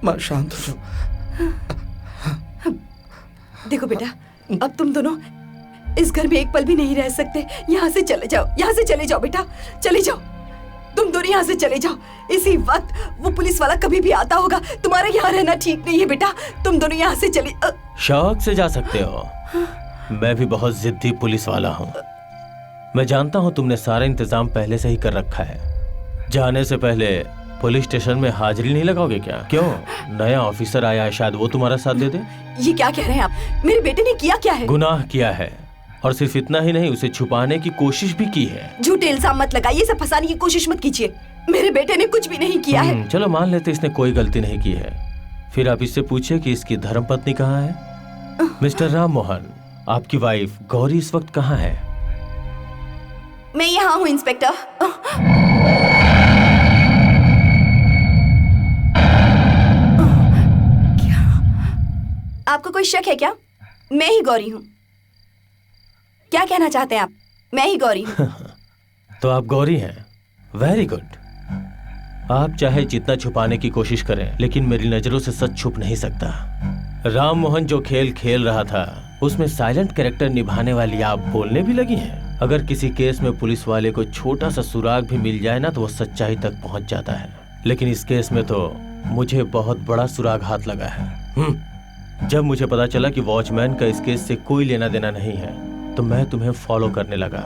B: माँ शांत हो जाओ।
E: देखो बेटा, अब तुम दोनों इस घर में एक पल भी नहीं रह सकते। यहाँ से चले जाओ, यहाँ से चले जाओ बेटा, चले जाओ। तुम दोनों यहाँ से चले जाओ। इसी वक्त वो पुलिस वाला कभी भी आता होगा। तुम्हारे यहाँ रहना ठीक नहीं है बेटा, तुम दोनों यहाँ से चले।
H: शौक से जा सकते हो, मैं भी बहुत जिद्दी पुलिस वाला हूँ। मैं जानता हूँ तुमने सारा इंतजाम पहले से ही कर रखा है। जाने से पहले पुलिस स्टेशन में हाजिरी नहीं लगाओगे क्या? क्यों? नया ऑफिसर आया है, शायद वो तुम्हारा साथ दे दे।
E: ये क्या कह रहे हैं आप? मेरे बेटे ने किया क्या है?
H: गुनाह किया है, और सिर्फ इतना ही नहीं, उसे छुपाने की कोशिश भी की है।
E: झूठे इल्जाम मत लगाइए, सब फंसाने की कोशिश मत कीजिए। मेरे बेटे ने कुछ भी नहीं किया है।
H: चलो मान लेते इसने कोई गलती नहीं की है, फिर आप इससे पूछे कि इसकी धर्मपत्नी कहाँ है। मिस्टर राम मोहन, आपकी वाइफ गौरी इस वक्त कहाँ है?
E: मैं यहाँ हूँ इंस्पेक्टर। क्या आपको कोई शक है क्या? मैं ही गौरी हूँ। क्या कहना चाहते हैं आप? मैं ही गौरी हूँ।
H: तो आप गौरी हैं? Very good. आप चाहे जितना छुपाने की कोशिश करें, लेकिन मेरी नजरों से सच छुप नहीं सकता। राम मोहन जो खेल खेल रहा था, उसमें साइलेंट कैरेक्टर निभाने वाली आप बोलने भी लगी हैं। अगर किसी केस में पुलिस वाले को छोटा सा सुराग भी मिल जाए ना, तो वो सच्चाई तक पहुंच जाता है, लेकिन इस केस में तो मुझे बहुत बड़ा सुराग हाथ लगा है। जब मुझे पता चला कि वॉचमैन का इस केस से कोई लेना देना नहीं है, तो मैं तुम्हें फॉलो करने लगा।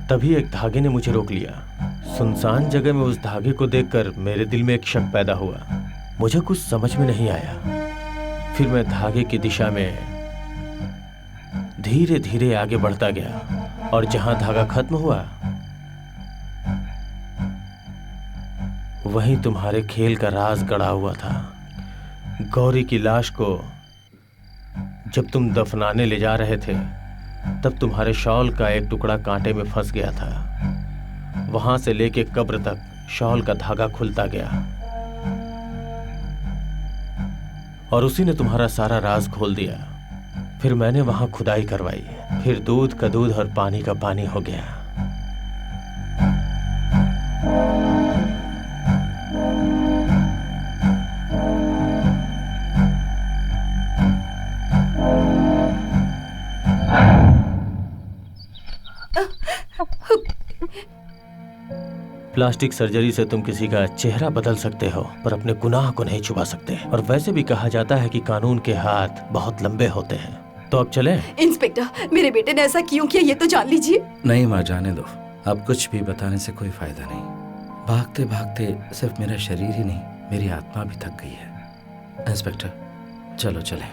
H: तभी एक धागे ने मुझे रोक लिया। सुनसान जगह में उस धागे को देखकर मेरे दिल में एक शक पैदा हुआ। मुझे कुछ समझ में नहीं आया। फिर मैं धागे की दिशा में धीरे धीरे आगे बढ़ता गया, और जहां धागा खत्म हुआ वहीं तुम्हारे खेल का राज गड़ा हुआ था। गौरी की लाश को जब तुम दफनाने ले जा रहे थे, तब तुम्हारे शॉल का एक टुकड़ा कांटे में फंस गया था। वहां से लेके कब्र तक शॉल का धागा खुलता गया, और उसी ने तुम्हारा सारा राज खोल दिया। फिर मैंने वहां खुदाई करवाई, फिर दूध का दूध और पानी का पानी हो गया। प्लास्टिक सर्जरी से तुम किसी का चेहरा बदल सकते हो, पर अपने गुनाह को नहीं छुपा सकते। और वैसे भी कहा जाता है कि कानून के हाथ बहुत लंबे होते हैं। तो अब चलें?
E: इंस्पेक्टर, मेरे बेटे ने ऐसा क्यों किया ये तो जान लीजिए।
B: नहीं माँ, जाने दो। अब कुछ भी बताने से कोई फायदा नहीं। भागते भागते सिर्फ मेरा शरीर ही नहीं, मेरी आत्मा भी थक गई है। इंस्पेक्टर, चलो चलें।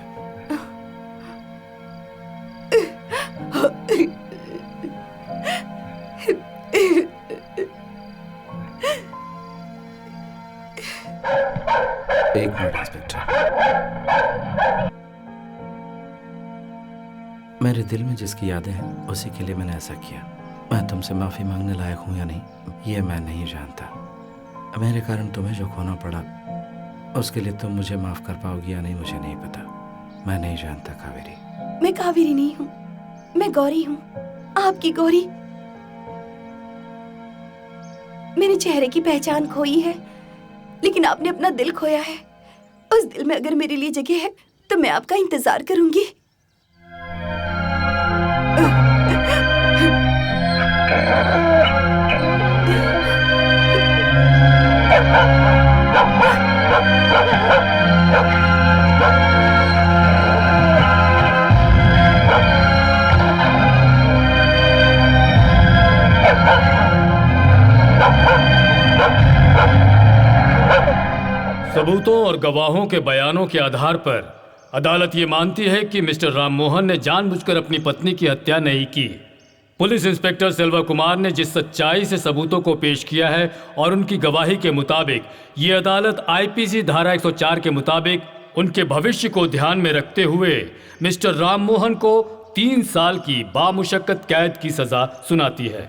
B: एक मिनट इंस्पेक्टर। मेरे दिल में जिसकी यादें हैं उसी के लिए मैंने ऐसा किया। मैं तुमसे माफी मांगने लायक हूं या नहीं ये मैं नहीं जानता। मेरे कारण तुम्हें जो खोना पड़ा उसके लिए तुम मुझे माफ कर पाओगी या नहीं मुझे नहीं पता। मैं नहीं जानता कावेरी।
E: मैं कावेरी नहीं हूँ, मैं गौरी हूँ, आपकी गौरी। मैंने चेहरे की पहचान खोई है, लेकिन आपने अपना दिल खोया है। उस दिल में अगर मेरे लिए जगह है तो मैं आपका इंतजार करूंगी।
F: सबूतों और गवाहों के बयानों के आधार पर अदालत ये मानती है कि मिस्टर राम मोहन ने जानबूझकर अपनी पत्नी की हत्या नहीं की। पुलिस इंस्पेक्टर सेल्वा कुमार ने जिस सच्चाई से सबूतों को पेश किया है और उनकी गवाही के मुताबिक ये अदालत आईपीसी धारा 104 के मुताबिक उनके भविष्य को ध्यान में रखते हुए मिस्टर राम मोहन को 3 साल की बामुशक्कत कैद की सजा सुनाती है।